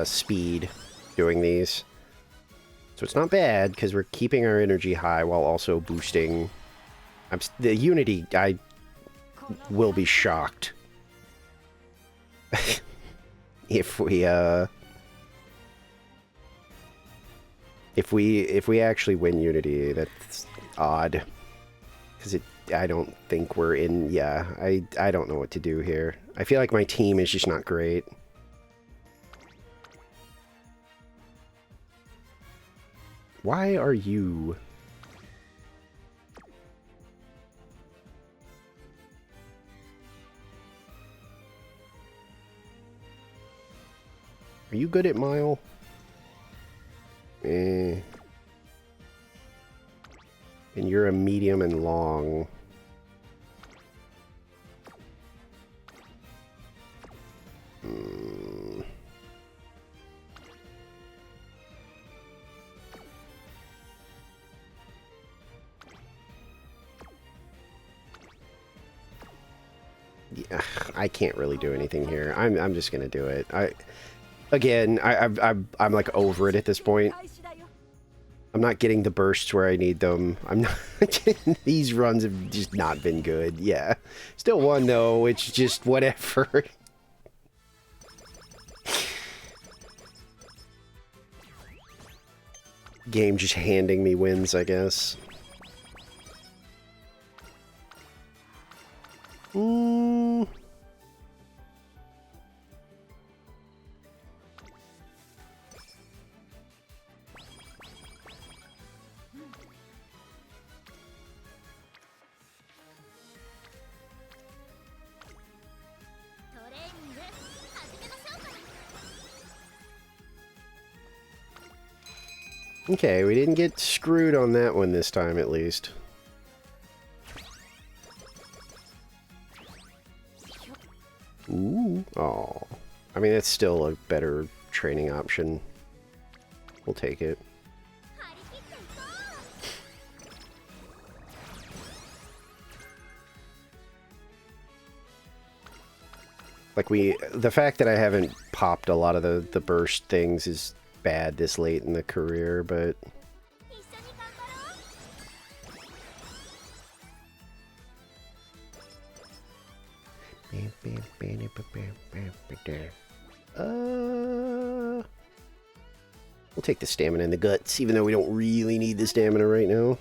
speed doing these. So it's not bad, because we're keeping our energy high while also boosting... the Unity, I will be shocked if we actually win Unity. That's odd, because I don't think we're in... Yeah, I don't know what to do here. I feel like my team is just not great. Why are you... Are you good at mile? Eh. And you're a medium and long. Yeah, I can't really do anything here. I'm just gonna do it. I'm like over it at this point. I'm not getting the bursts where I need them. I'm not. These runs have just not been good. Yeah, still won though. It's just whatever. Game just handing me wins, I guess. Okay, we didn't get screwed on that one this time, at least. Ooh. Oh. I mean, that's still a better training option. We'll take it. Like, the fact that I haven't popped a lot of the burst things is bad this late in the career, but... We'll take the stamina and the guts, even though we don't really need the stamina right now.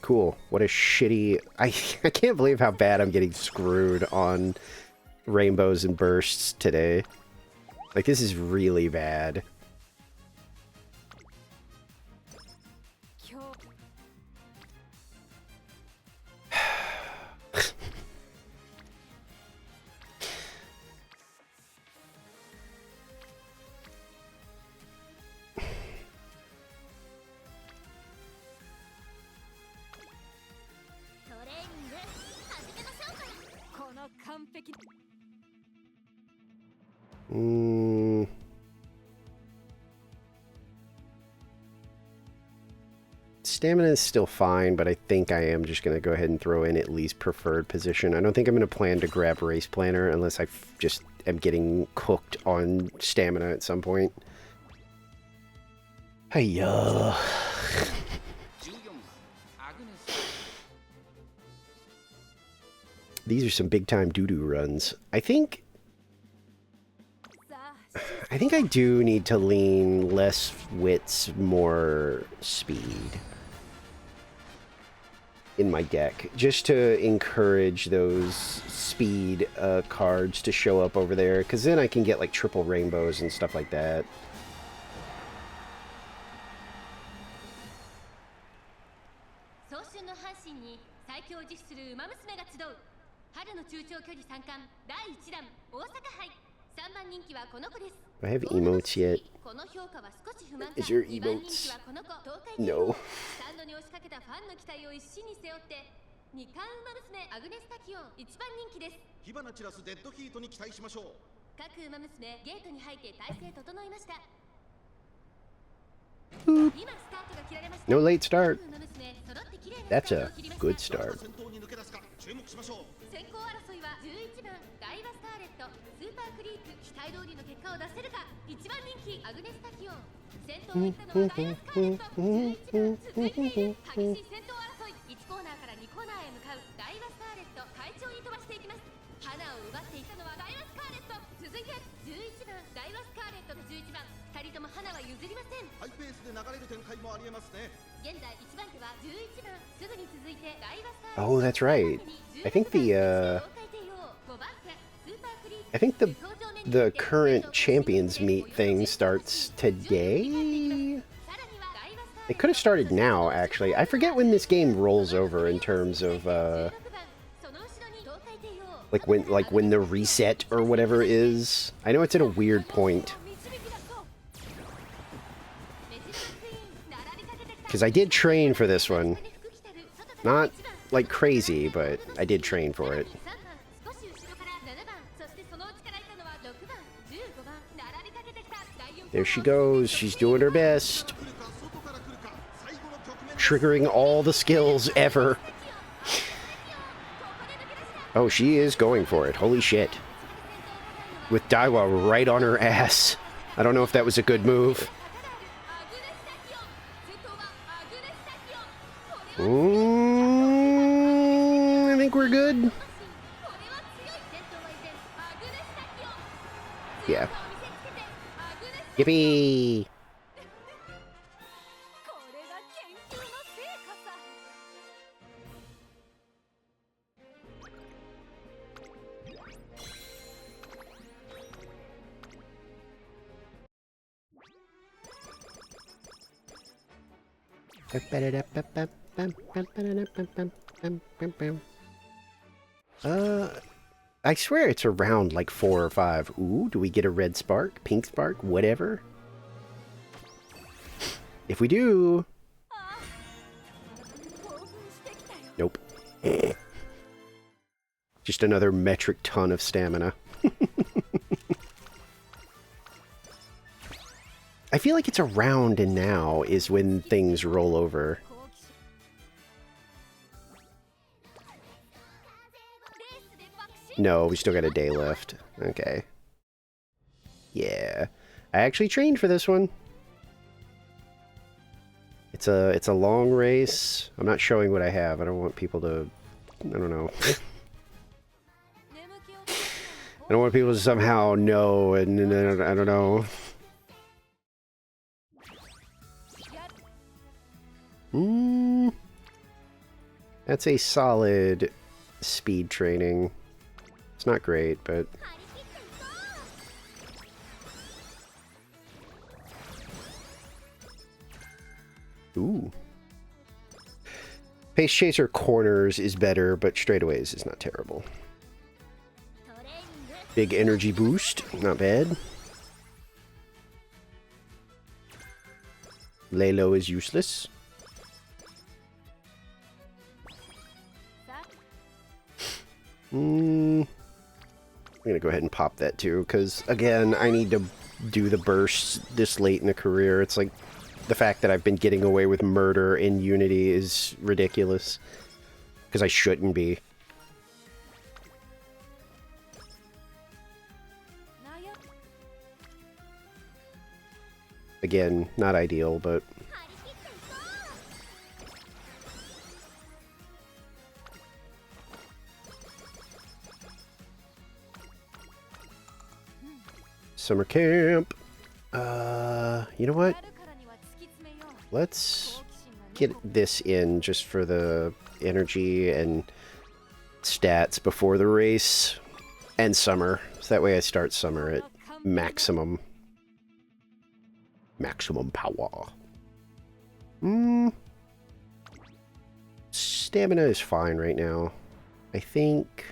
Cool. What a shitty... I can't believe how bad I'm getting screwed on rainbows and bursts today. Like, this is really bad. Mm. Stamina is still fine, but I think I am just going to go ahead and throw in at least preferred position. I don't think I'm going to plan to grab Race Planner unless I just am getting cooked on stamina at some point. Hiya. These are some big-time doo-doo runs. I think I do need to lean less wits, more speed in my deck, just to encourage those speed cards to show up over there, because then I can get like triple rainbows and stuff like that. Do I have emotes yet? Is your emotes? No. Boop. No late start. That's a good start. Oh, that's right. I think the current champions meet thing starts today. It could have started now, actually. I forget when this game rolls over in terms of like when the reset or whatever is. I know it's at a weird point. Because I did train for this one. Not like crazy, but I did train for it. There she goes. She's doing her best. Triggering all the skills ever. Oh, she is going for it. Holy shit. With Daiwa right on her ass. I don't know if that was a good move. I think we're good. Yeah. Yippee! I swear it's around like 4 or 5. Ooh, do we get a red spark? Pink spark? Whatever. If we do... Nope. Just another metric ton of stamina. I feel like it's around and now is when things roll over. No, we still got a day left. Okay. Yeah. I actually trained for this one. It's a long race. I'm not showing what I have. I don't want people to... I don't know. I don't want people to somehow know, and I don't know. That's a solid speed training. It's not great, but... Ooh. Pace Chaser corners is better, but straightaways is not terrible. Big energy boost, not bad. Lay low is useless. gonna go ahead and pop that too, because again, I need to do the bursts this late in the career. It's like the fact that I've been getting away with murder in Unity is ridiculous, because I shouldn't be. Again, not ideal, but summer camp. You know what? Let's get this in just for the energy and stats before the race and summer. So that way I start summer at maximum power. Stamina is fine right now. I think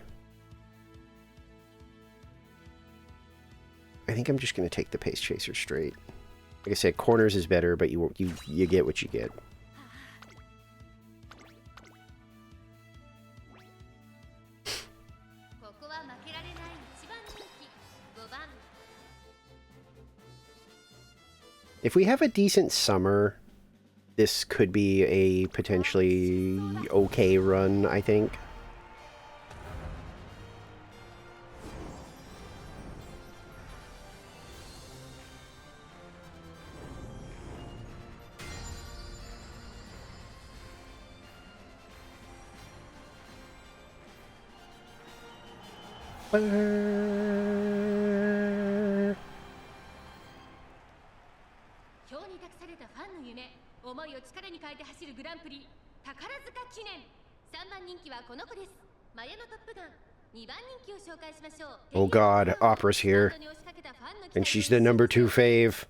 I'm just gonna take the pace chaser straight. Like I said, corners is better, but you get what you get. If we have a decent summer, this could be a potentially okay run, I think. Oh god, Opera's here. And she's the number 2 fave.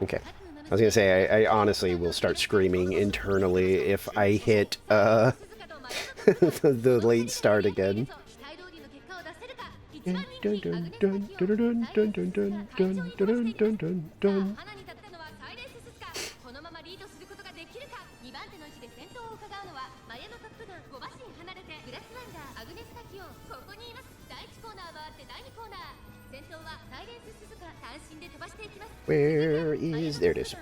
Okay. I was gonna say, I honestly will start screaming internally if I hit, the late start again. Dun, dun, dun, dun, dun, dun, dun, dun, dun, dun, dun, dun, dun. Where is... there it is.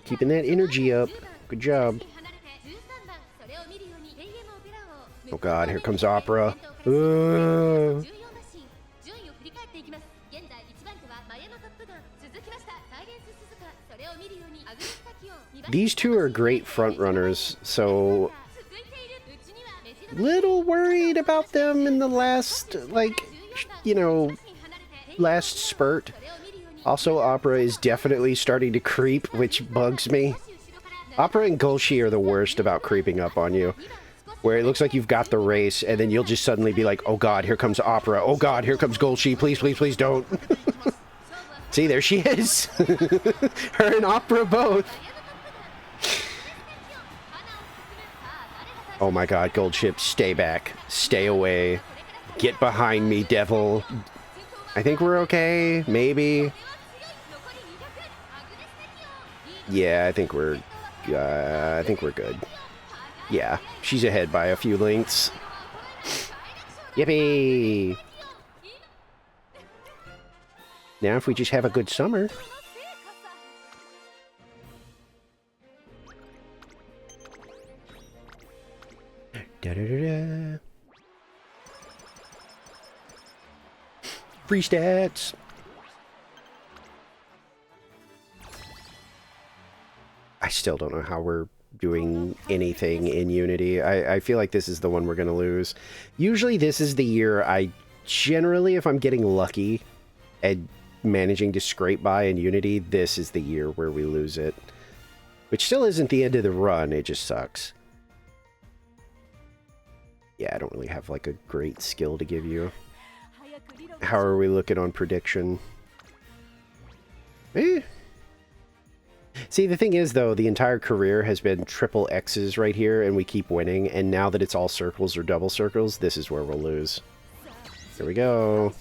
Keeping that energy up. Good job. Oh god, here comes Opera. These two are great front runners, so little worried about them in the last, like, you know, last spurt. Also, Opera is definitely starting to creep, which bugs me. Opera and Golshi are the worst about creeping up on you, where it looks like you've got the race, and then you'll just suddenly be like, oh god, here comes Opera. Oh god, here comes Golshi. Please, please, please don't. See, there she is. Her and Opera both. Oh my god, Goldship, stay back. Stay away. Get behind me, devil. I think we're okay. Maybe. Yeah, I think we're good. Yeah, she's ahead by a few lengths. Yippee! Now if we just have a good summer. Da-da-da-da. Free stats. I still don't know how we're doing anything in Unity. I feel like this is the one we're going to lose. Usually this is the year I generally, if I'm getting lucky and managing to scrape by in Unity, this is the year where we lose it. Which still isn't the end of the run, it just sucks. Yeah, I don't really have like a great skill to give you. How are we looking on prediction? See, the thing is, though, the entire career has been triple X's right here, and we keep winning, and now that it's all circles or double circles, this is where we'll lose. Here we go.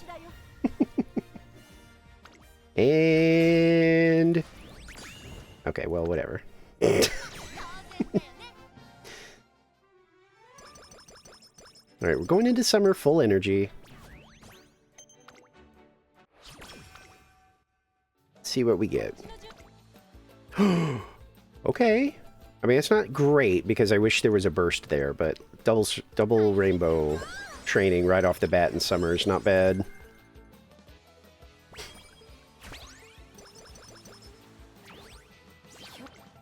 And... okay, well, whatever. Alright, we're going into summer full energy. Let's see what we get. Okay. I mean, it's not great, because I wish there was a burst there, but double rainbow training right off the bat in summer is not bad.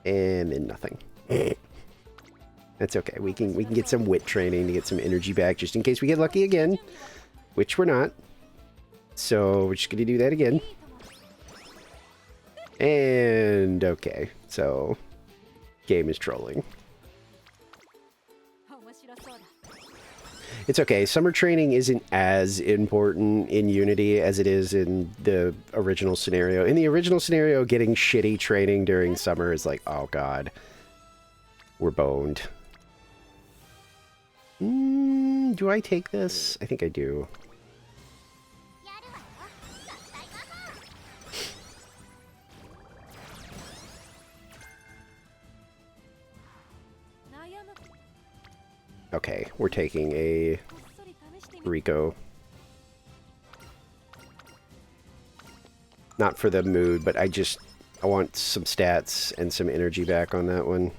And then nothing. That's okay. We can get some wit training to get some energy back, just in case we get lucky again, which we're not. So we're just gonna do that again. And okay, so game is trolling. It's okay. Summer training isn't as important in Unity as it is in the original scenario. In the original scenario, getting shitty training during summer is like, oh god, we're boned. Do I take this? I think I do. Okay, we're taking a Rico. Not for the mood, but I want some stats and some energy back on that one.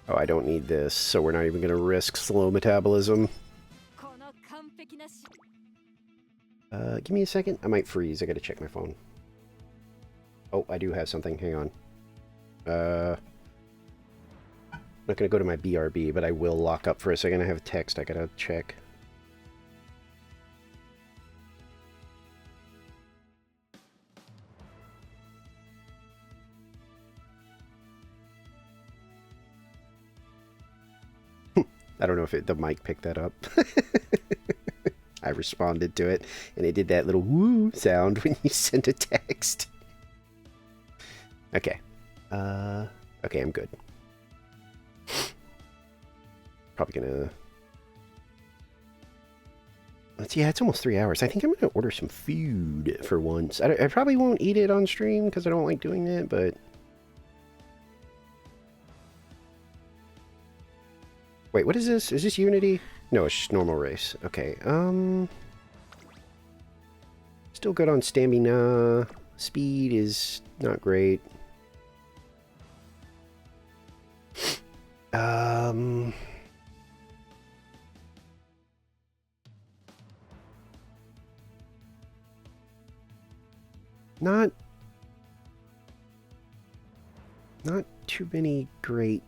Oh, I don't need this, so we're not even going to risk slow metabolism. Give me a second. I might freeze. I gotta check my phone. Oh, I do have something. Hang on. I'm not gonna go to my BRB, but I will lock up for a second. I have a text I gotta check. I don't know if the mic picked that up. I responded to it, and it did that little woo sound when you sent a text. Okay. Okay, I'm good. Probably gonna... yeah, it's almost 3 hours. I think I'm gonna order some food for once. I probably won't eat it on stream, because I don't like doing that, but... wait, what is this? Is this Unity? No, it's just normal race. Okay, still good on stamina. Speed is not great. Not too many great...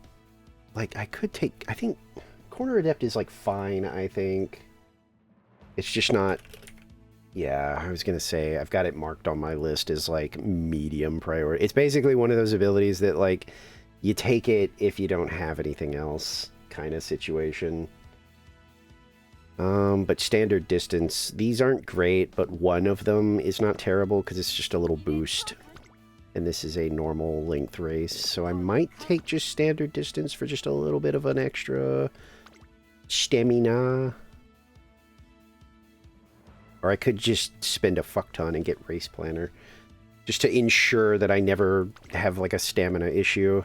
like, I could take... I think... Corner Adept is, like, fine, I think. It's just not... yeah, I was gonna say, I've got it marked on my list as, like, medium priority. It's basically one of those abilities that, like, you take it if you don't have anything else kind of situation. But standard distance, these aren't great, but one of them is not terrible because it's just a little boost. And this is a normal length race, so I might take just standard distance for just a little bit of an extra stamina. Or I could just spend a fuck ton and get Race Planner, just to ensure that I never have, like, a stamina issue.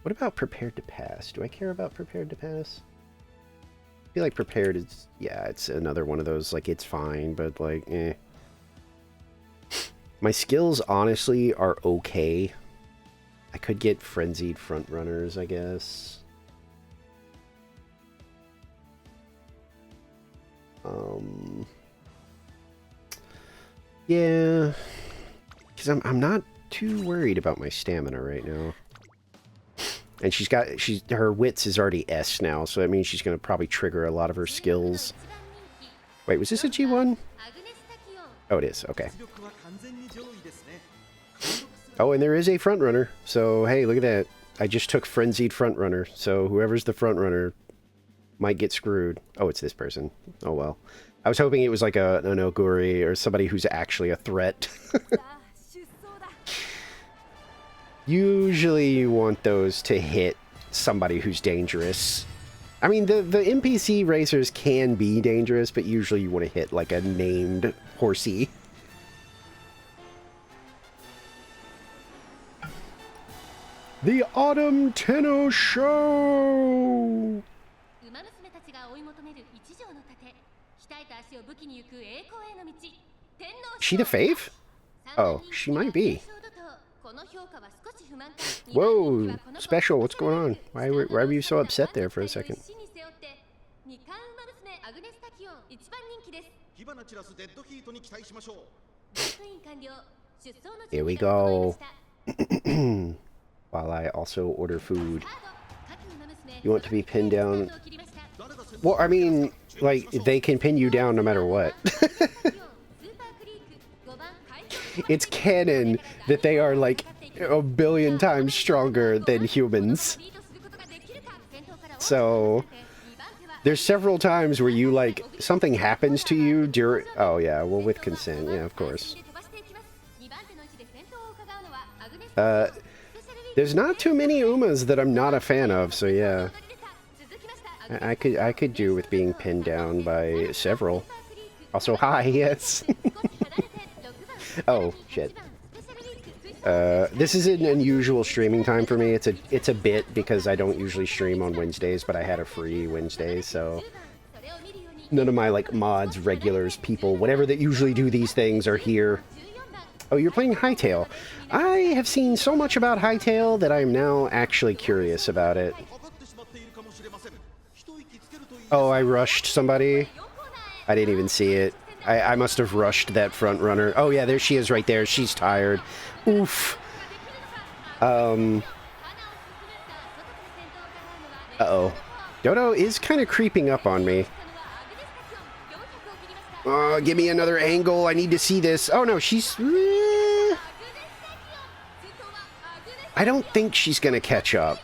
What about Prepared to Pass? Do I care about Prepared to Pass? I feel like Prepared is... yeah, it's another one of those, like, it's fine, but, like, eh. My skills, honestly, are okay. I could get Frenzied Frontrunners, I guess. Yeah. Because I'm not too worried about my stamina right now. And her wits is already S now, so that means she's going to probably trigger a lot of her skills. Wait, was this a G1? Oh, it is. Okay. Oh, and there is a front runner. So, hey, look at that. I just took Frenzied Frontrunner, so whoever's the Frontrunner might get screwed. Oh, it's this person. Oh well. I was hoping it was like an Oguri or somebody who's actually a threat. Usually you want those to hit somebody who's dangerous. I mean, the NPC racers can be dangerous, but usually you want to hit like a named horsey. The Autumn Tenno Show! She the fave? Oh, she might be. Whoa, Special, what's going on? Why were you so upset there for a second? Here we go. While I also order food. You want to be pinned down? Well, I mean, like, they can pin you down no matter what. It's canon that they are, like, a billion times stronger than humans. So, there's several times where you, like, something happens to you during... Oh, yeah, well, with consent, yeah, of course. There's not too many Umas that I'm not a fan of, so yeah. I could do with being pinned down by several. Also, hi, yes. Oh, shit. This is an unusual streaming time for me. It's a bit because I don't usually stream on Wednesdays, but I had a free Wednesday, so none of my like mods, regulars, people, whatever that usually do these things are here. Oh, you're playing Hytale. I have seen so much about Hytale that I'm now actually curious about it. Oh, I rushed somebody. I didn't even see it. I must have rushed that front runner. Oh yeah, there she is right there. She's tired. Oof. Uh-oh. Dodo is kind of creeping up on me. Give me another angle. I need to see this. Oh no, she's... I don't think she's gonna catch up.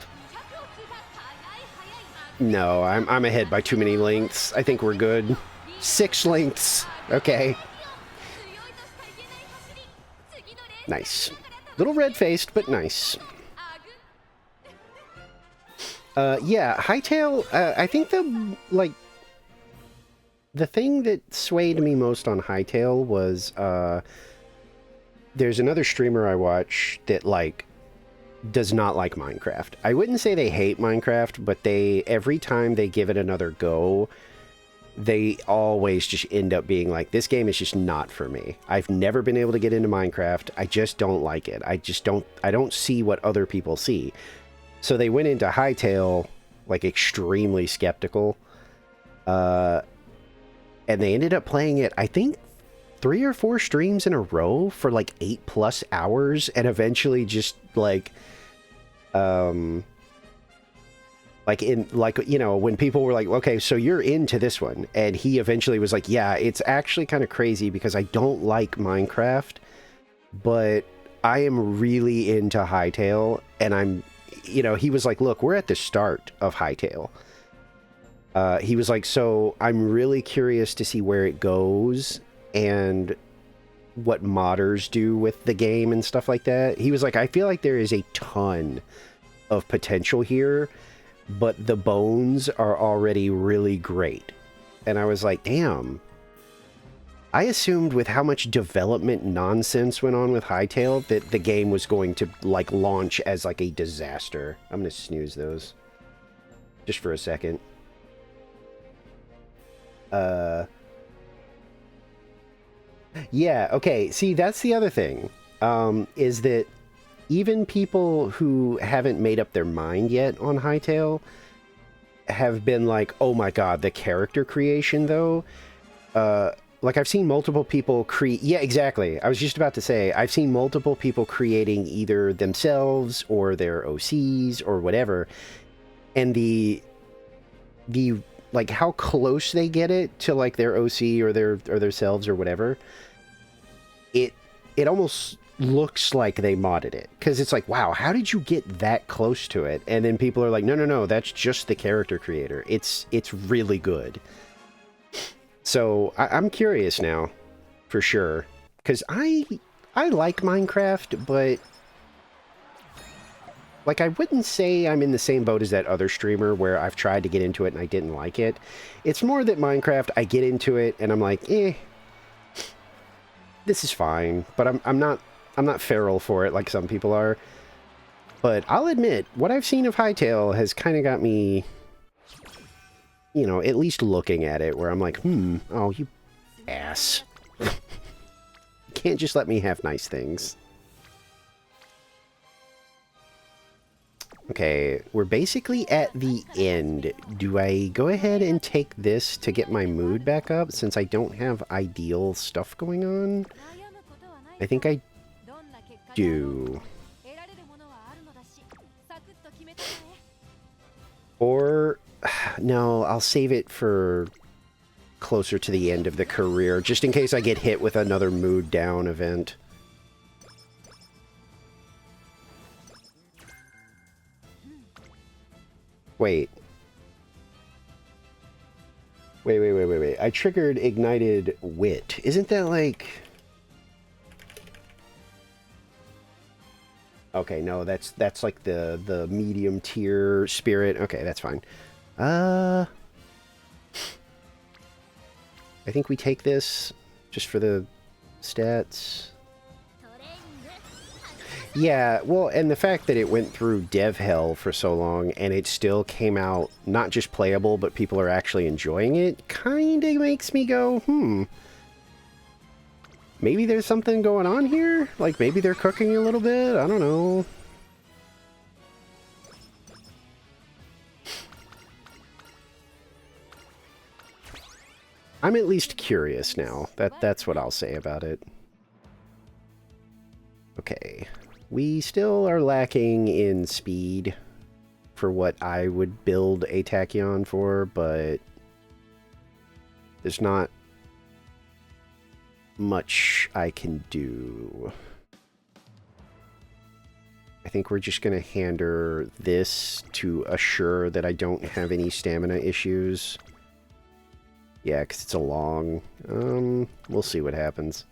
No, I'm ahead by too many lengths. I think we're good. 6 lengths. Okay. Nice. Little red-faced, but nice. Yeah, Hytale, I think the thing that swayed me most on Hytale was, there's another streamer I watch that, like, does not like Minecraft. I wouldn't say they hate Minecraft, but every time they give it another go, they always just end up being like, this game is just not for me. I've never been able to get into Minecraft. I just don't like it. I don't see what other people see. So they went into Hytale, like, extremely skeptical. And they ended up playing it, I think, 3 or 4 streams in a row for, like, 8+ hours, and eventually just, like, you know, when people were like, okay, so you're into this one, and he eventually was like, yeah, it's actually kind of crazy because I don't like Minecraft, but I am really into Hytale, and I'm, you know, he was like, look, we're at the start of Hytale. He was like, so I'm really curious to see where it goes and what modders do with the game and stuff like that. He was like, I feel like there is a ton of potential here, but the bones are already really great. And I was like, damn. I assumed with how much development nonsense went on with Hytale that the game was going to, like, launch as, like, a disaster. I'm gonna snooze those. Just for a second. Yeah, okay, see, that's the other thing, is that even people who haven't made up their mind yet on Hytale have been like, oh my god, the character creation, though, like, I've seen multiple people yeah, exactly, I was just about to say, I've seen multiple people creating either themselves or their OCs or whatever, and the like, how close they get it to, like, their OC or their selves or whatever, it almost looks like they modded it. Because it's like, wow, how did you get that close to it? And then people are like, no, no, no, that's just the character creator. It's really good. So I'm curious now, for sure. Because I like Minecraft, but like, I wouldn't say I'm in the same boat as that other streamer where I've tried to get into it and I didn't like it. It's more that Minecraft, I get into it and I'm like, this is fine. But I'm not feral for it like some people are. But I'll admit, what I've seen of Hytale has kind of got me, you know, at least looking at it where I'm like, oh, you ass. You can't just let me have nice things. Okay, we're basically at the end. Do I go ahead and take this to get my mood back up since I don't have ideal stuff going on? I think I do. Or, no, I'll save it for closer to the end of the career, just in case I get hit with another mood down event. Wait. Wait. I triggered ignited wit. Isn't that like... Okay, no, that's like the medium tier spirit. Okay, that's fine. I think we take this just for the stats. Yeah, well, and the fact that it went through dev hell for so long and it still came out not just playable, but people are actually enjoying it, kind of makes me go, maybe there's something going on here? Like, maybe they're cooking a little bit? I don't know. I'm at least curious now. That's what I'll say about it. Okay. We still are lacking in speed for what I would build a Tachyon for, but there's not much I can do. I think we're just going to hand her this to assure that I don't have any stamina issues. Yeah, because it's a long... we'll see what happens.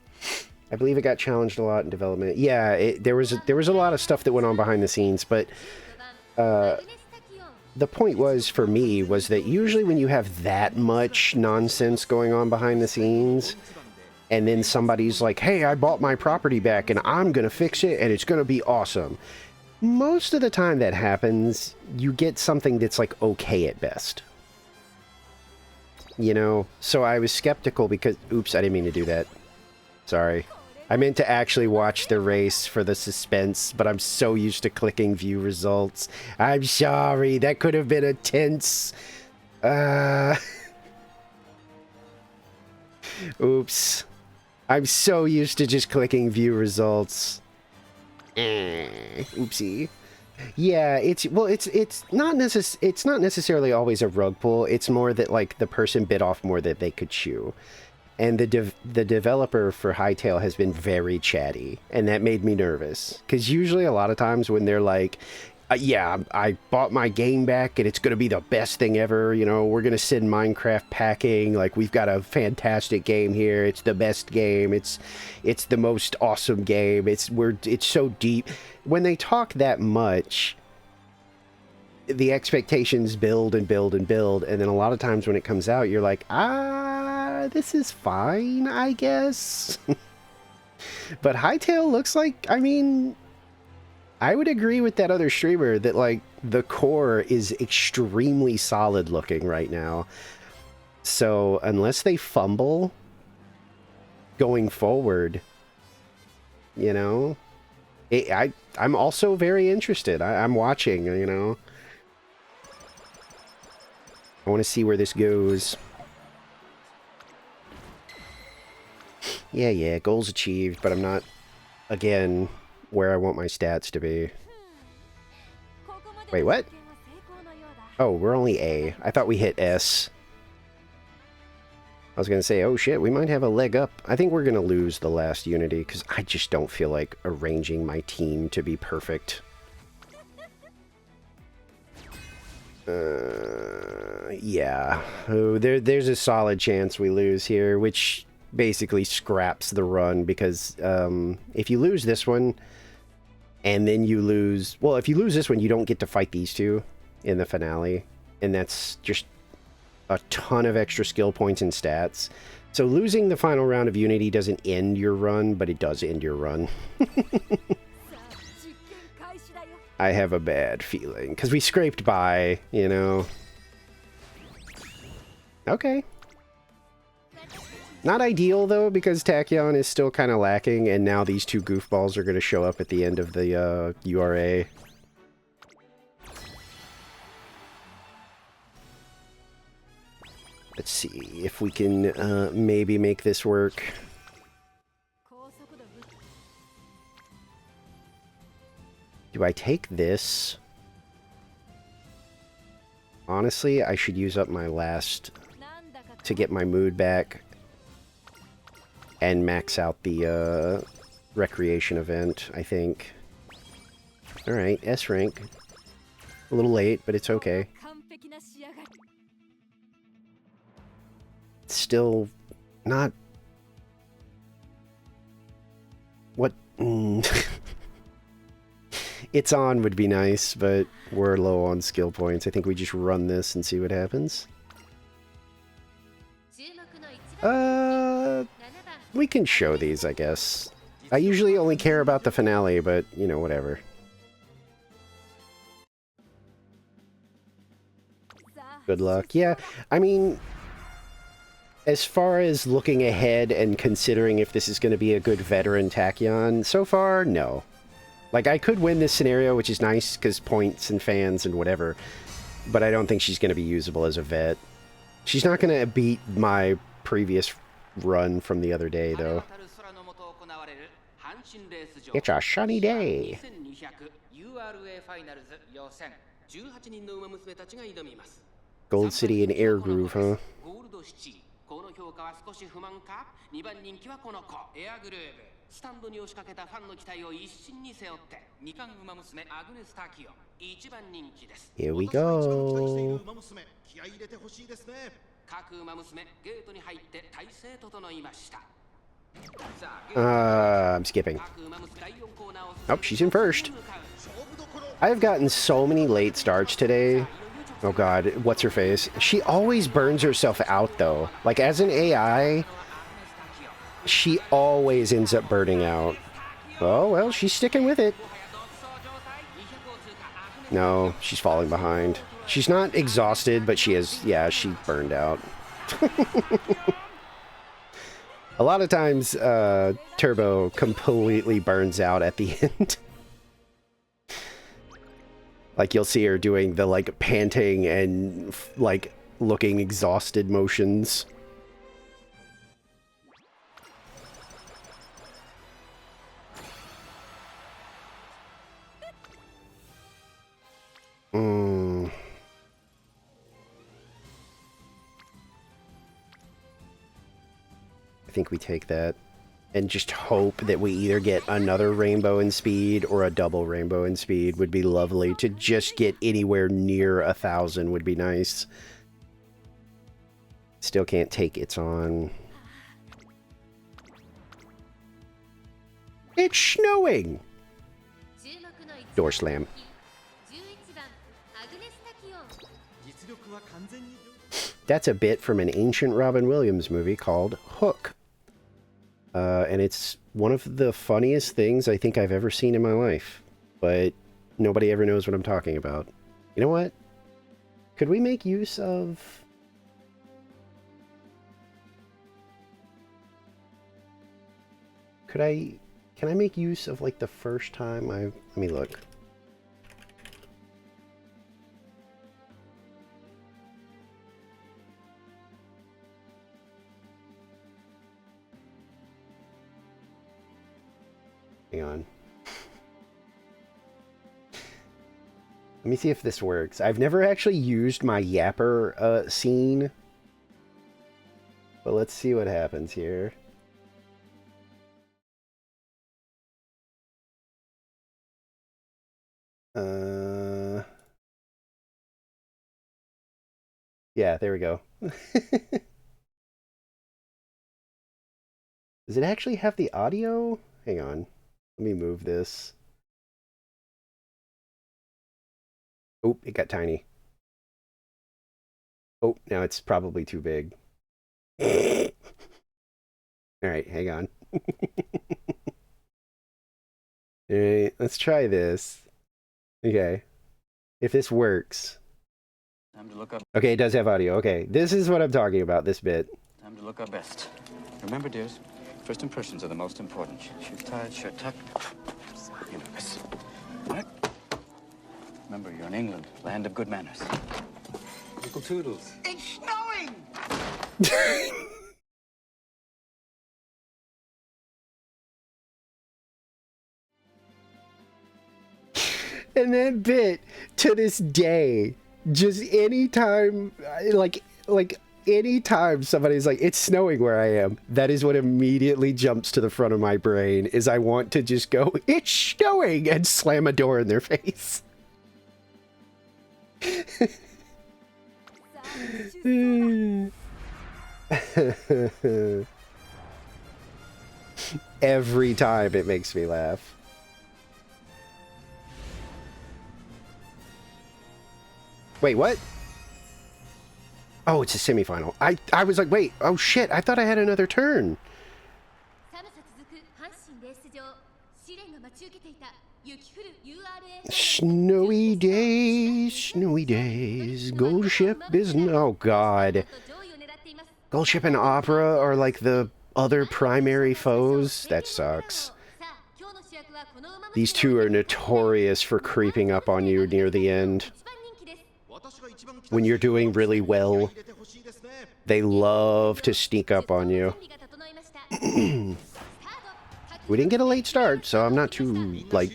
I believe it got challenged a lot in development. Yeah, there was a lot of stuff that went on behind the scenes, but the point was, for me, was that usually when you have that much nonsense going on behind the scenes, and then somebody's like, hey, I bought my property back, and I'm going to fix it, and it's going to be awesome. Most of the time that happens, you get something that's, like, okay at best. You know? So I was skeptical because... Oops, I didn't mean to do that. Sorry. I meant to actually watch the race for the suspense, but I'm so used to clicking view results. I'm sorry, that could have been a tense... Oops. I'm so used to just clicking view results. Oopsie. Yeah, it's not necessarily always a rug pull. It's more that, like, the person bit off more that they could chew. And the developer for Hytale has been very chatty, and that made me nervous. Because usually a lot of times when they're like, yeah, I bought my game back, and it's going to be the best thing ever, you know, we're going to send Minecraft packing, like, we've got a fantastic game here, it's the best game, it's the most awesome game, it's so deep. When they talk that much, the expectations build and build and build, and then a lot of times when it comes out, you're like, this is fine, I guess. But Hytale looks like, I mean, I would agree with that other streamer that, like, the core is extremely solid looking right now. So unless they fumble going forward, you know, I'm also very interested. I'm watching, you know. I want to see where this goes. Yeah, goals achieved, but I'm not, again, where I want my stats to be. Wait, what? Oh, we're only A. I thought we hit S. was going to say, oh shit, we might have a leg up. I think we're going to lose the last Unity, because I just don't feel like arranging my team to be perfect. Yeah. Oh, there's a solid chance we lose here, which basically scraps the run, because if you lose this one, and then you lose... Well, if you lose this one, you don't get to fight these two in the finale, and that's just a ton of extra skill points and stats. So losing the final round of Unity doesn't end your run, but it does end your run. I have a bad feeling, because we scraped by, you know. Okay. Not ideal, though, because Tachyon is still kind of lacking, and now these two goofballs are going to show up at the end of the URA. Let's see if we can maybe make this work. Do I take this? Honestly, I should use up my last to get my mood back and max out the recreation event, I think. Alright, S rank. A little late, but it's okay. Still not... What? It's on would be nice, but we're low on skill points. I think we just run this and see what happens. We can show these, I guess. I usually only care about the finale, but, you know, whatever. Good luck. Yeah, I mean... As far as looking ahead and considering if this is going to be a good veteran Tachyon, so far, no. Like, I could win this scenario, which is nice, because points and fans and whatever, but I don't think she's going to be usable as a vet. She's not going to beat my previous run from the other day, though. It's a sunny day. Gold City and Air Groove, huh? この評価は少し不満か2番人気はこの子エアグルーヴスタンドに押しかけたファンの期待を一身に背負って2冠ウマ娘アグネス・タキオ1番人気です Here we go 各ウマ娘ゲートに入って体勢整いました I'm skipping. Oh, she's in first. I've gotten so many late starts today. Oh god, what's her face? She always burns herself out, though. Like, as an AI, she always ends up burning out. Oh, well, she's sticking with it. No, she's falling behind. She's not exhausted, but she is, yeah, she burned out. A lot of times, Turbo completely burns out at the end. Like, you'll see her doing the, like, panting and, like, looking exhausted motions. I think we take that. And just hope that we either get another rainbow in speed or a double rainbow in speed would be lovely. To just get anywhere near 1,000 would be nice. Still can't take It's On. It's snowing! Door slam. That's a bit from an ancient Robin Williams movie called Hook. And it's one of the funniest things I think I've ever seen in my life. But nobody ever knows what I'm talking about. You know what? Could we make use of... Can I make use of, like, the first time let me look. Hang on. Let me see if this works. I've never actually used my Yapper scene. But let's see what happens here. Yeah, there we go. Does it actually have the audio? Hang on. Let me move this. Oh, it got tiny. Oh, now it's probably too big. All right, hang on. All right, let's try this. Okay. If this works. Time to look up. Okay, it does have audio. Okay, this is what I'm talking about, this bit. Time to look our best. Remember, dears, first impressions are the most important. Shoes tied, shirt tucked. You know this. Right? Remember, you're in England, land of good manners. Uncle Toodles. It's snowing! And that bit, to this day, just anytime, like anytime somebody's like, it's snowing where I am, that is what immediately jumps to the front of my brain, is I want to just go, it's snowing, and slam a door in their face. Every time it makes me laugh. Wait, what? Oh, it's a semifinal. I was like, wait, oh shit, I thought I had another turn. Snowy days, Gold Ship business. Oh god. Gold Ship and Opera are like the other primary foes. That sucks. These two are notorious for creeping up on you near the end. When you're doing really well, they love to sneak up on you. We didn't get a late start, so I'm not too, like...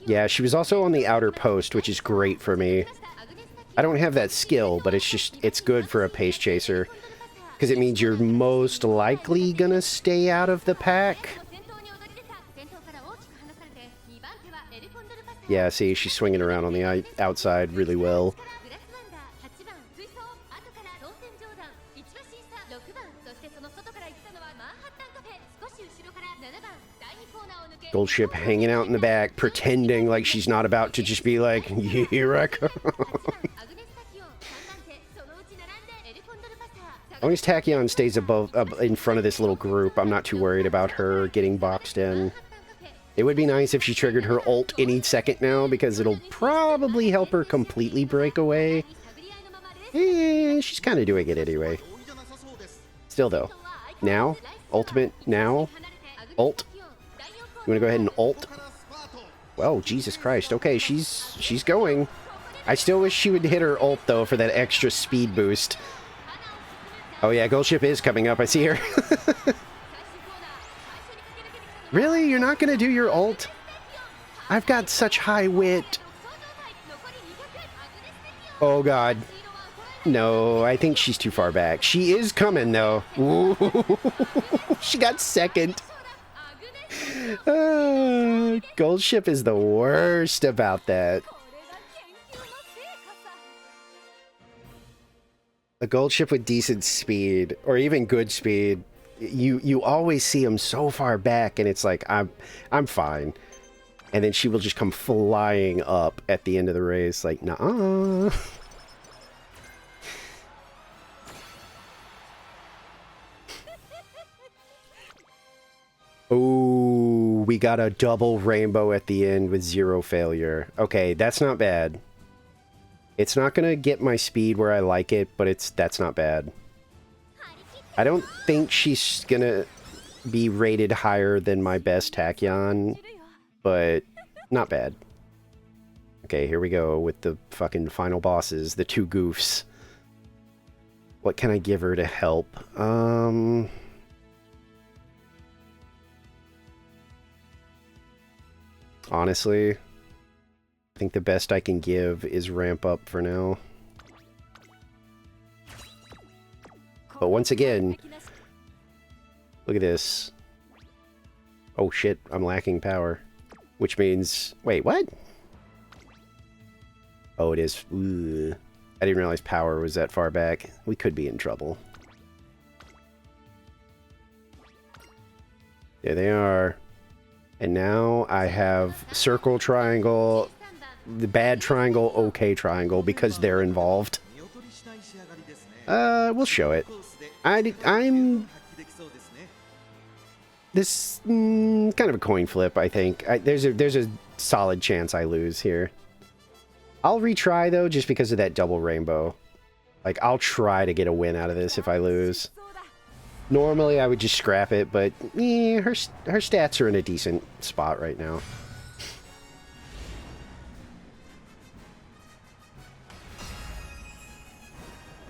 Yeah, she was also on the outer post, which is great for me. I don't have that skill, but it's good for a pace chaser. Because it means you're most likely gonna stay out of the pack. Yeah, see, she's swinging around on the outside really well. Gold Ship hanging out in the back, pretending like she's not about to just be like, here I come. As long as Tachyon stays in front of this little group, I'm not too worried about her getting boxed in. It would be nice if she triggered her ult any second now, because it'll probably help her completely break away. She's kind of doing it anyway. Still though. Now? Ultimate now? Ult? You want to go ahead and ult? Well, Jesus Christ. Okay, she's going. I still wish she would hit her ult though for that extra speed boost. Oh yeah, Gold Ship is coming up. I see her. Really? You're not going to do your ult? I've got such high wit. Oh god. No, I think she's too far back. She is coming though. Ooh. She got second. Gold Ship is the worst about that. A Gold Ship with decent speed, or even good speed, you always see them so far back, and it's like, I'm fine. And then she will just come flying up at the end of the race, like, nah. Ooh, we got a double rainbow at the end with 0 failure. Okay, that's not bad. It's not gonna get my speed where I like it, but that's not bad. I don't think she's gonna be rated higher than my best Tachyon, but not bad. Okay, here we go with the fucking final bosses, the 2 goofs. What can I give her to help? Honestly, I think the best I can give is ramp up for now. But once again, look at this. Oh shit, I'm lacking power. Which means... Wait, what? Oh, it is. Ugh. I didn't realize power was that far back. We could be in trouble. There they are. And now I have circle, triangle, the bad triangle, okay triangle, because they're involved. We'll show it. I'm... This kind of a coin flip, I think. There's a solid chance I lose here. I'll retry, though, just because of that double rainbow. Like, I'll try to get a win out of this if I lose. Normally, I would just scrap it, but her stats are in a decent spot right now.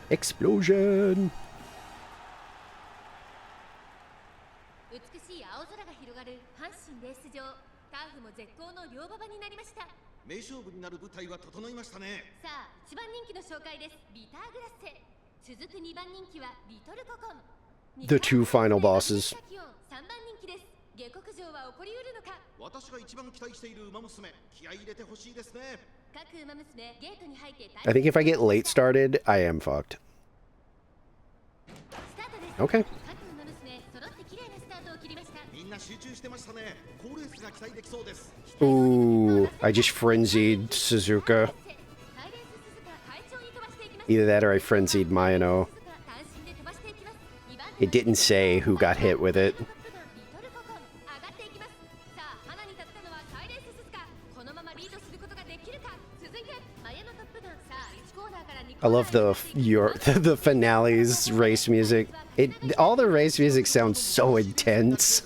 Explosion! 美しい青空が広がる阪神レース場。ターフも絶好の両馬場になりました。名勝負になる舞台は整いましたね。さあ、1番人気の紹介です。ビターグラッセ。続く2番人気はリトルココン。The two final bosses. 3番人気です。下克上は起こりうるのか。私が一番期待している馬娘、気合い入れてほしいですね。各馬娘ゲートに入って。I think if I get late started, I am fucked. Okay. 各馬娘揃って綺麗なスタートを切りました。みんな集中してましたね。好レースが期待できそうです。Ooh, I just frenzied Suzuka. Either that or I frenzied Mayano. It didn't say who got hit with it. I love the finale's race music. All the race music sounds so intense.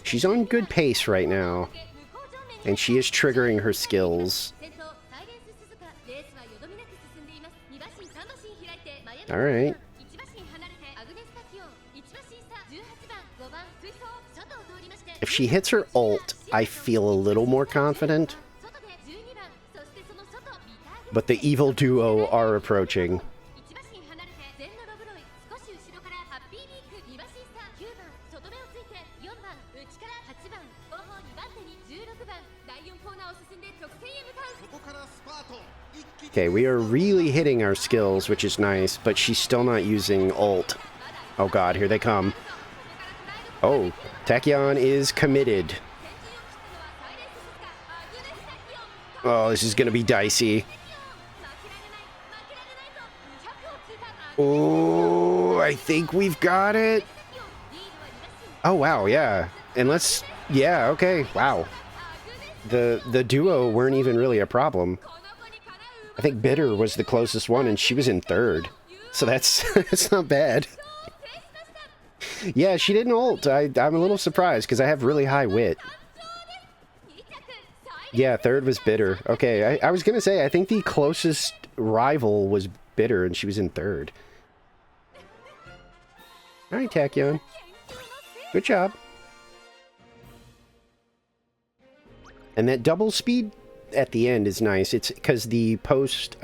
She's on good pace right now, and she is triggering her skills. Alright. If she hits her ult, I feel a little more confident. But the evil duo are approaching. Okay, we are really hitting our skills, which is nice, but she's still not using ult. Oh god, here they come. Oh, Tachyon is committed. Oh, this is gonna be dicey. Oh, I think we've got it. Oh, wow, yeah. And let's... Yeah, okay, wow. The duo weren't even really a problem. I think Bitter was the closest one, and she was in third. So that's that's not bad. Yeah, she didn't ult. I'm a little surprised, because I have really high wit. Yeah, third was Bitter. Okay, I was going to say, I think the closest rival was Bitter, and she was in third. Alright, Tachyon. Good job. And that double speed at the end is nice. It's because the post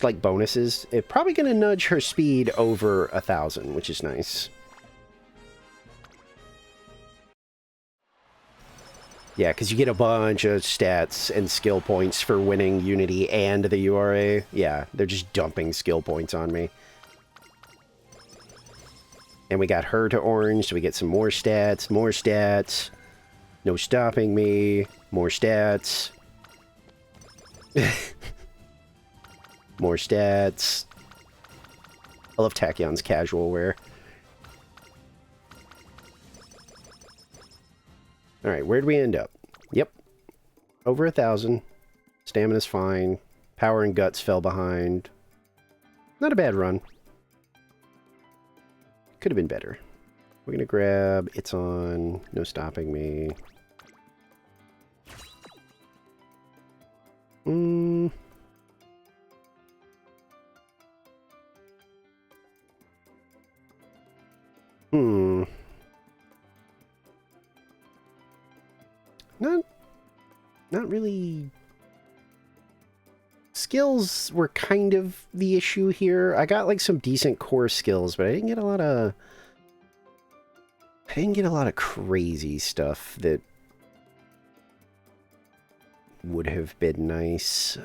like bonuses, it's probably gonna nudge her speed over 1,000, which is nice. Yeah, because you get a bunch of stats and skill points for winning Unity and the URA. Yeah, they're just dumping skill points on me. And we got her to orange, so we get some more stats, more stats. No stopping me. More stats. More stats. I love Tachyon's casual wear. Alright, where'd we end up? Yep. Over 1,000. Stamina's fine. Power and Guts fell behind. Not a bad run. Could have been better. We're gonna grab It's On. No stopping me. not really. Skills were kind of the issue here. I got like some decent core skills, but I didn't get a lot of crazy stuff that would have been nice.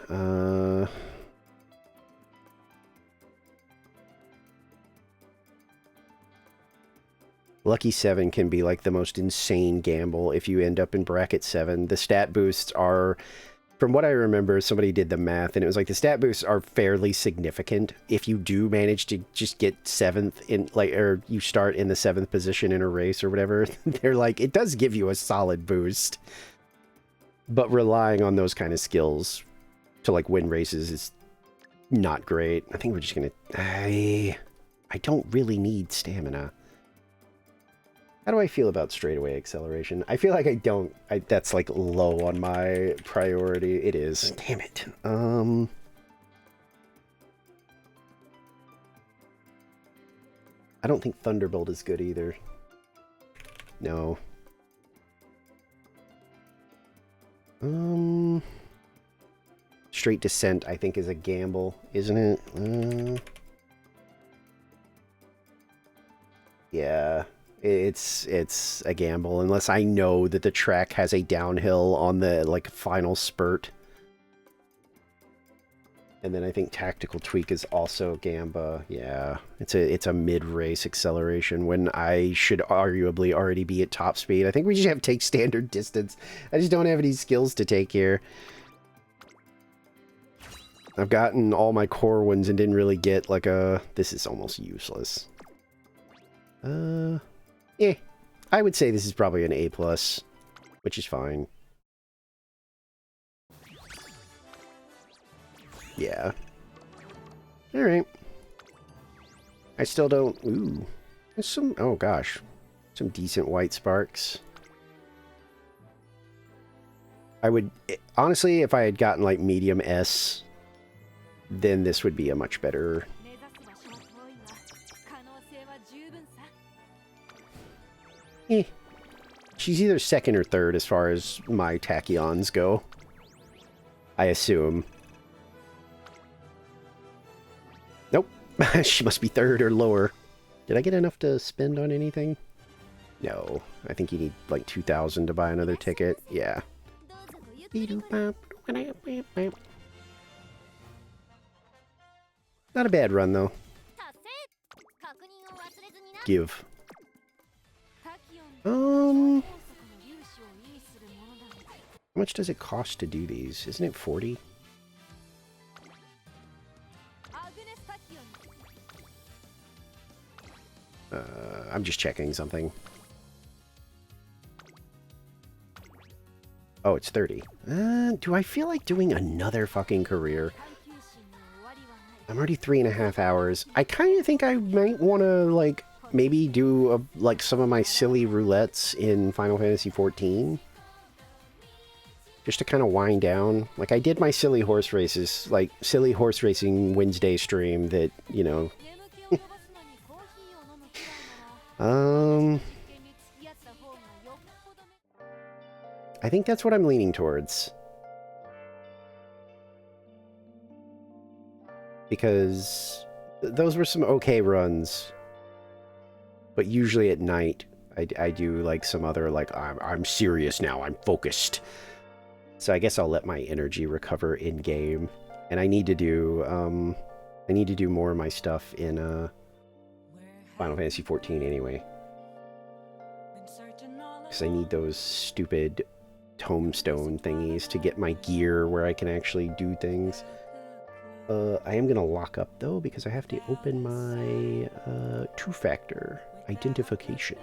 Lucky 7 can be like the most insane gamble if you end up in bracket 7. The stat boosts are, from what I remember, somebody did the math, and it was like the stat boosts are fairly significant. If you do manage to just get 7th in, like, or you start in the 7th position in a race or whatever, they're like, it does give you a solid boost. But relying on those kind of skills to, like, win races is not great. I think we're just gonna... I don't really need stamina. How do I feel about straightaway acceleration? I feel like I don't... that's, like, low on my priority. It is. Damn it. I don't think Thunderbolt is good either. No. Straight Descent, I think, is a gamble, isn't it? Yeah. It's a gamble unless I know that the track has a downhill on the like final spurt. And then I think Tactical Tweak is also Gamba. Yeah, it's a mid-race acceleration when I should arguably already be at top speed. I think we just have to take standard distance. I just don't have any skills to take here. I've gotten all my core ones and didn't really get like a... This is almost useless. Yeah, I would say this is probably an A+, which is fine. Yeah. Alright. I still don't... Ooh. There's some... Oh, gosh. Some decent white sparks. I would... Honestly, if I had gotten, like, medium S, then this would be a much better... She's either second or third as far as my tachyons go. I assume. Nope. She must be third or lower. Did I get enough to spend on anything? No. I think you need like 2,000 to buy another ticket. Yeah. Not a bad run, though. Give. How much does it cost to do these? Isn't it 40? I'm just checking something. Oh, it's 30. Do I feel like doing another fucking career? I'm already 3.5 hours. I kind of think I might want to, like, maybe do, like, some of my silly roulettes in Final Fantasy XIV. Just to kind of wind down. Like, I did my silly horse races, like, silly horse racing Wednesday stream that, you know... I think that's what I'm leaning towards. Because those were some okay runs. But usually at night, I do like some other, like, I'm serious now, I'm focused. So I guess I'll let my energy recover in-game. And I need to do more of my stuff in Final Fantasy XIV anyway. Because I need those stupid tomestone thingies to get my gear where I can actually do things. I am going to lock up, though, because I have to open my two-factor identification.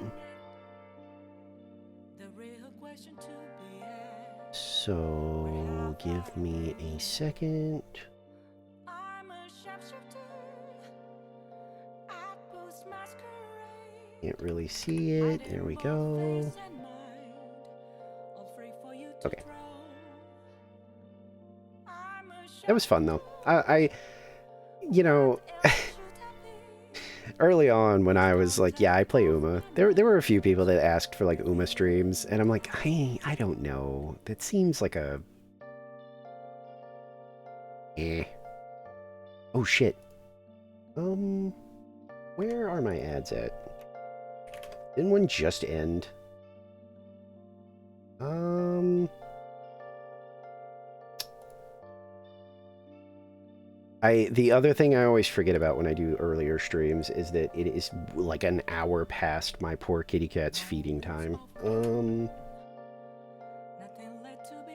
So, give me a second. Can't really see it. There we go. Okay. That was fun, though. You know, early on when I was like, yeah, I play Uma, there were a few people that asked for like Uma streams, and I'm like, I don't know. That seems like a eh. Oh shit. Where are my ads at? Didn't one just end? The other thing I always forget about when I do earlier streams is that it is like an hour past my poor kitty cat's feeding time.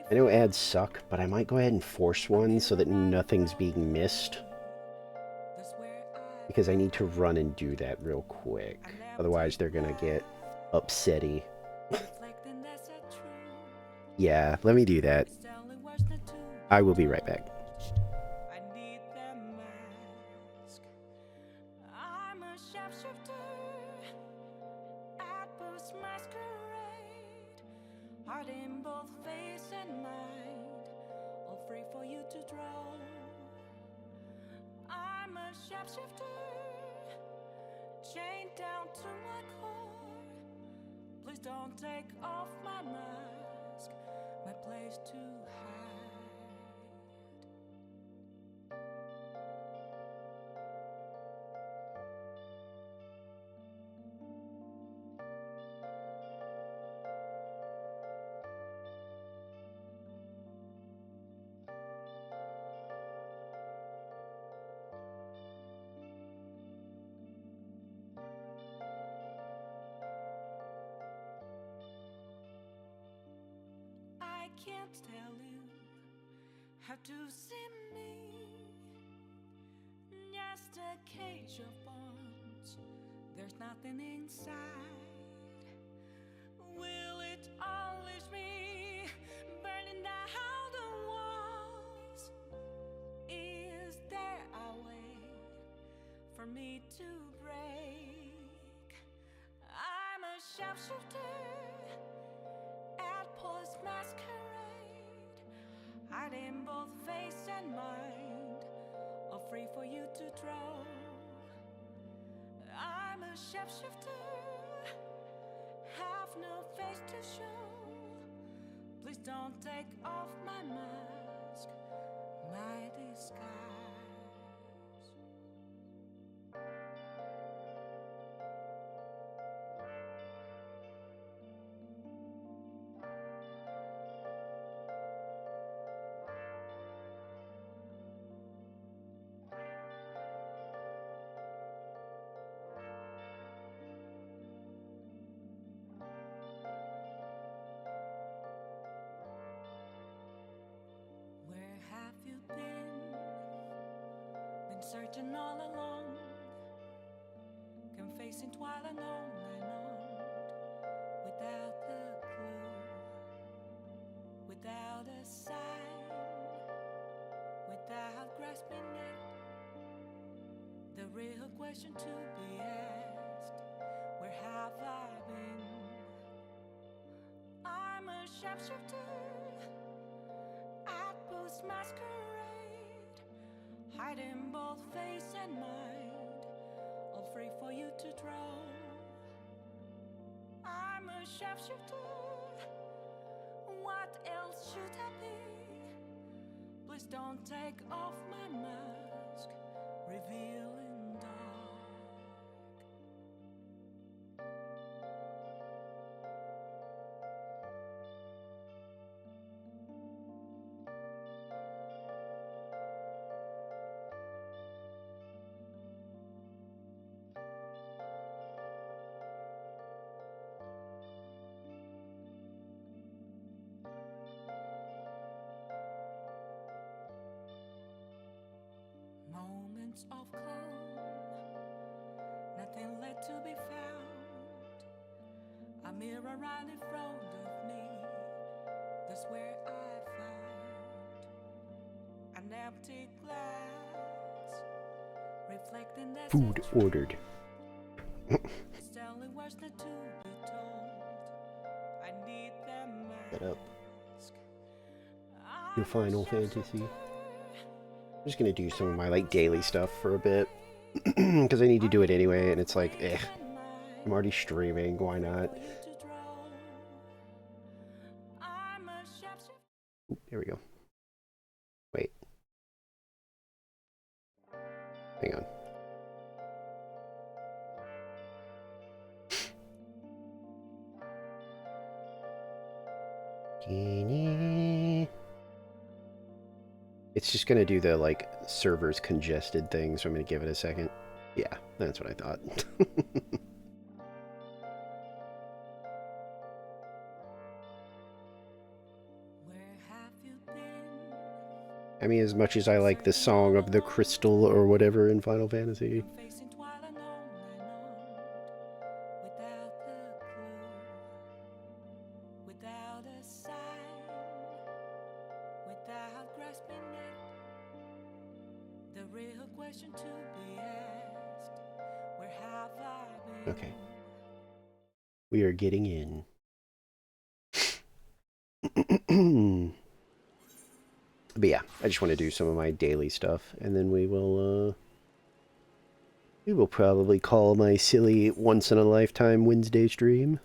I know ads suck, but I might go ahead and force one so that nothing's being missed. Because I need to run and do that real quick. Otherwise they're gonna get upsetty. Yeah, let me do that. I will be right back. Chained down to my core. Please don't take off my mask, my place to hide. I can't tell you how to see me. Just a cage of bones. There's nothing inside. Will it unleash me, burning down the walls? Is there a way for me to break? I'm a sharpshooter at post masquerade, hiding both face and mind, all free for you to draw. I'm a shapeshifter, have no face to show. Please don't take off my mask, my disguise. Where have you been? Been searching all along, confessing twilight on and on, without a clue, without a sign, without grasping it. The real question to be asked: where have I been? I'm a sharpshooter at post masquerade, hiding both face and mind, all free for you to draw. I'm a sharpshooter, what else should I be? Please don't take off my mask, revealing dark. Moments of calm, nothing left to be found. A mirror right in front of me, that's where I found an empty glass, reflecting that Food ordered. it's telling words not to be told. I need that Shut up. mask. Your Final Fantasy. I'm just gonna do some of my like daily stuff for a bit. because I need to do it anyway, and it's like, eh, I'm already streaming, why not? Oop, there we go. Wait. Hang on. It's just gonna do the, like, servers congested thing, so I'm gonna give it a second. Yeah, that's what I thought. I mean, as much as I like the Song of the Crystal or whatever in Final Fantasy. Okay. We are getting in. But yeah, I just want to do some of my daily stuff, and then we will probably call my silly once-in-a-lifetime Wednesday stream.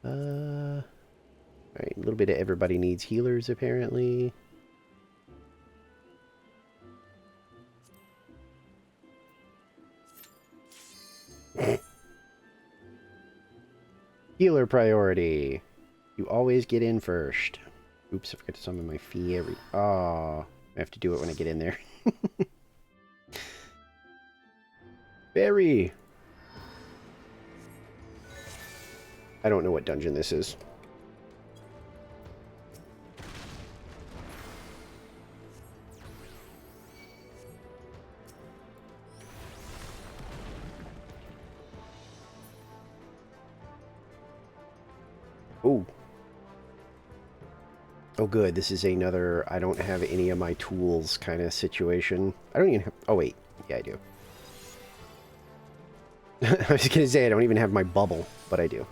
Alright, a little bit of everybody needs healers, apparently. Healer priority. You always get in first. Oops, I forgot to summon my fee every... Oh, I have to do it when I get in there. Berry! I don't know what dungeon this is. Ooh. Oh good, this is another I don't have any of my tools kind of situation. I don't even have... Oh wait, yeah I do. I was gonna say I don't even have my bubble, but I do.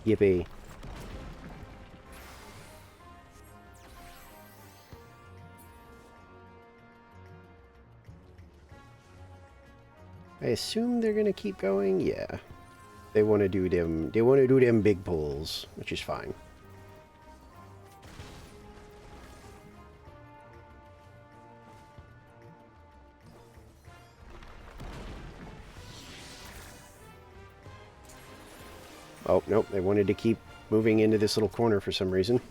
Yippee. I assume they're gonna keep going? Yeah. They wanna do them big pulls, which is fine. Oh, nope, they wanted to keep moving into this little corner for some reason.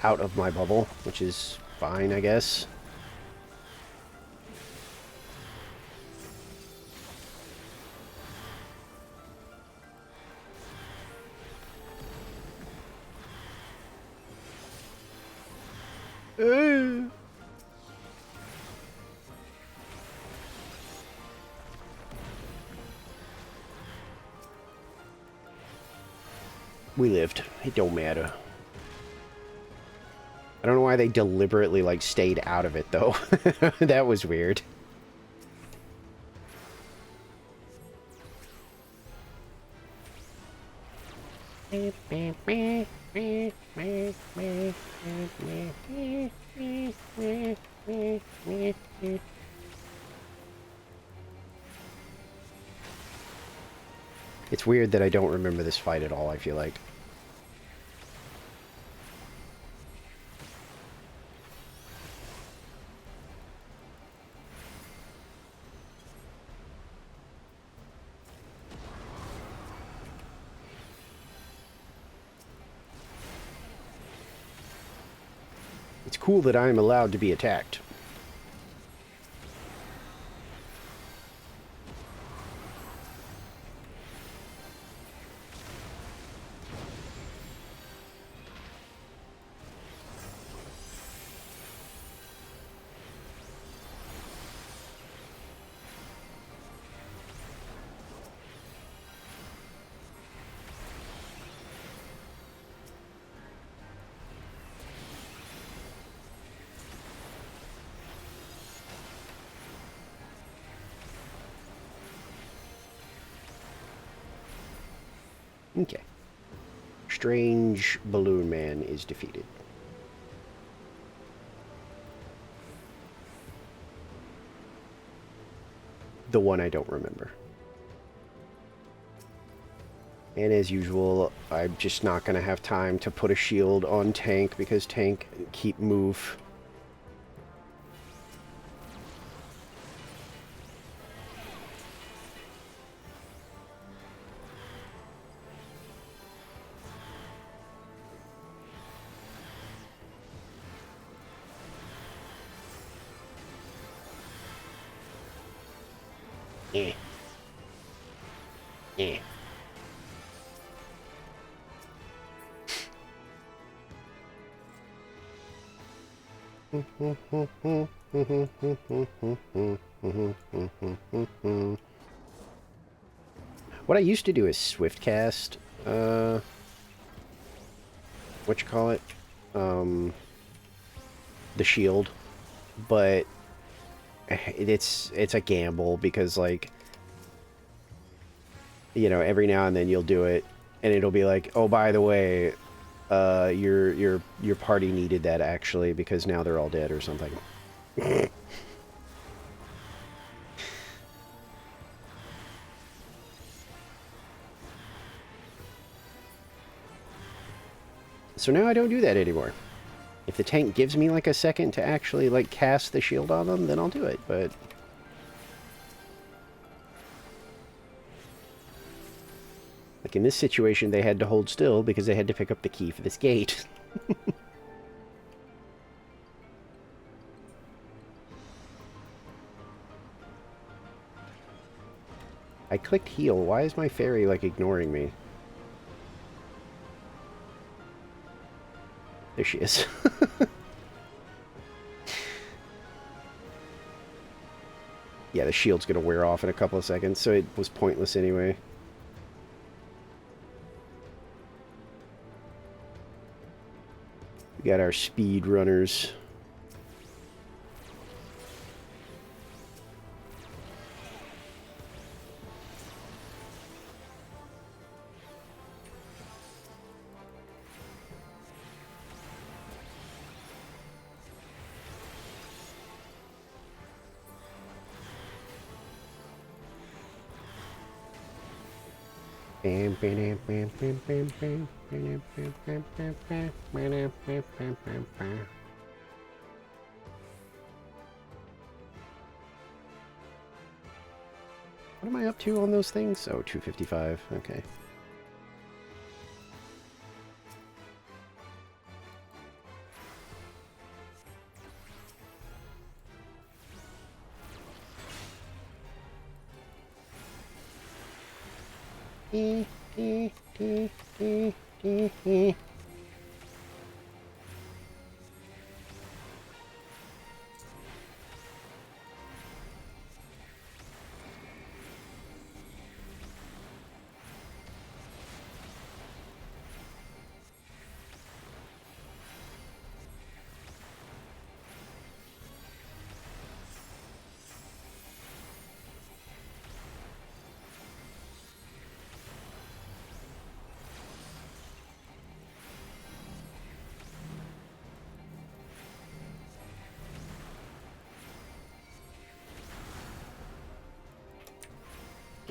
Out of my bubble, which is fine, I guess. We lived. It don't matter. I don't know why they deliberately, like, stayed out of it, though. That was weird. It's weird that I don't remember this fight at all, I feel like. It's cool that I am allowed to be attacked. Okay. Strange Balloon Man is defeated. The one I don't remember. And as usual, I'm just not going to have time to put a shield on Tank because Tank keep move. Eh. Eh. What I used to do is swift cast, what you call it, the shield, but it's a gamble because, like, you know, every now and then you'll do it and it'll be like, oh, by the way, your party needed that actually because now they're all dead or something. So now I don't do that anymore. If the tank gives me like a second to actually like cast the shield on them, then I'll do it, but like in this situation they had to hold still because they had to pick up the key for this gate. I clicked heal. Why is my fairy like ignoring me? There she is. Yeah, the shield's gonna wear off in a couple of seconds, so it was pointless anyway. We got our speed runners. What am I up to on those things? Oh, 255. Okay.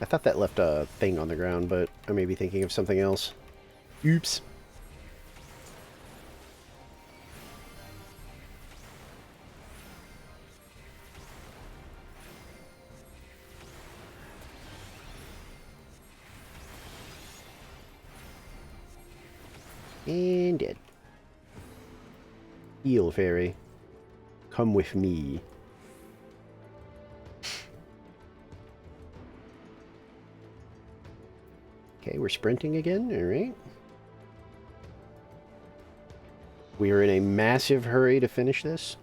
I thought that left a thing on the ground, but I may be thinking of something else. Oops. And dead. Eel fairy. Come with me. Okay, we're sprinting again, alright. We are in a massive hurry to finish this.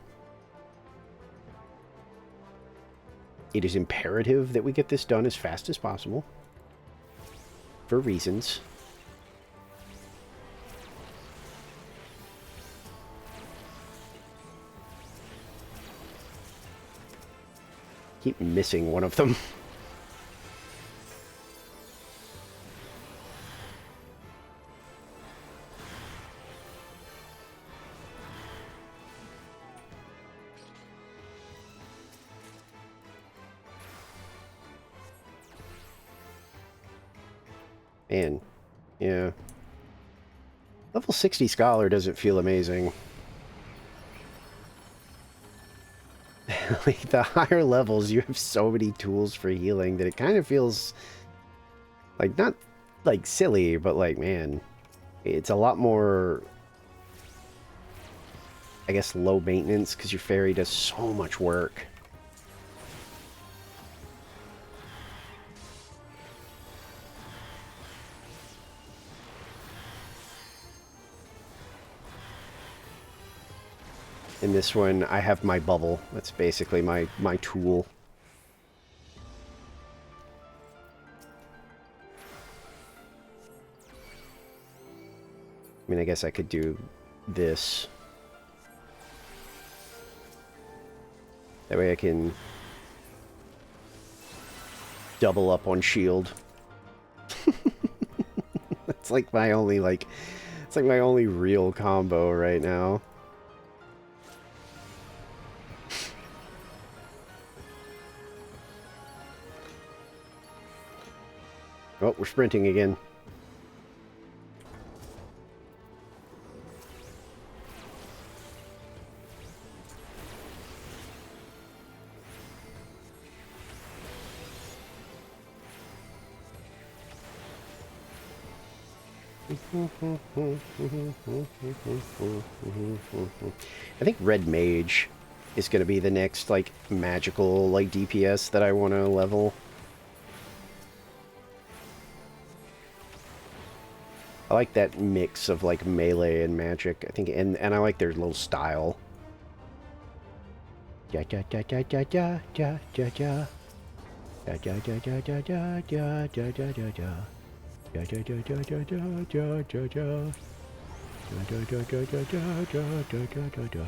It is imperative that we get this done as fast as possible. For reasons. Keep missing one of them. Man, yeah. Level 60 Scholar doesn't feel amazing. Like, the higher levels, you have so many tools for healing that it kind of feels like, not like silly, but like, man, it's a lot more, I guess, low maintenance because your fairy does so much work. In this one, I have my bubble. That's basically my tool. I mean, I guess I could do this. That way I can double up on shield. That's like my only, like, it's like my only real combo right now. Oh, we're sprinting again. I think Red Mage is going to be the next, like, magical, like, DPS that I want to level. I like that mix of, like, melee and magic, I think, and I like their little style. Ja ja ja ja ja ja ja ja ja. Ja ja ja ja ja ja ja ja ja ja ja. Ja ja ja ja ja ja ja ja ja. Ja ja ja ja ja ja ja ja ja ja.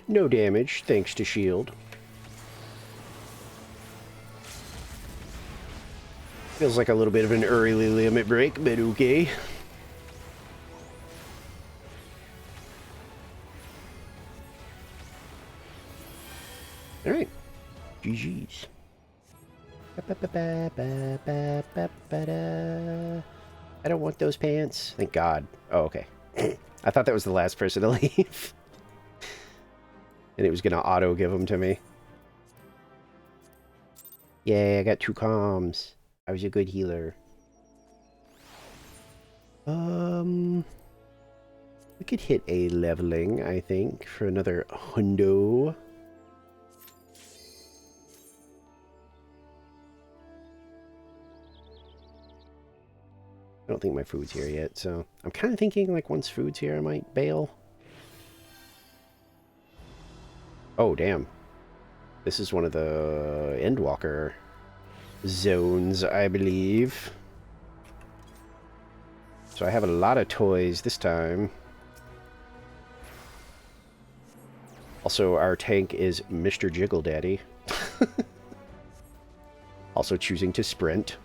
No damage, thanks to shield. Feels like a little bit of an early limit break, but okay. Alright. GG's. I don't want those pants. Thank God. Oh, okay. I thought that was the last person to leave. And it was going to auto give them to me. Yay, I got 2 comms. I was a good healer. We could hit a leveling, I think, for another hundo. I don't think my food's here yet, so I'm kind of thinking, like, once food's here, I might bail. Oh, damn. This is one of the Endwalker zones, I believe. So I have a lot of toys this time. Also, our tank is Mr. Jiggle Daddy. Also choosing to sprint.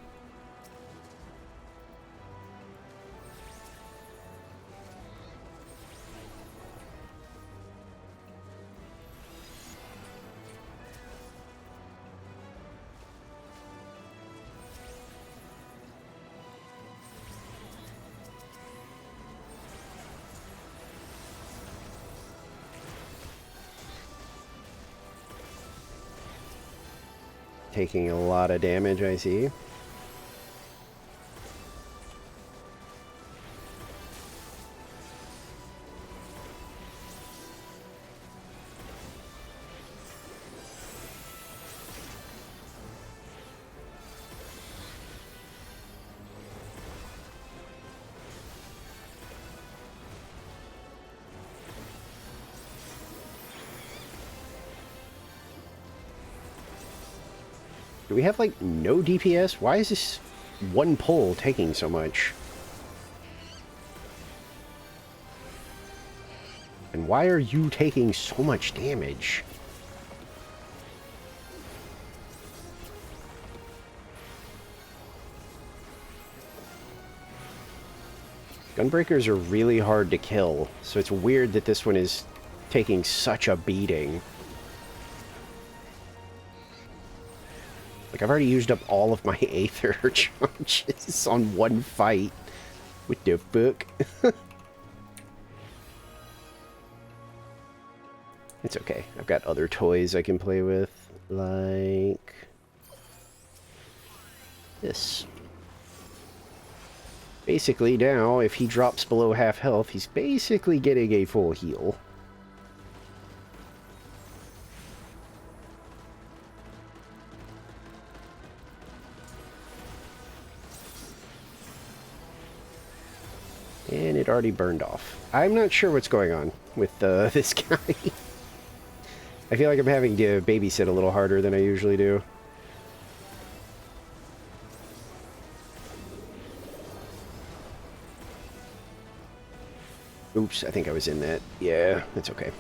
Taking a lot of damage, I see. Do we have, like, no DPS? Why is this one pull taking so much? And why are you taking so much damage? Gunbreakers are really hard to kill, so it's weird that this one is taking such a beating. Like, I've already used up all of my Aether charges on one fight. What the fuck? It's okay. I've got other toys I can play with, like this. Basically, now, if he drops below half health, he's basically getting a full heal. And it already burned off. I'm not sure what's going on with this guy. I feel like I'm having to babysit a little harder than I usually do. Oops, I think I was in that. Yeah, that's okay.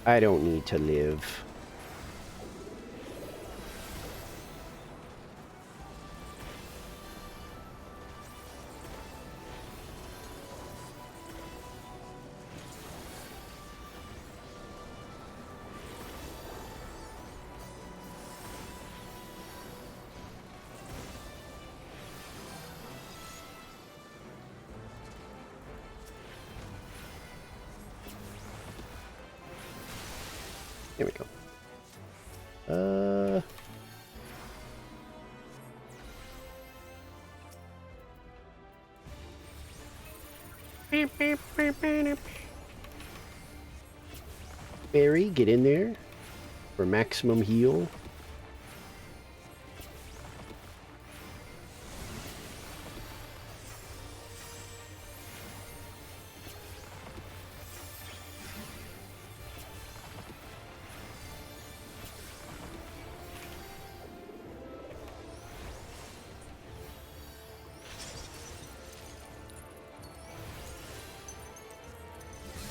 I don't need to live. There we go. Barry, get in there for maximum heal.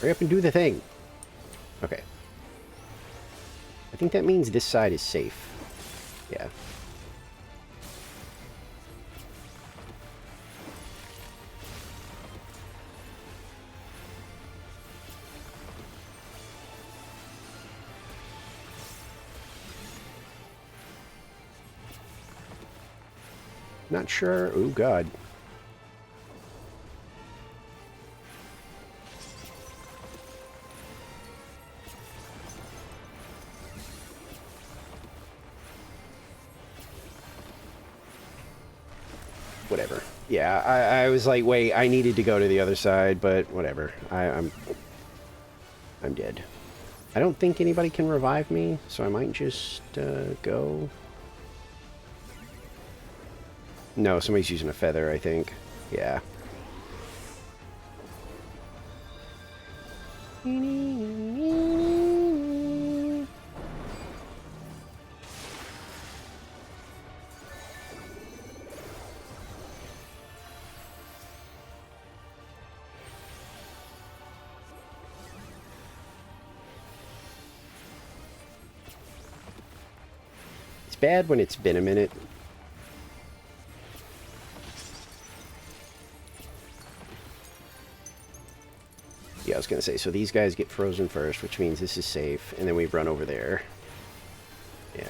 Hurry up and do the thing. Okay. I think that means this side is safe. Yeah. Not sure. Oh, God. Whatever. Yeah, I was like, wait, I needed to go to the other side, but whatever. I'm dead. I don't think anybody can revive me, so I might just go. No, somebody's using a feather, I think. Yeah. bad when it's been a minute. Yeah, I was gonna say, so these guys get frozen first, which means this is safe, and then we run over there. Yeah.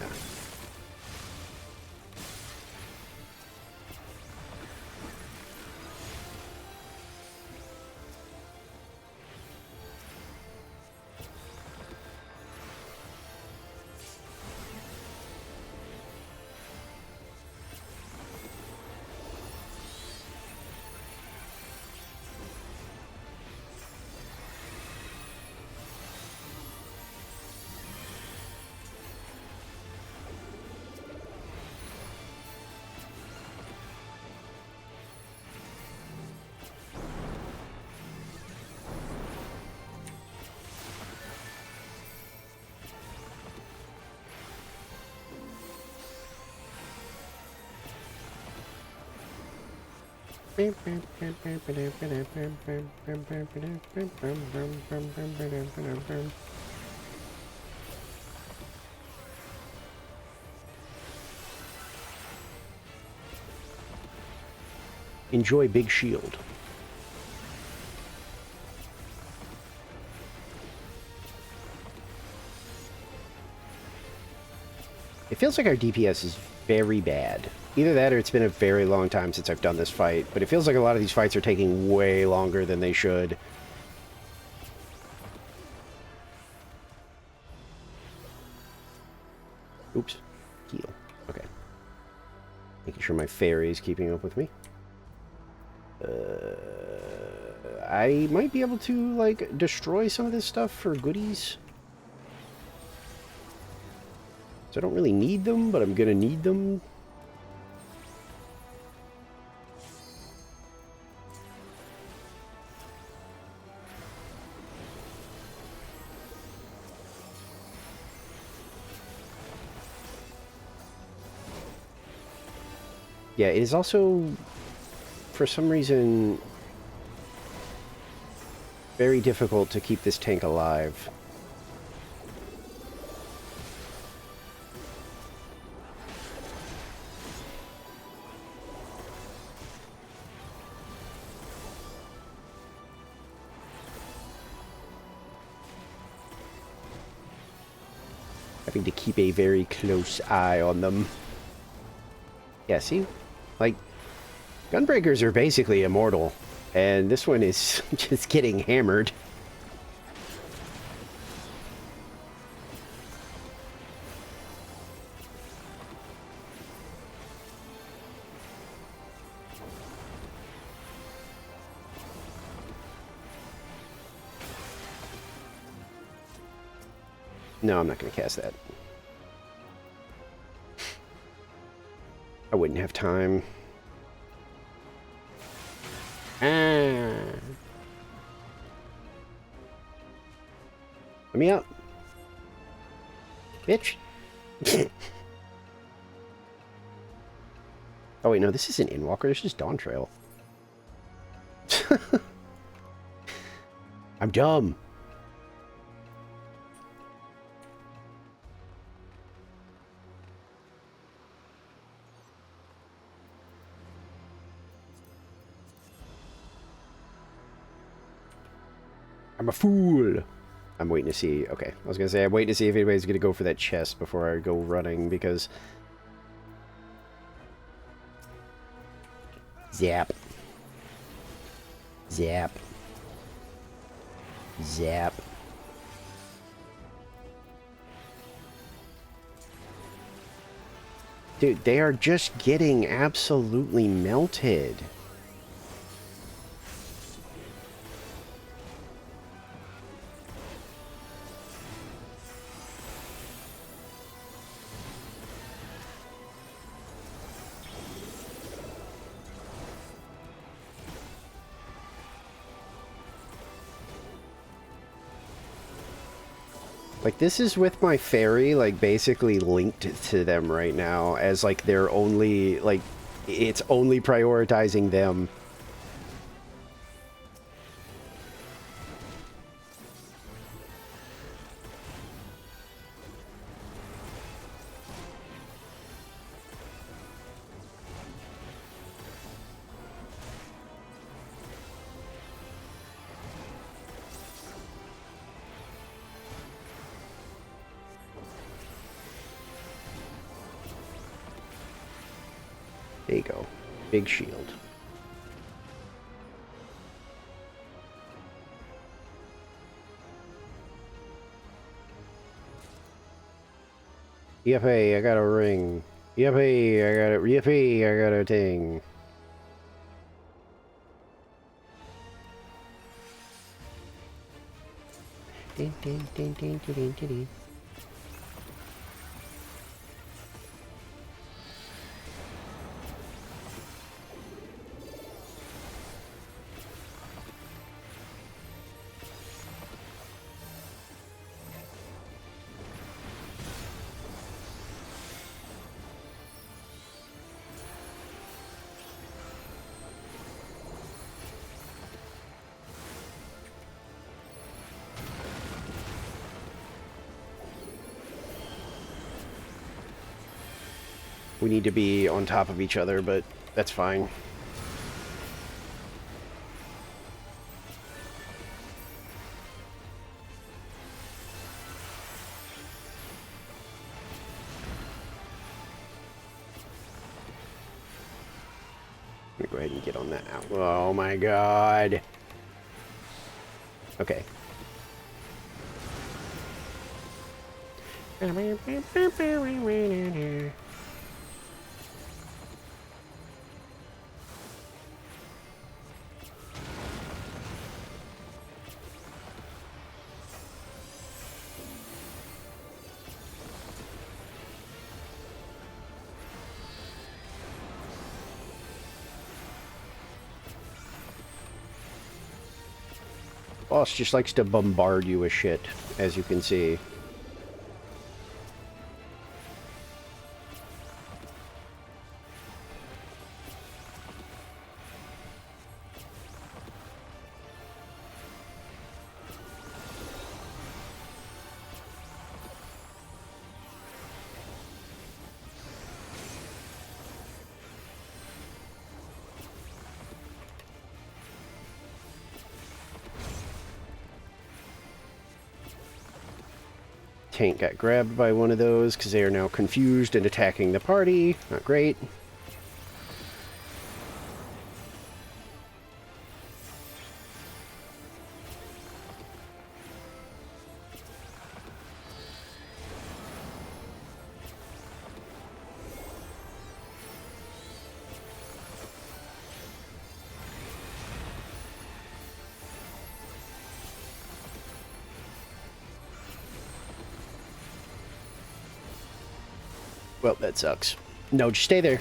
Enjoy Big Shield. It feels like our DPS is very bad. Either that or it's been a very long time since I've done this fight, but it feels like a lot of these fights are taking way longer than they should. Oops. Heal. Okay. Making sure my fairy's keeping up with me. I might be able to, like, destroy some of this stuff for goodies. So I don't really need them, but I'm gonna need them. Yeah, it is also, for some reason, very difficult to keep this tank alive. Having to keep a very close eye on them. Yeah, see? Like, Gunbreakers are basically immortal, and this one is just getting hammered. No, I'm not going to cast that. I wouldn't have time. Ah. Let me out. Bitch. Oh wait, no, this isn't Inwalker, this is Dawn Trail. I'm dumb. I'm a fool. I'm waiting to see. Okay, I was gonna say I'm waiting to see if anybody's gonna go for that chest before I go running, because zap, zap, zap. Dude, they are just getting absolutely melted. Like, this is with my fairy, like, basically linked to them right now as, like, their only, like, it's only prioritizing them. There you go. Big shield. Yippee, I got a ring. Yippee, I got a ting. Ding, ding, ding, ding, ding, ding, ding. We need to be on top of each other, but that's fine. Let me go ahead and get on that now. Oh my god. Okay. Boss just likes to bombard you with shit, as you can see. Tank got grabbed by one of those because they are now confused and attacking the party. Not great. Well, that sucks. No, just stay there.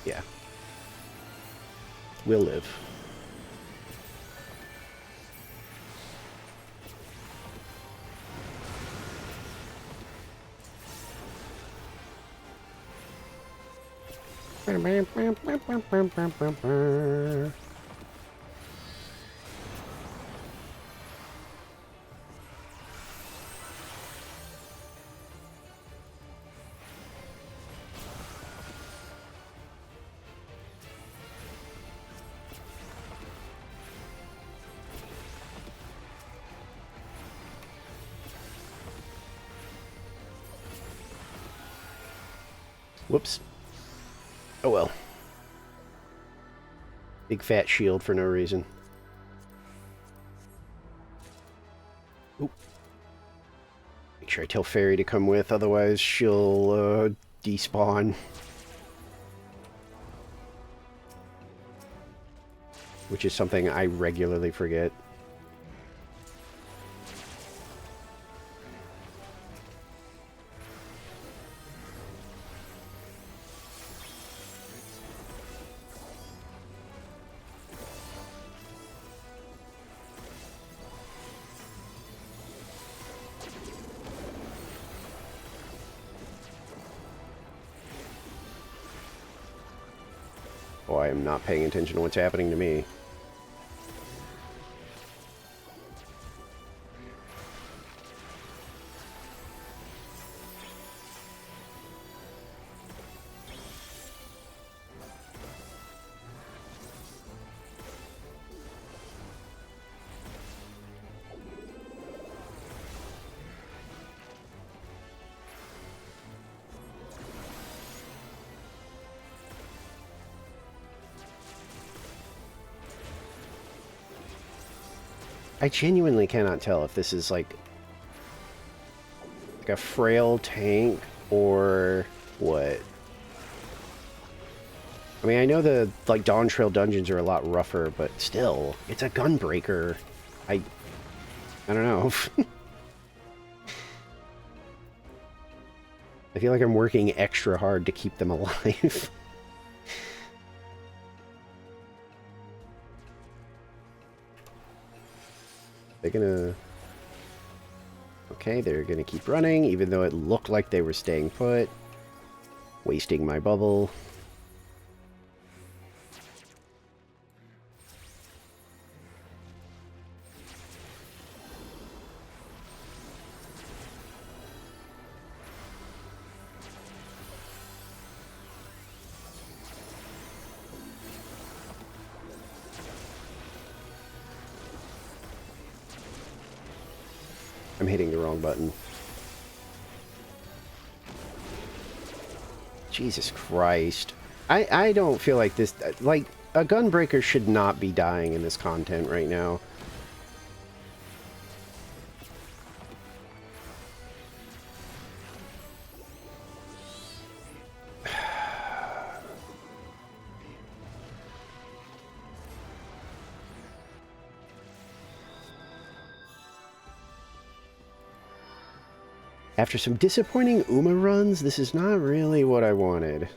Yeah. We'll live. Whoops. Oh well. Big fat shield for no reason. Oop. Make sure I tell Fairy to come with, otherwise she'll despawn. Which is something I regularly forget. Oh, I am not paying attention to what's happening to me. I genuinely cannot tell if this is like a frail tank or what. I mean, I know the like Dawn Trail dungeons are a lot rougher, but still, it's a gunbreaker. I don't know. I feel like I'm working extra hard to keep them alive. They're gonna... Okay, they're gonna keep running, even though it looked like they were staying put. Wasting my bubble. I'm hitting the wrong button. Jesus Christ. I don't feel like this... Like, a gunbreaker should not be dying in this content right now. After some disappointing Uma runs, this is not really what I wanted.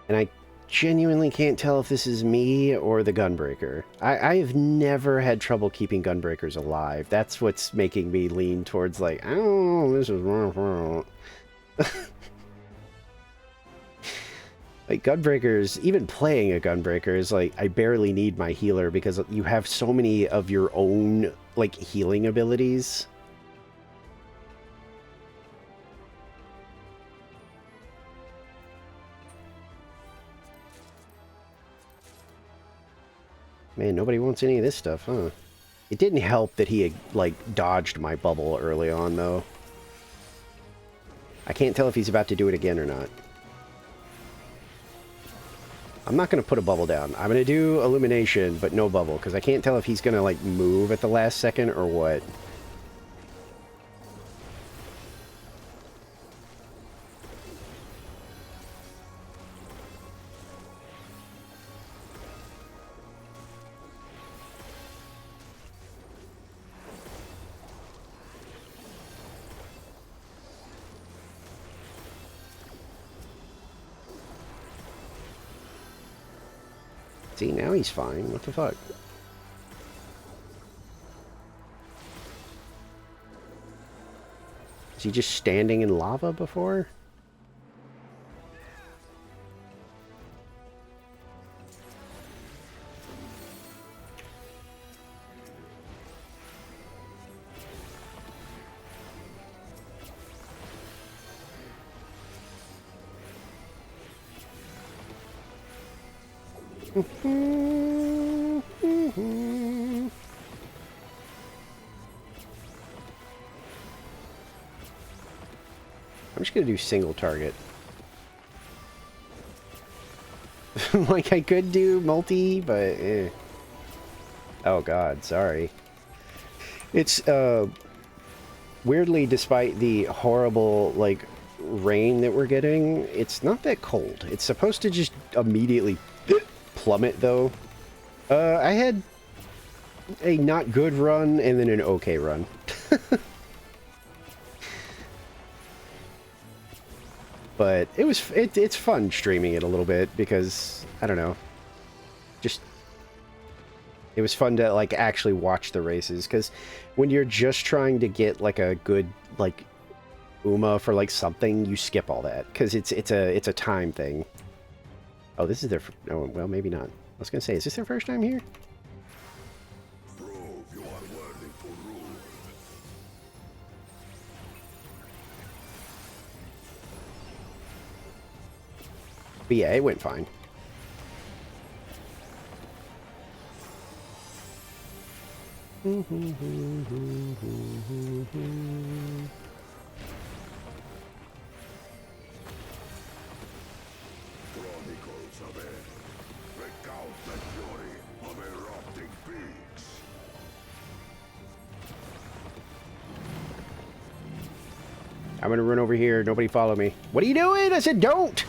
And I genuinely can't tell if this is me or the Gunbreaker. I have never had trouble keeping Gunbreakers alive. That's what's making me lean towards like, I don't know, this is wrong. Like, Gunbreakers, even playing a Gunbreaker is like, I barely need my healer because you have so many of your own, like, healing abilities. Man, nobody wants any of this stuff, huh? It didn't help that he had, like, dodged my bubble early on, though. I can't tell if he's about to do it again or not. I'm not going to put a bubble down. I'm going to do Illumination, but no bubble, because I can't tell if he's going to, like, move at the last second or what. See, now he's fine. What the fuck? Is he just standing in lava before? I'm just gonna do single target. Like, I could do multi, but eh. Oh god, sorry. It's, weirdly, despite the horrible, like, rain that we're getting, it's not that cold. It's supposed to just immediately plummet, though. I had a not good run and then an okay run. But it's fun streaming it a little bit because, I don't know, just, it was fun to, like, actually watch the races, because when you're just trying to get, like, a good, like, Uma for, like, something, you skip all that, because it's a time thing. Oh, this is their... Oh, well, maybe not. I was gonna say, is this their first time here? But yeah, it went fine. I'm gonna run over here. Nobody follow me. What are you doing? I said don't!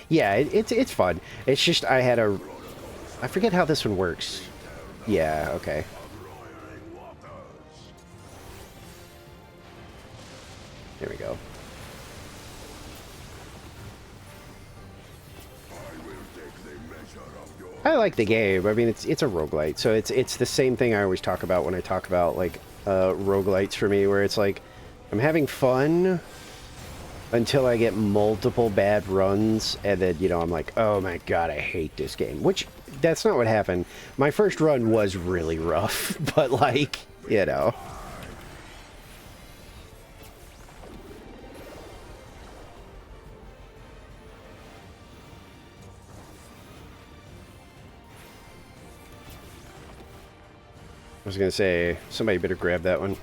Yeah, it's fun. It's just I had a... I forget how this one works. Yeah, okay. There we go. I like the game. I mean, it's a roguelite, so it's the same thing I always talk about when I talk about, like, roguelites for me, where it's like, I'm having fun until I get multiple bad runs, and then, you know, I'm like, oh my god, I hate this game. Which, that's not what happened. My first run was really rough, but, like, you know. I was gonna say, somebody better grab that one.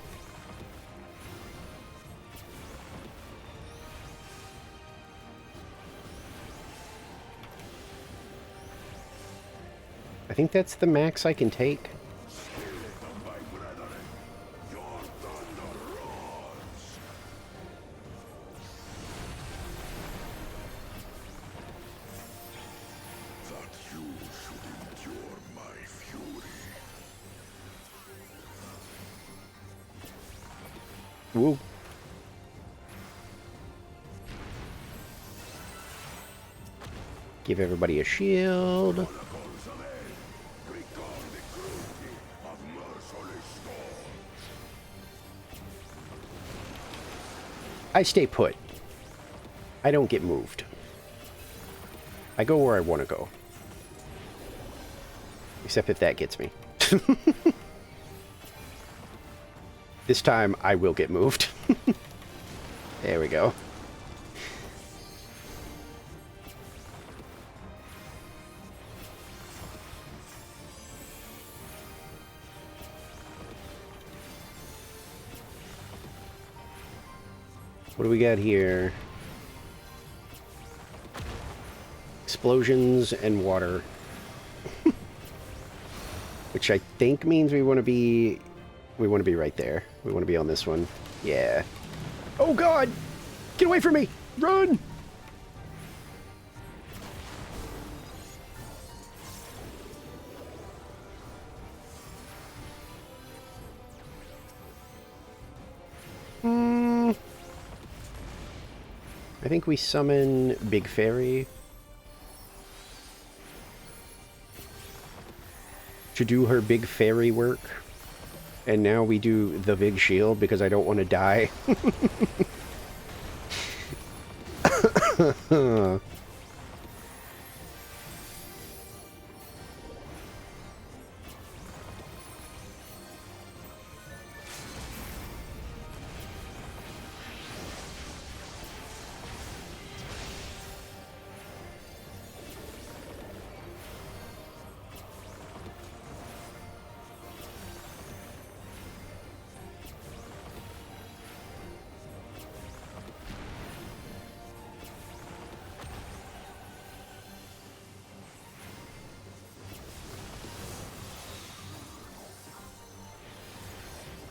I think that's the max I can take. Woo. Give everybody a shield. I stay put. I don't get moved. I go where I want to go. Except if that gets me. This time, I will get moved. There we go. What do we got here? Explosions and water. Which I think means we want to be right there. We want to be on this one. Yeah. Oh god! Get away from me! Run! I think we summon Big Fairy to do her big fairy work. And now we do the big shield because I don't want to die.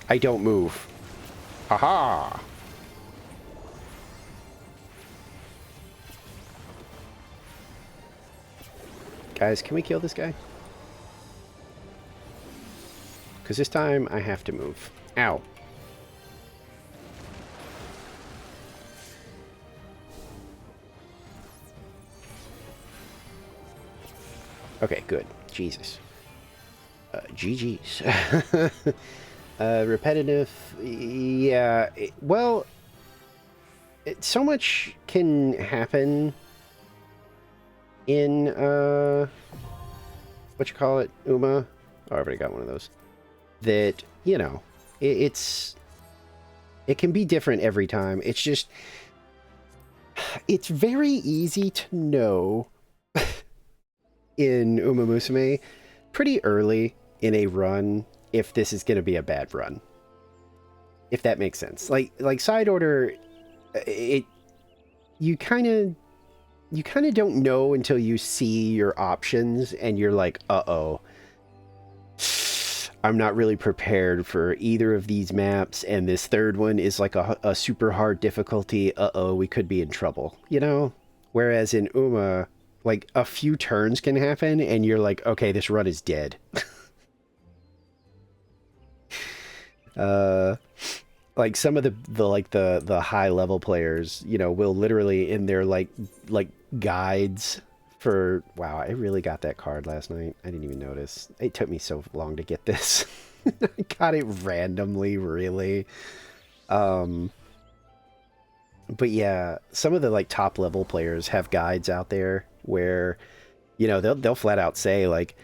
I don't move. Haha! Guys, can we kill this guy? Because this time I have to move. Ow. Okay, good. Jesus. GG's. Repetitive, yeah, well, so much can happen in, what you call it, Uma? Oh, I already got one of those. That, you know, it can be different every time. It's just, it's very easy to know in Umamusume pretty early in a run if this is going to be a bad run. If that makes sense. Like side order, you kind of you kind of don't know until you see your options and you're like, uh-oh. I'm not really prepared for either of these maps, and this third one is like a super hard difficulty. Uh-oh, we could be in trouble, you know? Whereas in Uma, like, a few turns can happen, and you're like, okay, this run is dead. Like, some of the high-level players, you know, will literally, in their, like, guides for... Wow, I really got that card last night. I didn't even notice. It took me so long to get this. I got it randomly, really. But yeah, some of the, like, top-level players have guides out there where, you know, they'll flat out say, like,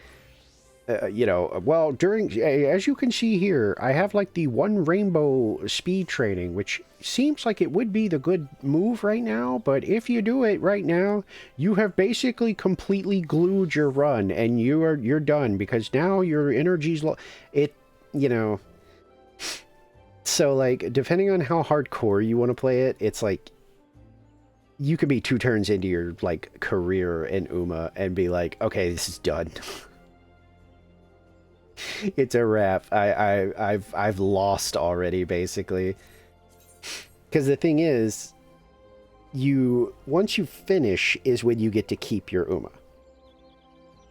you know, well, as you can see here, I have like the one rainbow speed training, which seems like it would be the good move right now, but if you do it right now, you have basically completely glued your run and you're done because now your energy's low. It, you know, so like, depending on how hardcore you want to play it, it's like, you could be 2 turns into your like career in Uma and be like, okay, this is done. It's a wrap. I've lost already, basically. Because the thing is, once you finish is when you get to keep your Uma.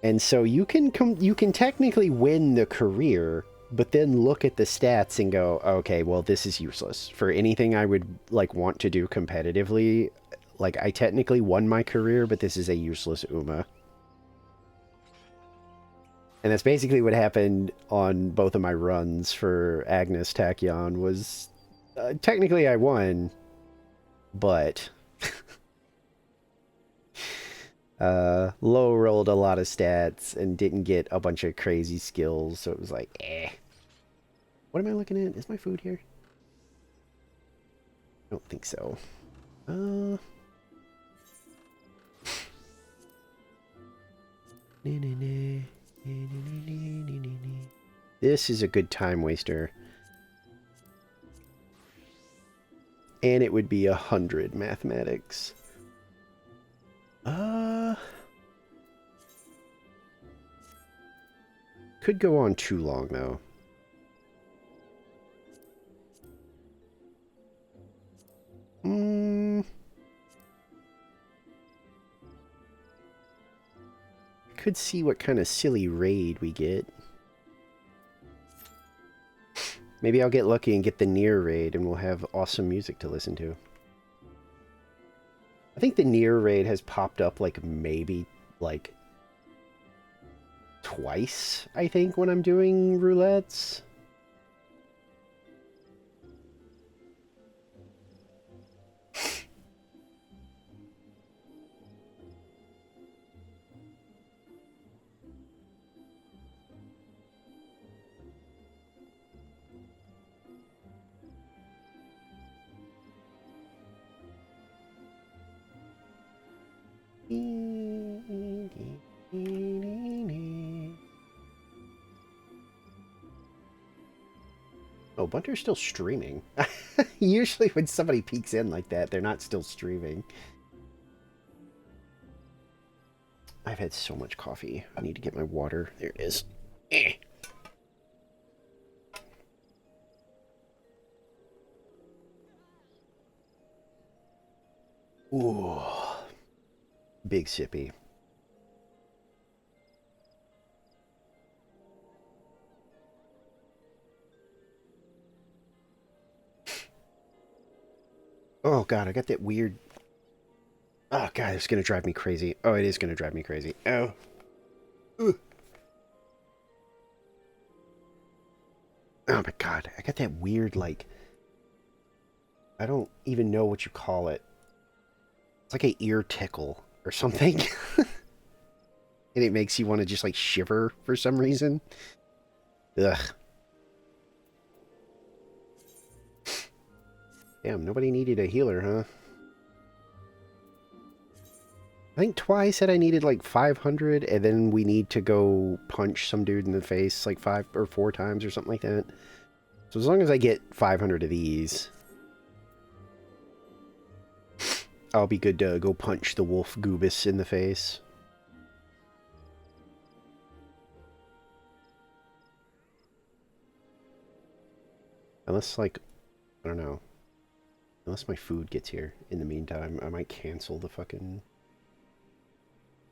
And so you can technically win the career, but then look at the stats and go, okay, well, this is useless. For anything I would like want to do competitively, like, I technically won my career, but this is a useless Uma. And that's basically what happened on both of my runs for Agnes Tachyon was, technically I won, but low rolled a lot of stats and didn't get a bunch of crazy skills, so it was like, eh. What am I looking at? Is my food here? I don't think so. This is a good time waster. And it would be 100 mathematics. Could go on too long, though. Could see what kind of silly raid we get. Maybe I'll get lucky and get the near raid and we'll have awesome music to listen to. I think the near raid has popped up like maybe like twice, I think, when I'm doing roulettes. Oh, Bunter's still streaming. Usually when somebody peeks in like that, they're not still streaming. I've had so much coffee. I need to get my water. There it is. Eh. Ooh. Big sippy. Oh god, I got that weird... Oh god, it's gonna drive me crazy. Oh, it is gonna drive me crazy. Oh. Ugh. Oh my god, I got that weird, like... I don't even know what you call it. It's like an ear tickle or something. And it makes you want to just, like, shiver for some reason. Ugh. Damn, nobody needed a healer, huh? I think Twi said I needed like 500, and then we need to go punch some dude in the face like 5 or 4 times or something like that. So as long as I get 500 of these, I'll be good to go punch the wolf goobus in the face. Unless, like, I don't know. Unless my food gets here in the meantime, I might cancel the fucking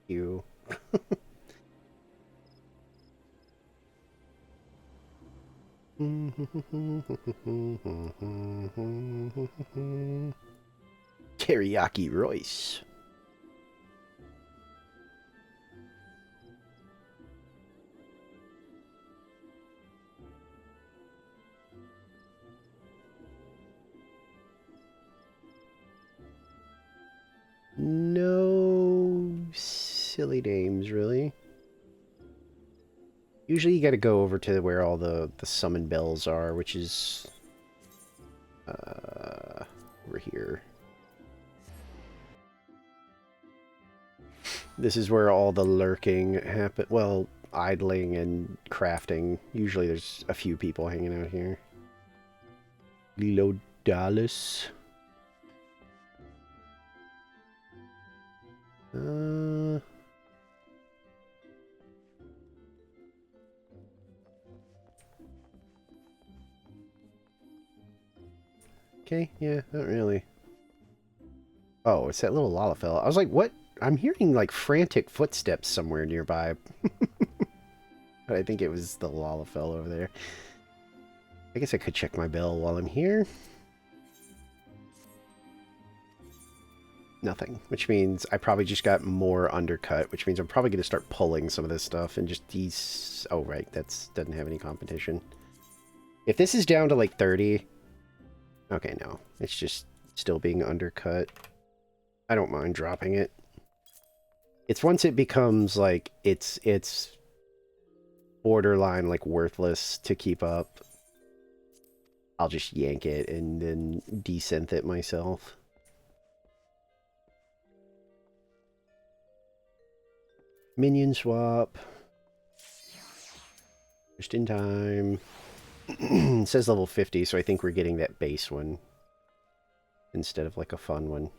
queue. Teriyaki Royce. No silly names, really. Usually you gotta go over to where all the summon bells are, which is over here. This is where all the lurking happen. Well, idling and crafting. Usually there's a few people hanging out here. Lilo Dallas. Okay, yeah, not really. Oh, it's that little Lalafell. I was like, what? I'm hearing, like, frantic footsteps somewhere nearby. But I think it was the Lalafell over there. I guess I could check my bell while I'm here. Nothing, which means I probably just got more undercut, which means I'm probably going to start pulling some of this stuff and just these... Oh, right, that's doesn't have any competition. If this is down to, like, 30... Okay, no. It's just still being undercut. I don't mind dropping it. It's once it becomes, like, it's borderline, like, worthless to keep up. I'll just yank it and then desynth it myself. Minion swap. Just in time. It says level 50, so I think we're getting that base one instead of, like, a fun one.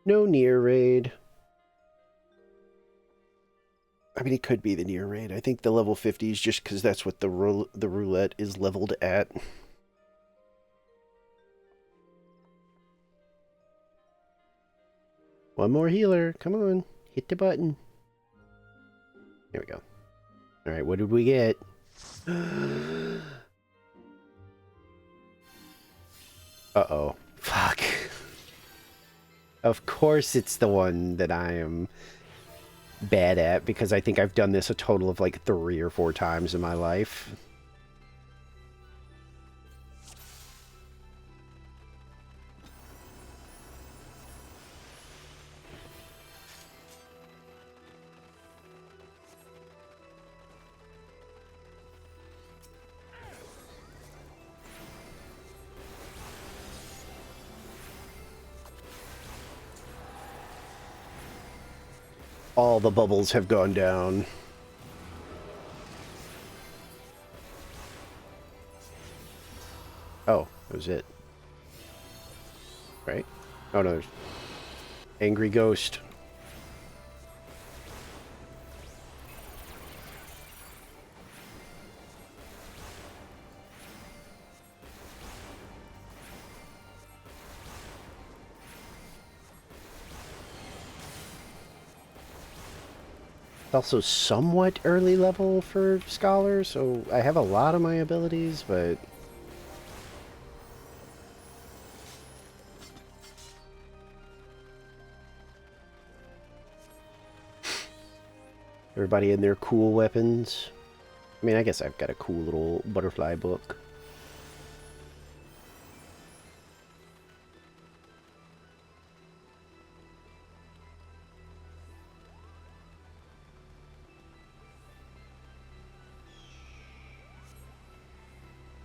No near raid. I mean, it could be the near raid. I think the level 50 is just because that's what the roulette is leveled at. One more healer. Come on. Hit the button. There we go. Alright, what did we get? Uh-oh. Fuck. Of course it's the one that I am bad at, because I think I've done this a total of like 3 or 4 times in my life. All the bubbles have gone down. Oh, that was it. Right? Oh no, there's... Angry Ghost. Also somewhat early level for Scholar, so I have a lot of my abilities, but... Everybody in their cool weapons. I mean, I guess I've got a cool little butterfly book.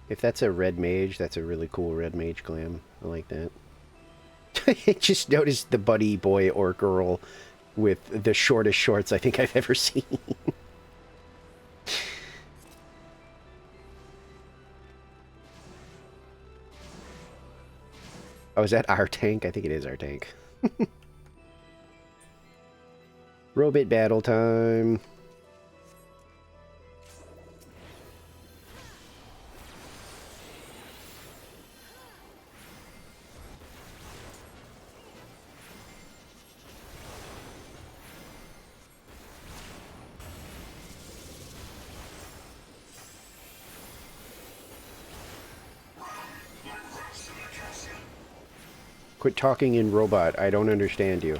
If that's a red mage, that's a really cool red mage glam. I like that. I just noticed the buddy boy or girl with the shortest shorts I think I've ever seen. Oh, is that our tank? I think it is our tank. Robot battle time. Quit talking in robot. I don't understand you.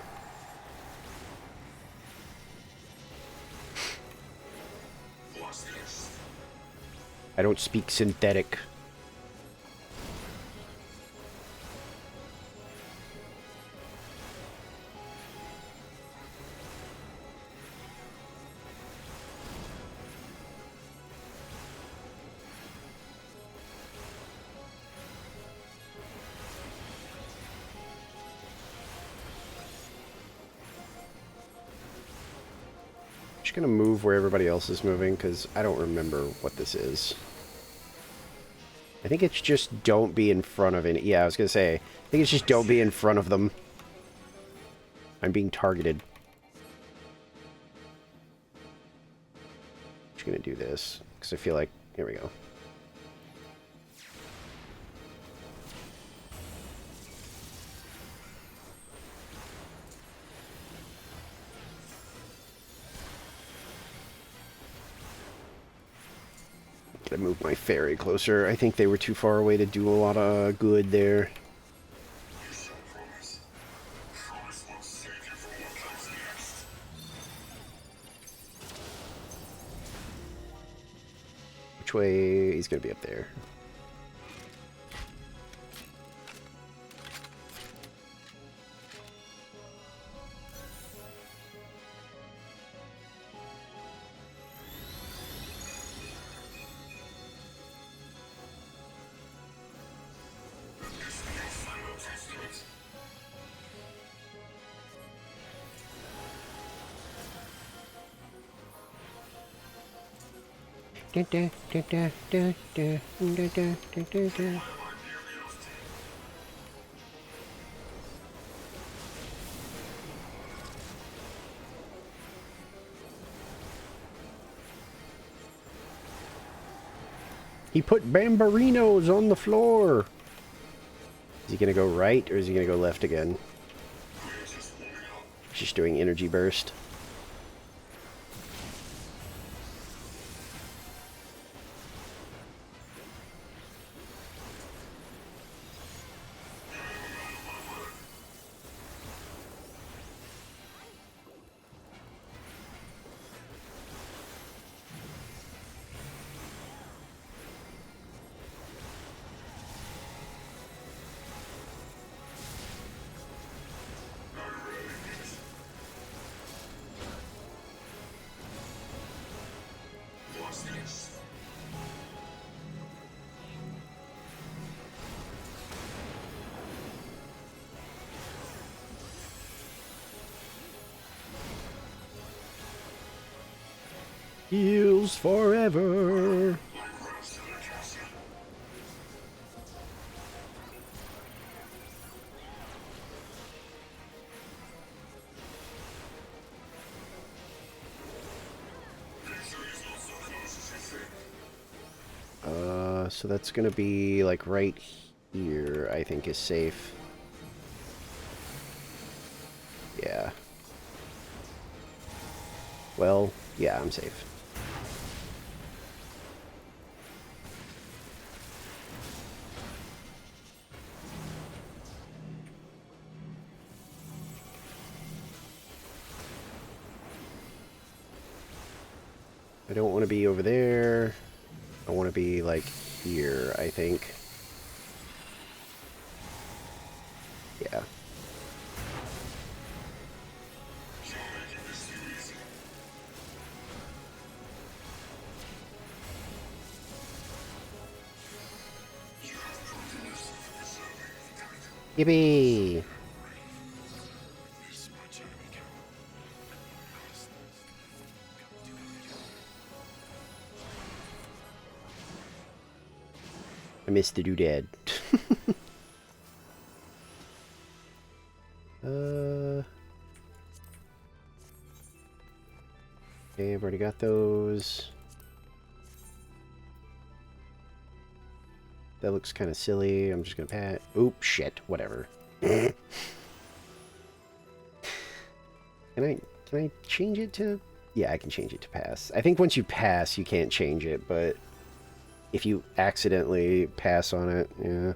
I don't speak synthetic. Just gonna move where everybody else is moving because I don't remember what this is. I think it's just don't be in front of any. Yeah, I was gonna say. I think it's just don't be in front of them. I'm being targeted. Just gonna do this because I feel like. Here we go. I moved my ferry closer. I think they were too far away to do a lot of good there. Which way? He's gonna be up there. He put bambarinos on the floor. Is he gonna go right or is he gonna go left again? Just doing energy burst. Heals forever. So that's gonna be like right here, I think is safe. Yeah. Well, yeah, I'm safe. I don't want to be over there. I want to be like here, I think. Yeah. Yippee! I missed the doodad. Okay, I've already got those. That looks kind of silly. I'm just gonna pat. Oop, shit. Whatever. Can I change it to? Yeah, I can change it to pass. I think once you pass, you can't change it, but if you accidentally pass on it, yeah.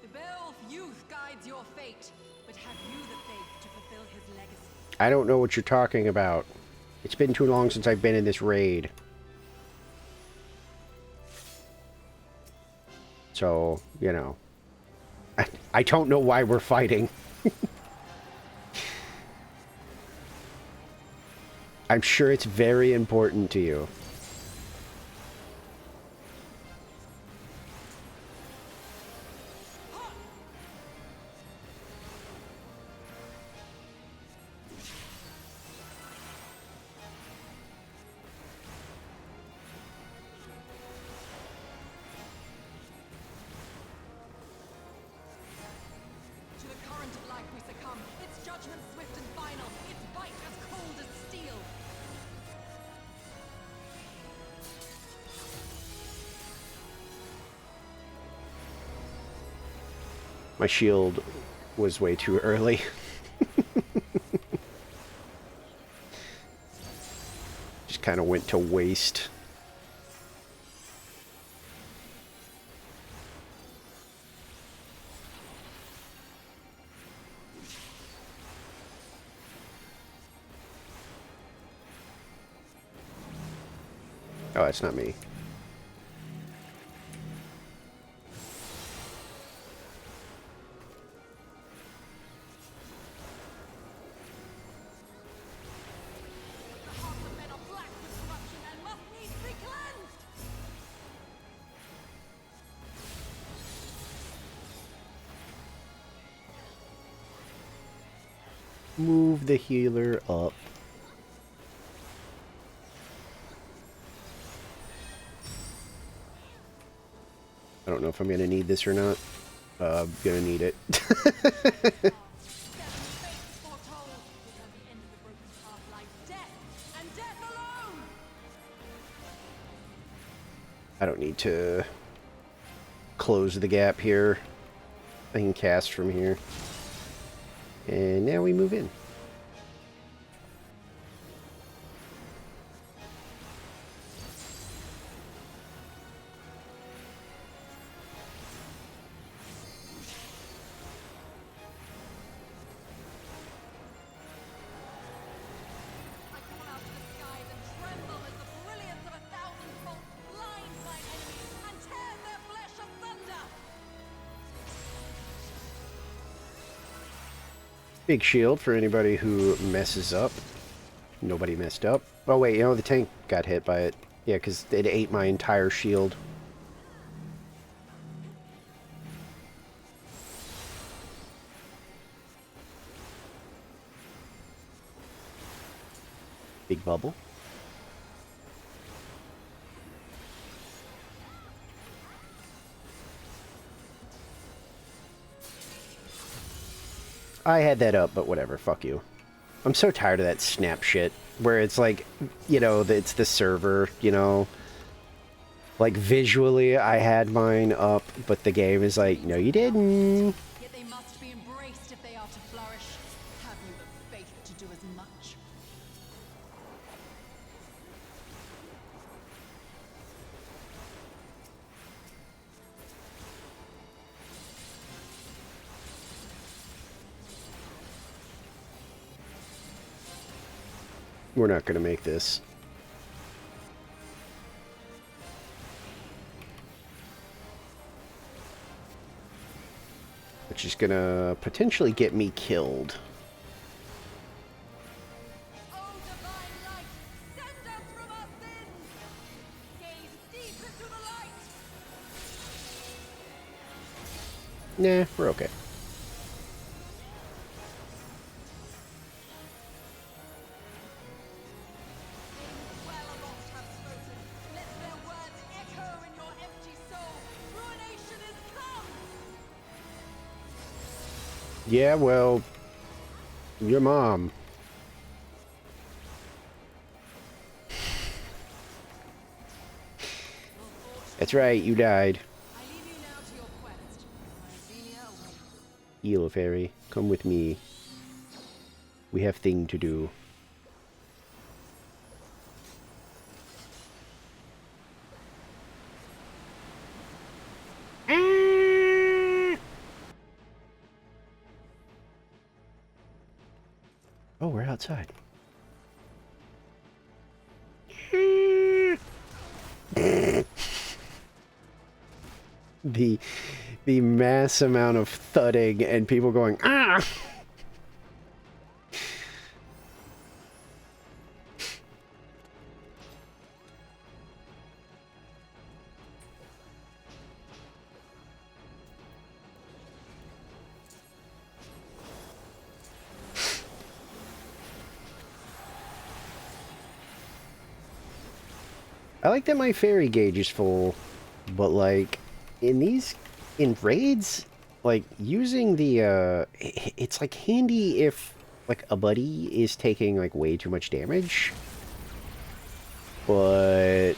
The bell of youth guides your fate, but have you the faith to fulfill his legacy? I don't know what you're talking about. It's been too long since I've been in this raid. So, you know. I don't know why we're fighting. I'm sure it's very important to you. To the current of life we succumb. Its judgment swift and final. Its bite as cold as steel. My shield was way too early. Just kind of went to waste. Oh, that's not me. The hearts of men are black with corruption and must needs be cleansed. Move the healer up. I don't know if I'm going to need this or not. I'm going to need it. 7 fates foretold. But at the end of the broken path lies death, and death alone. I don't need to close the gap here. I can cast from here. And now we move in. I call out to the skies and tremble as the brilliance of 1,000 bolts blinds mine enemies and tears their flesh asunder. Big shield for anybody who messes up. Nobody messed up. Oh wait, you know, the tank got hit by it. Yeah, because it ate my entire shield. Big bubble. I had that up, but whatever, fuck you. I'm so tired of that snap shit, where it's like, you know, it's the server, you know. Like, visually, I had mine up, but the game is like, no, you didn't. Yet they must be embraced if they are to flourish. Have you the faith to do as much? We're not gonna make this. Which is gonna potentially get me killed. Oh, divine light, send us from our sins! Gaze deep into the light! Nah, we're okay. Well aloft have spoken. Let their words echo in your empty soul. Ruination is come! Yeah, well, Your mom. That's right, you died. I leave you now to your quest. My Xenia awaits. Eel fairy, come with me. We have thing to do. Oh, we're outside. the the mass amount of thudding and people going ah. I like that my fairy gauge is full, but like in raids, like using the it's like handy if like a buddy is taking like way too much damage. But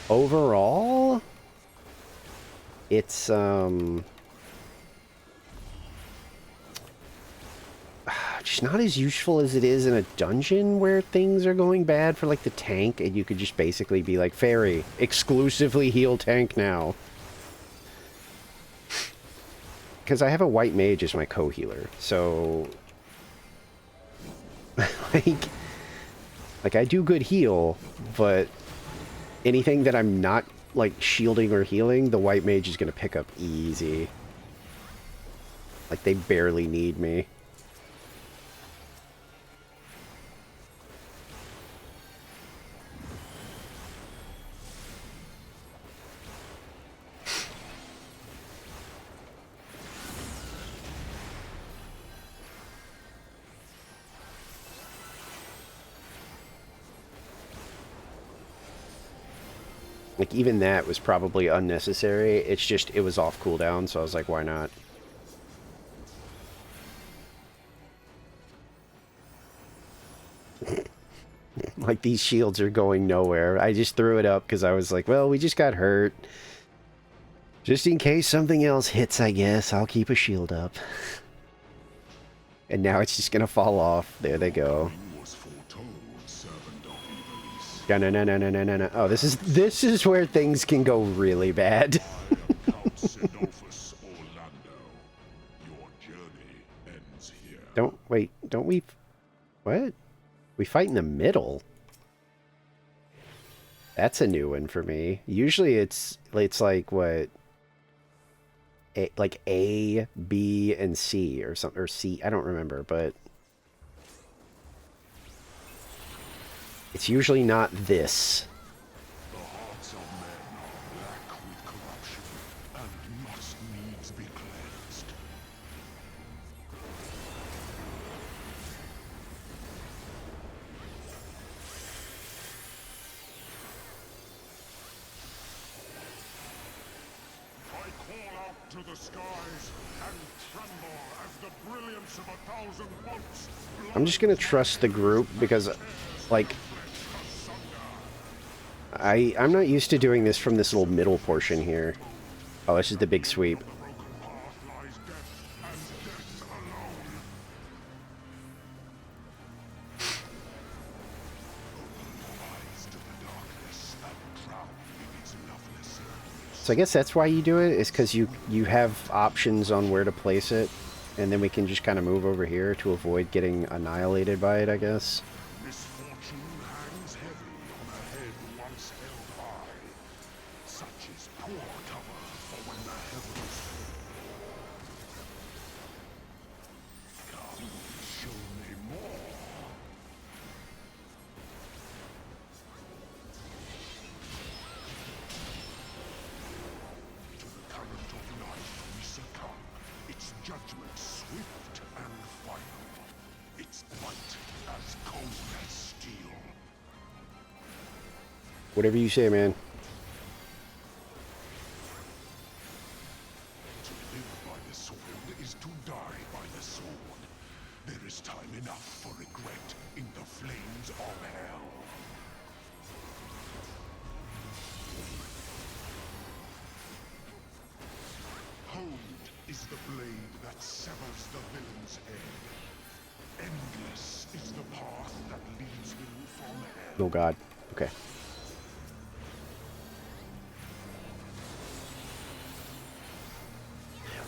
overall, it's just not as useful as it is in a dungeon where things are going bad for like the tank and you could just basically be like, fairy, exclusively heal tank now. Because I have a white mage as my co-healer, so like I do good heal, but anything that I'm not like shielding or healing, the white mage is gonna pick up easy. Like they barely need me. Like, even that was probably unnecessary. It's just, it was off cooldown, so I was like, why not? Like, these shields are going nowhere. I just threw it up because I was like, well, we just got hurt. Just in case something else hits, I guess, I'll keep a shield up. And now it's just gonna fall off. There they go. No. Oh, this is where things can go really bad. Don't we? What? We fight in the middle. That's a new one for me. Usually it's like what? Like A, B, and C or something, or C. I don't remember, but it's usually not this. The hearts of men are black with corruption and must needs be cleansed. I call out to the skies and tremble as the brilliance of 1,000 bolts. I'm just gonna trust the group because, like, I'm not used to doing this from this little middle portion here. Oh, this is the big sweep. So I guess that's why you do it, is because you have options on where to place it, and then we can just kind of move over here to avoid getting annihilated by it, I guess. Misfortune hangs heavy on a head once held high. Such is poor cover for when the heavens fall. Come, show me more. To the current of life we succumb. Its judgment swift and final. Its bite as cold as steel. Whatever you say, man. To live by the sword is to die by the sword. There is time enough for regret in the flames of hell. Hold is the blade that severs the villain's head. Endless is the path that leads him from hell. Oh god. Okay.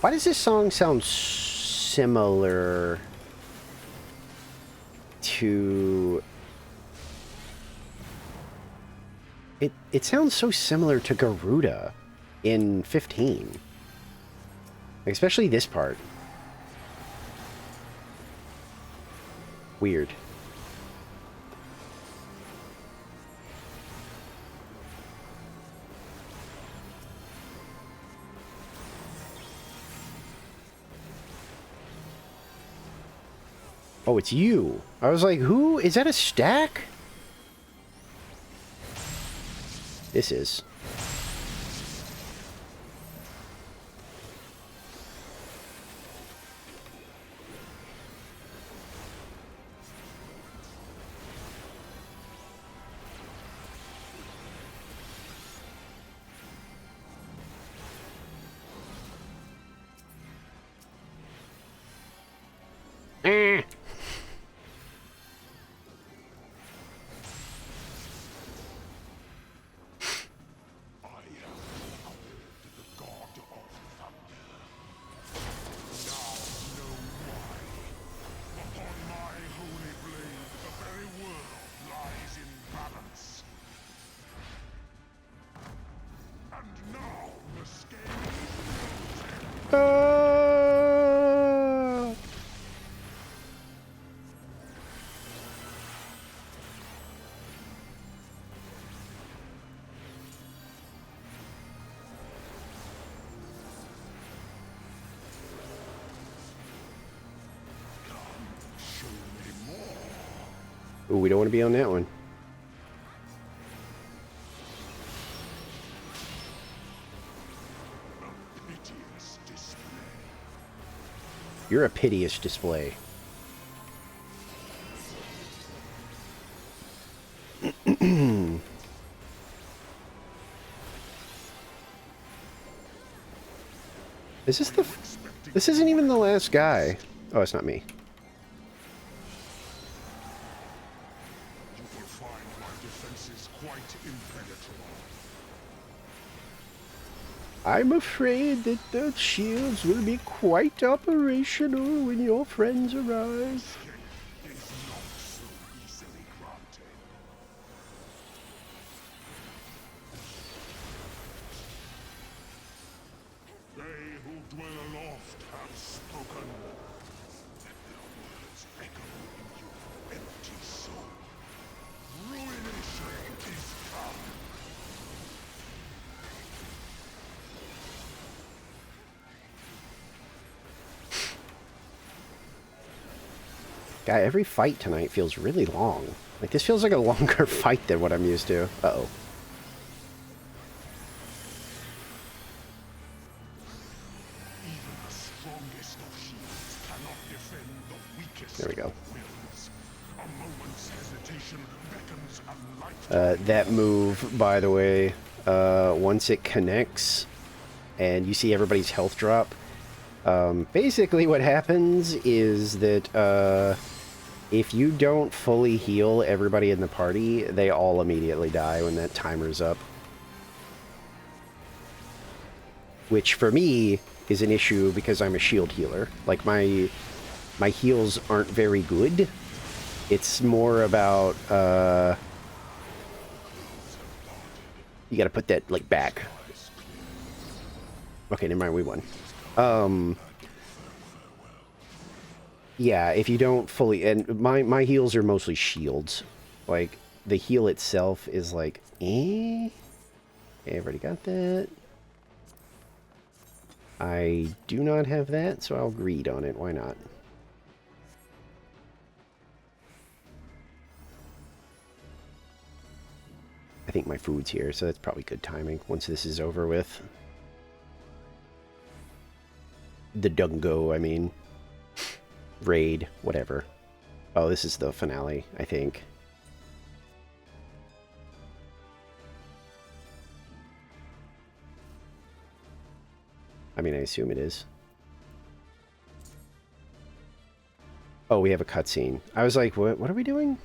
Why does this song sound similar to... It sounds so similar to Garuda in 15. Especially this part. Weird. Oh, it's you. I was like, who? Is that a stack? This is. Ooh, we don't want to be on that one. You're a piteous display. Is this the... This isn't even the last guy. Oh, it's not me. You will find my defenses quite impenetrable. I'm afraid that the shields will be quite operational when your friends arrive. Escape is not so easily granted. They who dwell aloft have spoken. Let their words echo in your empty soul. Ruination is come. Guy, every fight tonight feels really long. Like, this feels like a longer fight than what I'm used to. Uh-oh. Even the strongest of shields cannot defend the weakest There we go. of wills. A moment's hesitation beckons a lifetime. That move, by the way, once it connects and you see everybody's health drop, basically what happens is that if you don't fully heal everybody in the party, they all immediately die when that timer's up. Which, for me, is an issue because I'm a shield healer. Like, my heals aren't very good. It's more about, you gotta put that, like, back. Okay, never mind, we won. Yeah, if you don't fully... And my heals are mostly shields. Like, the heal itself is like, eh? Okay, I've already got that. I do not have that, so I'll greed on it. Why not? I think my food's here, so that's probably good timing once this is over with. The Dungo, I mean. Raid, whatever. Oh, this is the finale, I think. I mean, I assume it is. Oh, we have a cutscene. I was like, what are we doing?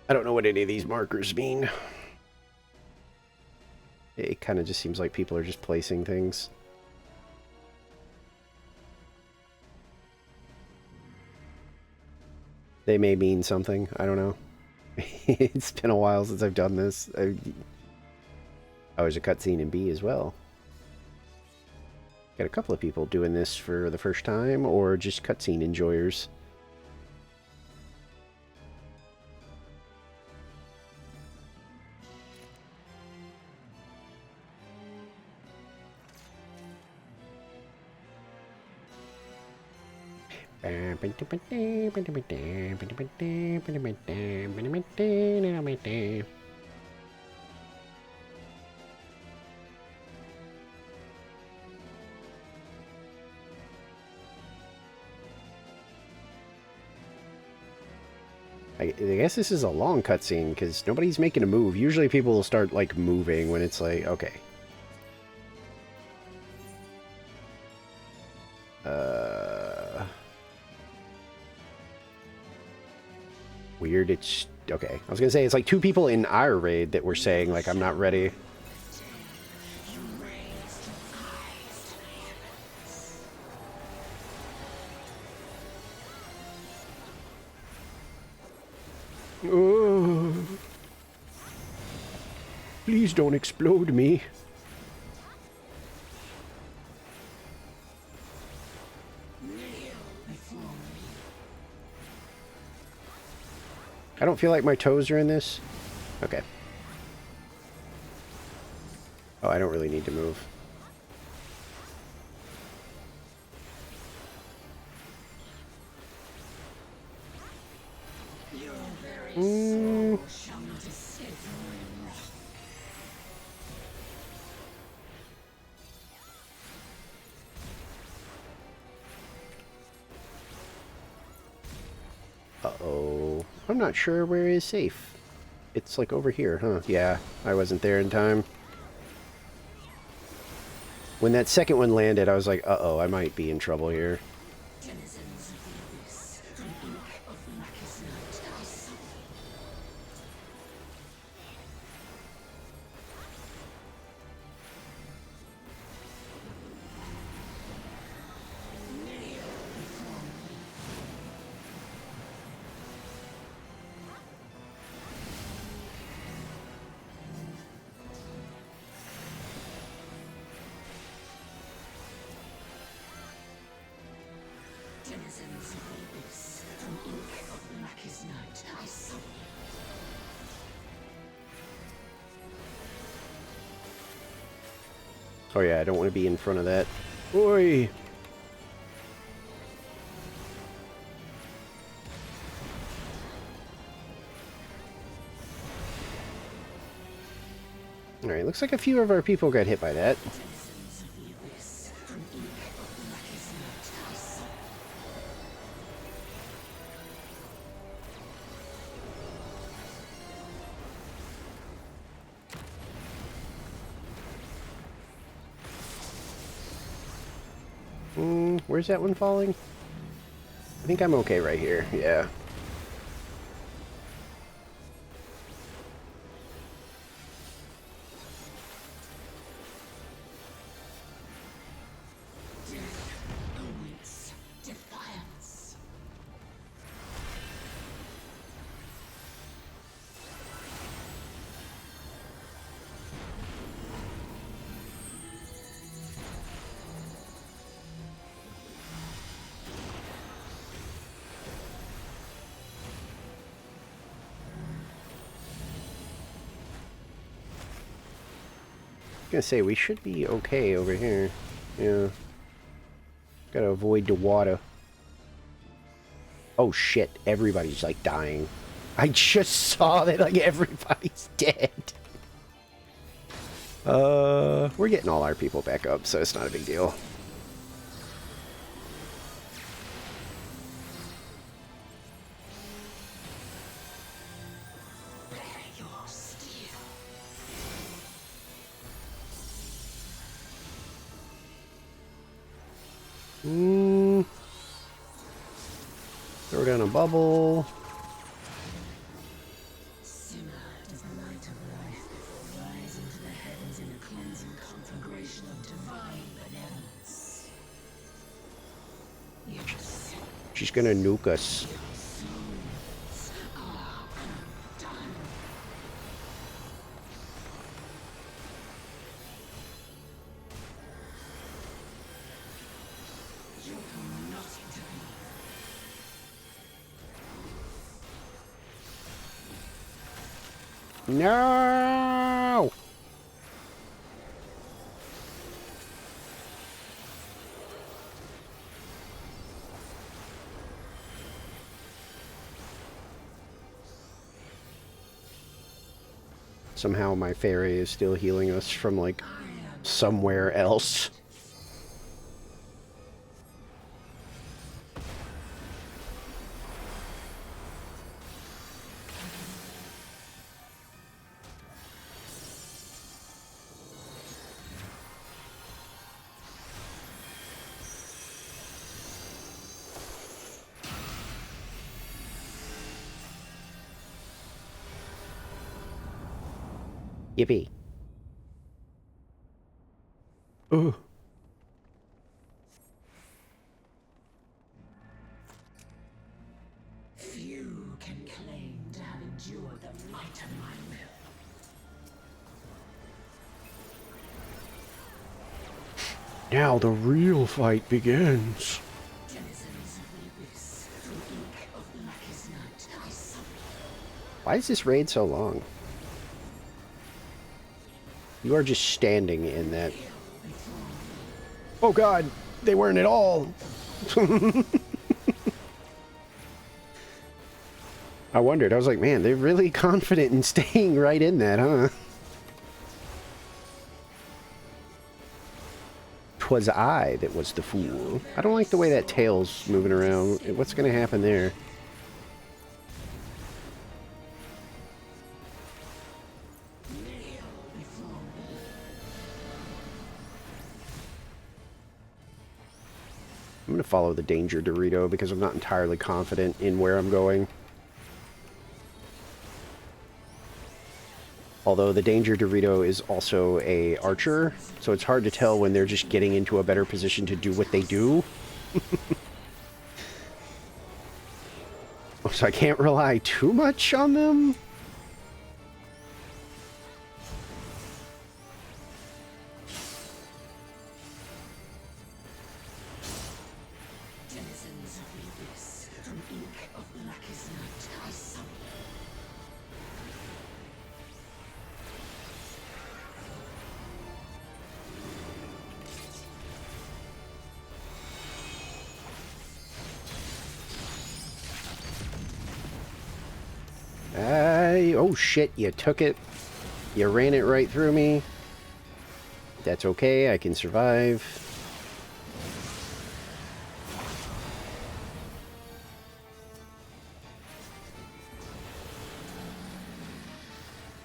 I don't know what any of these markers mean. It kind of just seems like people are just placing things. They may mean something. I don't know. It's been a while since I've done this. Oh, there's a cutscene in B as well. Got a couple of people doing this for the first time, or just cutscene enjoyers. I guess this is a long cutscene because nobody's making a move. Usually people will start like moving when it's like, okay. Weird. It's okay. I was gonna say it's like two people in our raid that were saying like I'm not ready. Oh. Please don't explode me. I don't feel like my toes are in this. Okay. Oh, I don't really need to move. Uh-oh. I'm not sure where is safe. It's like over here, huh? Yeah, I wasn't there in time. When that second one landed, I was like, uh-oh, I might be in trouble here. Oh yeah, I don't want to be in front of that. Oi! Alright, looks like a few of our people got hit by that. Where's that one falling? I think I'm okay right here, yeah. Gonna say we should be okay over here. Yeah. Gotta avoid the water. Oh shit, everybody's like dying. I just saw that like everybody's dead. We're getting all our people back up, so it's not a big deal. Throw down a bubble. She's gonna nuke us. No! Somehow my fairy is still healing us from, like, somewhere else. Yippee. Ugh. Few can claim to have endured the might of my will. Now the real fight begins. Denizens of the abyss, through ink of blackest night, I summon. Why is this raid so long? You are just standing in that. Oh god, they weren't at all. I wondered. I was like, man, they're really confident in staying right in that, huh? 'Twas I that was the fool. I don't like the way that tail's moving around. What's gonna happen there? I'm going to follow the Danger Dorito because I'm not entirely confident in where I'm going. Although the Danger Dorito is also a archer, so it's hard to tell when they're just getting into a better position to do what they do. So I can't rely too much on them. Oh shit, you took it. You ran it right through me. That's okay, I can survive.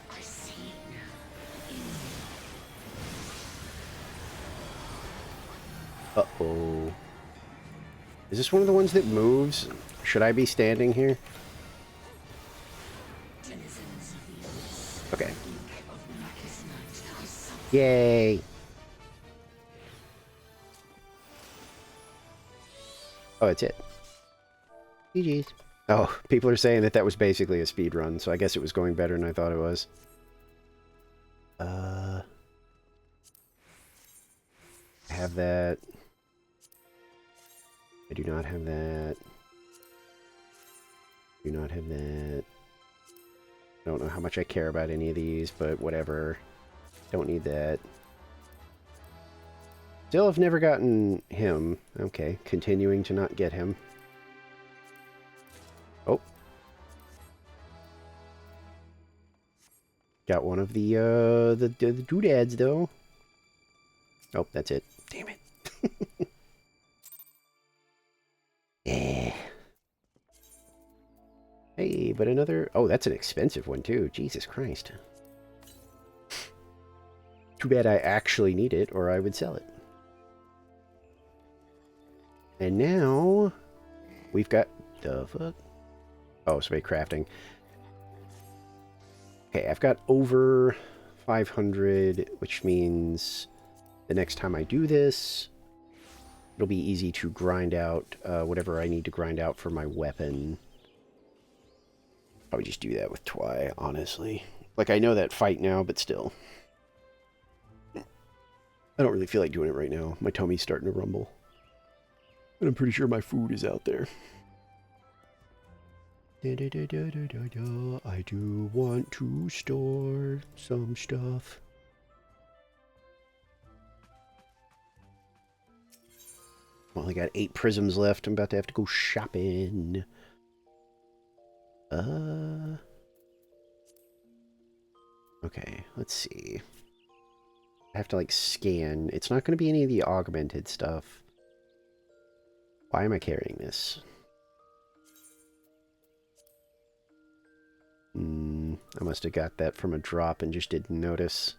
I see it now. Uh-oh. Is this one of the ones that moves? Should I be standing here? Okay. Yay! Oh, that's it. GG's. Oh, people are saying that that was basically a speed run, so I guess it was going better than I thought it was. I have that. I do not have that. Do not have that. I don't know how much I care about any of these, but whatever. Don't need that. Still have never gotten him. Okay, continuing to not get him. Oh. Got one of the doodads, though. Oh, that's it. Damn it. Yeah. Hey, but another... Oh, that's an expensive one, too. Jesus Christ. Too bad I actually need it, or I would sell it. And now... We've got... The fuck? Oh, somebody crafting. Okay, I've got over 500, which means the next time I do this, it'll be easy to grind out whatever I need to grind out for my weapon. Probably just do that with Twy, honestly. Like, I know that fight now, but still. I don't really feel like doing it right now. My tummy's starting to rumble. And I'm pretty sure my food is out there. I do want to store some stuff. Well, I got 8 prisms left. I'm about to have to go shopping. Okay, let's see. I have to, like, scan. It's not going to be any of the augmented stuff. Why am I carrying this? I must have got that from a drop and just didn't notice.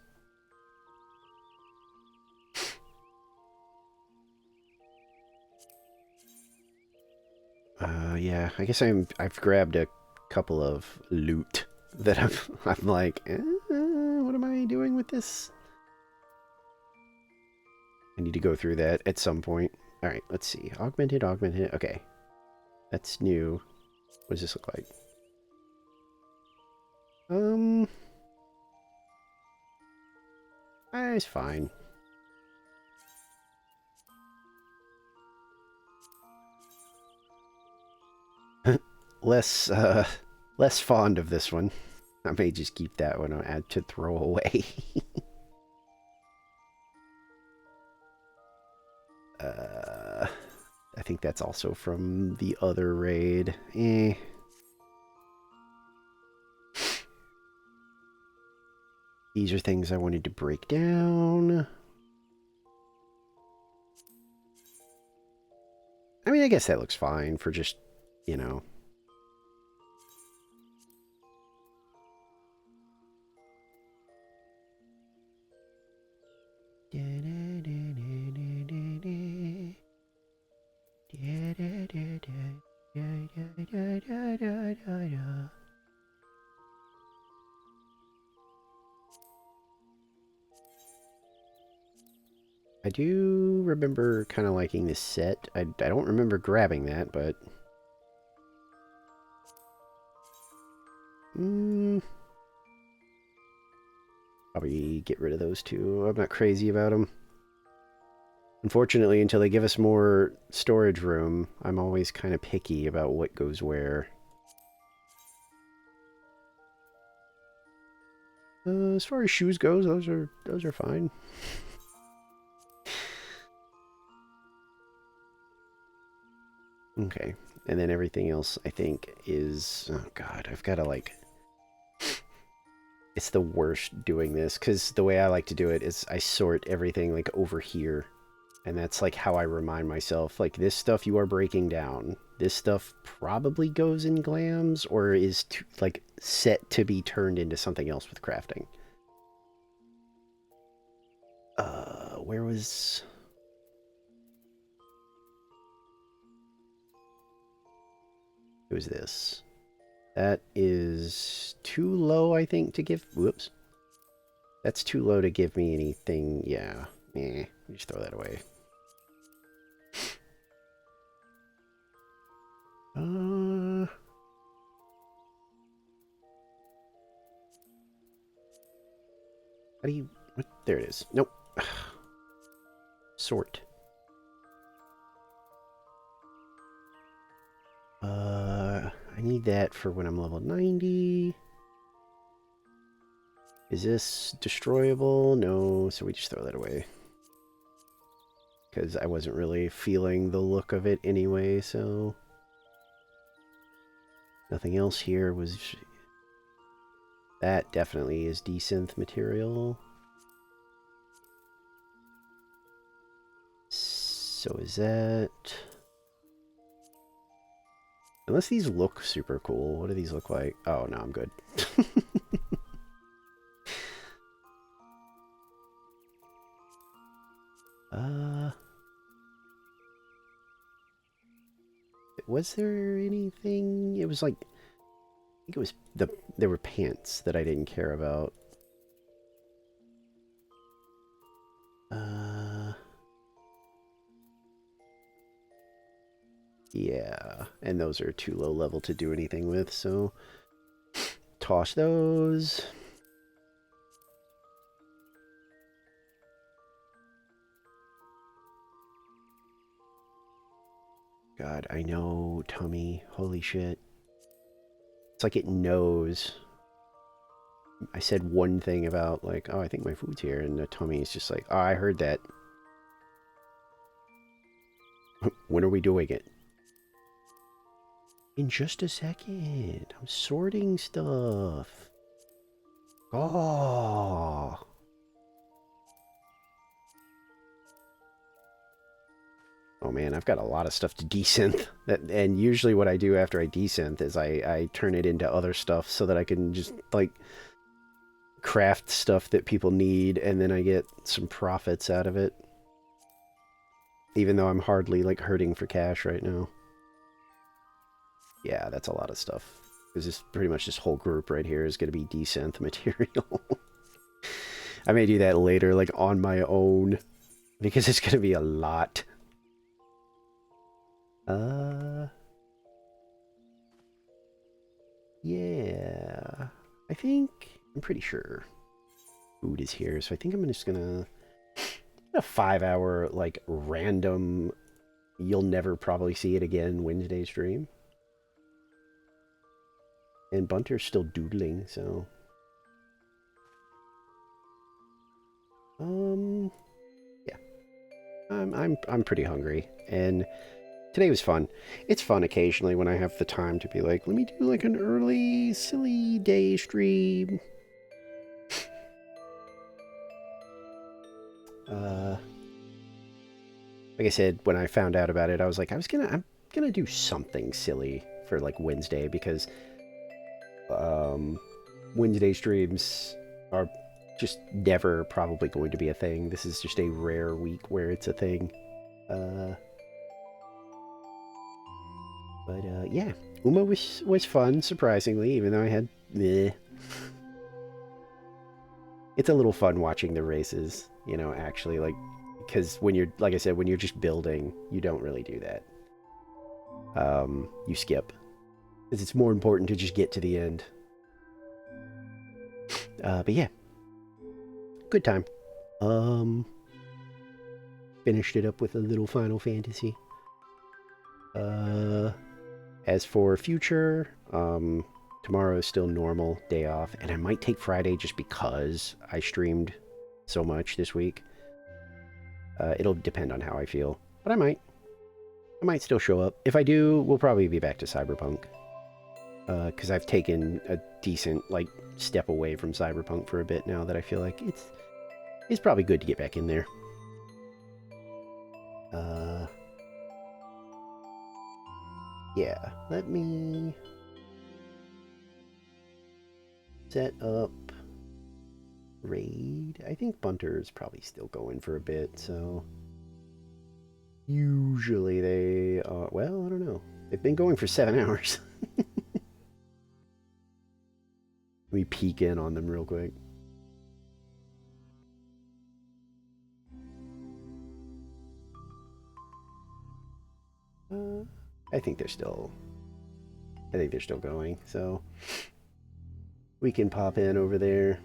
Yeah, I guess I've grabbed a couple of loot that I'm like, what am I doing with this? I need to go through that at some point. All right, let's see. Augmented. Okay, that's new. What does this look like? It's fine. Less fond of this one. I may just keep that one and add to throw away. I think that's also from the other raid. These are things I wanted to break down. I mean, I guess that looks fine for just, you know. I do remember kind of liking this set. I don't remember grabbing that, but... Probably get rid of those two. I'm not crazy about them. Unfortunately, until they give us more storage room, I'm always kind of picky about what goes where. As far as shoes goes, those are fine. Okay, and then everything else I think is, oh god, I've got to like, it's the worst doing this because the way I like to do it is I sort everything like over here, and that's like how I remind myself, like, this stuff you are breaking down, this stuff probably goes in glams or is like set to be turned into something else with crafting. Where was... It was this. That is too low, I think, to give... Whoops. That's too low to give me anything. Yeah. Just throw that away. How do you... What? There it is. Nope. Sort. I need that for when I'm level 90. Is this destroyable? No, so we just throw that away. Because I wasn't really feeling the look of it anyway, so... Nothing else here was... That definitely is desynth material. So is that... Unless these look super cool. What do these look like? Oh, no, I'm good. Was there anything? It was like... I think it was there were pants that I didn't care about. Yeah, and those are too low level to do anything with, so toss those. God, I know, tummy. Holy shit. It's like it knows. I said one thing about, like, oh, I think my food's here, and the tummy is just like, oh, I heard that. When are we doing it? In just a second. I'm sorting stuff. Oh. Oh man, I've got a lot of stuff to desynth. And usually what I do after I desynth is I turn it into other stuff so that I can just, like, craft stuff that people need, and then I get some profits out of it. Even though I'm hardly, like, hurting for cash right now. Yeah, that's a lot of stuff. Because this pretty much this whole group right here is going to be desynth material. I may do that later, like, on my own. Because it's going to be a lot. Yeah. I think... I'm pretty sure food is here, so I think I'm just gonna... A 5-hour, like, random... You'll never probably see it again Wednesday stream. And Bunter's still doodling, so... Yeah. I'm pretty hungry, and today was fun. It's fun occasionally when I have the time to be like, let me do like an early, silly day stream. Like I said, when I found out about it, I was like, I'm gonna do something silly for like Wednesday, because Wednesday streams are just never probably going to be a thing. This is just a rare week where it's a thing. But yeah, Uma was fun, surprisingly, even though I had meh. It's a little fun watching the races, you know, actually, like, because when you're, like I said, when you're just building, you don't really do that. You skip. Because it's more important to just get to the end. But yeah. Good time. Finished it up with a little Final Fantasy. As for future, tomorrow is still normal, day off, and I might take Friday just because I streamed so much this week. It'll depend on how I feel, but I might still show up. If I do, we'll probably be back to Cyberpunk, because I've taken a decent, like, step away from Cyberpunk for a bit now that I feel like it's probably good to get back in there. Yeah, let me set up raid. I think Bunter is probably still going for a bit, so usually they are, well, I don't know. They've been going for 7 hours. Let me peek in on them real quick. I think they're still going, so we can pop in over there.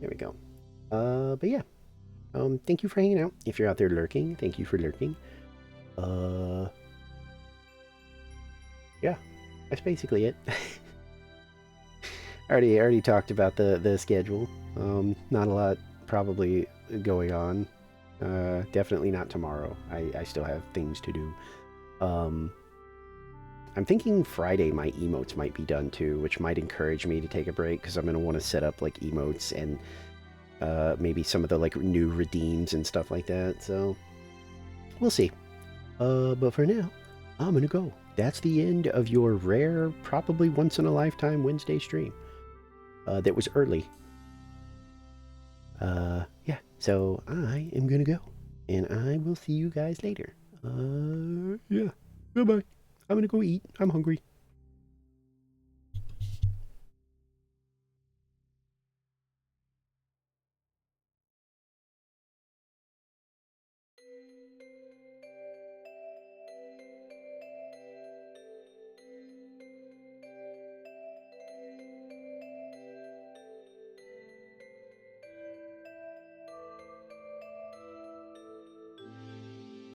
There we go. But yeah. Thank you for hanging out. If you're out there lurking, thank you for lurking. Yeah, that's basically it. I already talked about the schedule. Not a lot probably going on. Definitely not tomorrow. I still have things to do. I'm thinking Friday my emotes might be done too, which might encourage me to take a break because I'm going to want to set up like emotes and maybe some of the like new redeems and stuff like that. So we'll see. But for now, I'm going to go. That's the end of your rare, probably once in a lifetime Wednesday stream. That was early. Yeah, so I am going to go. And I will see you guys later. Yeah. Goodbye. I'm going to go eat. I'm hungry.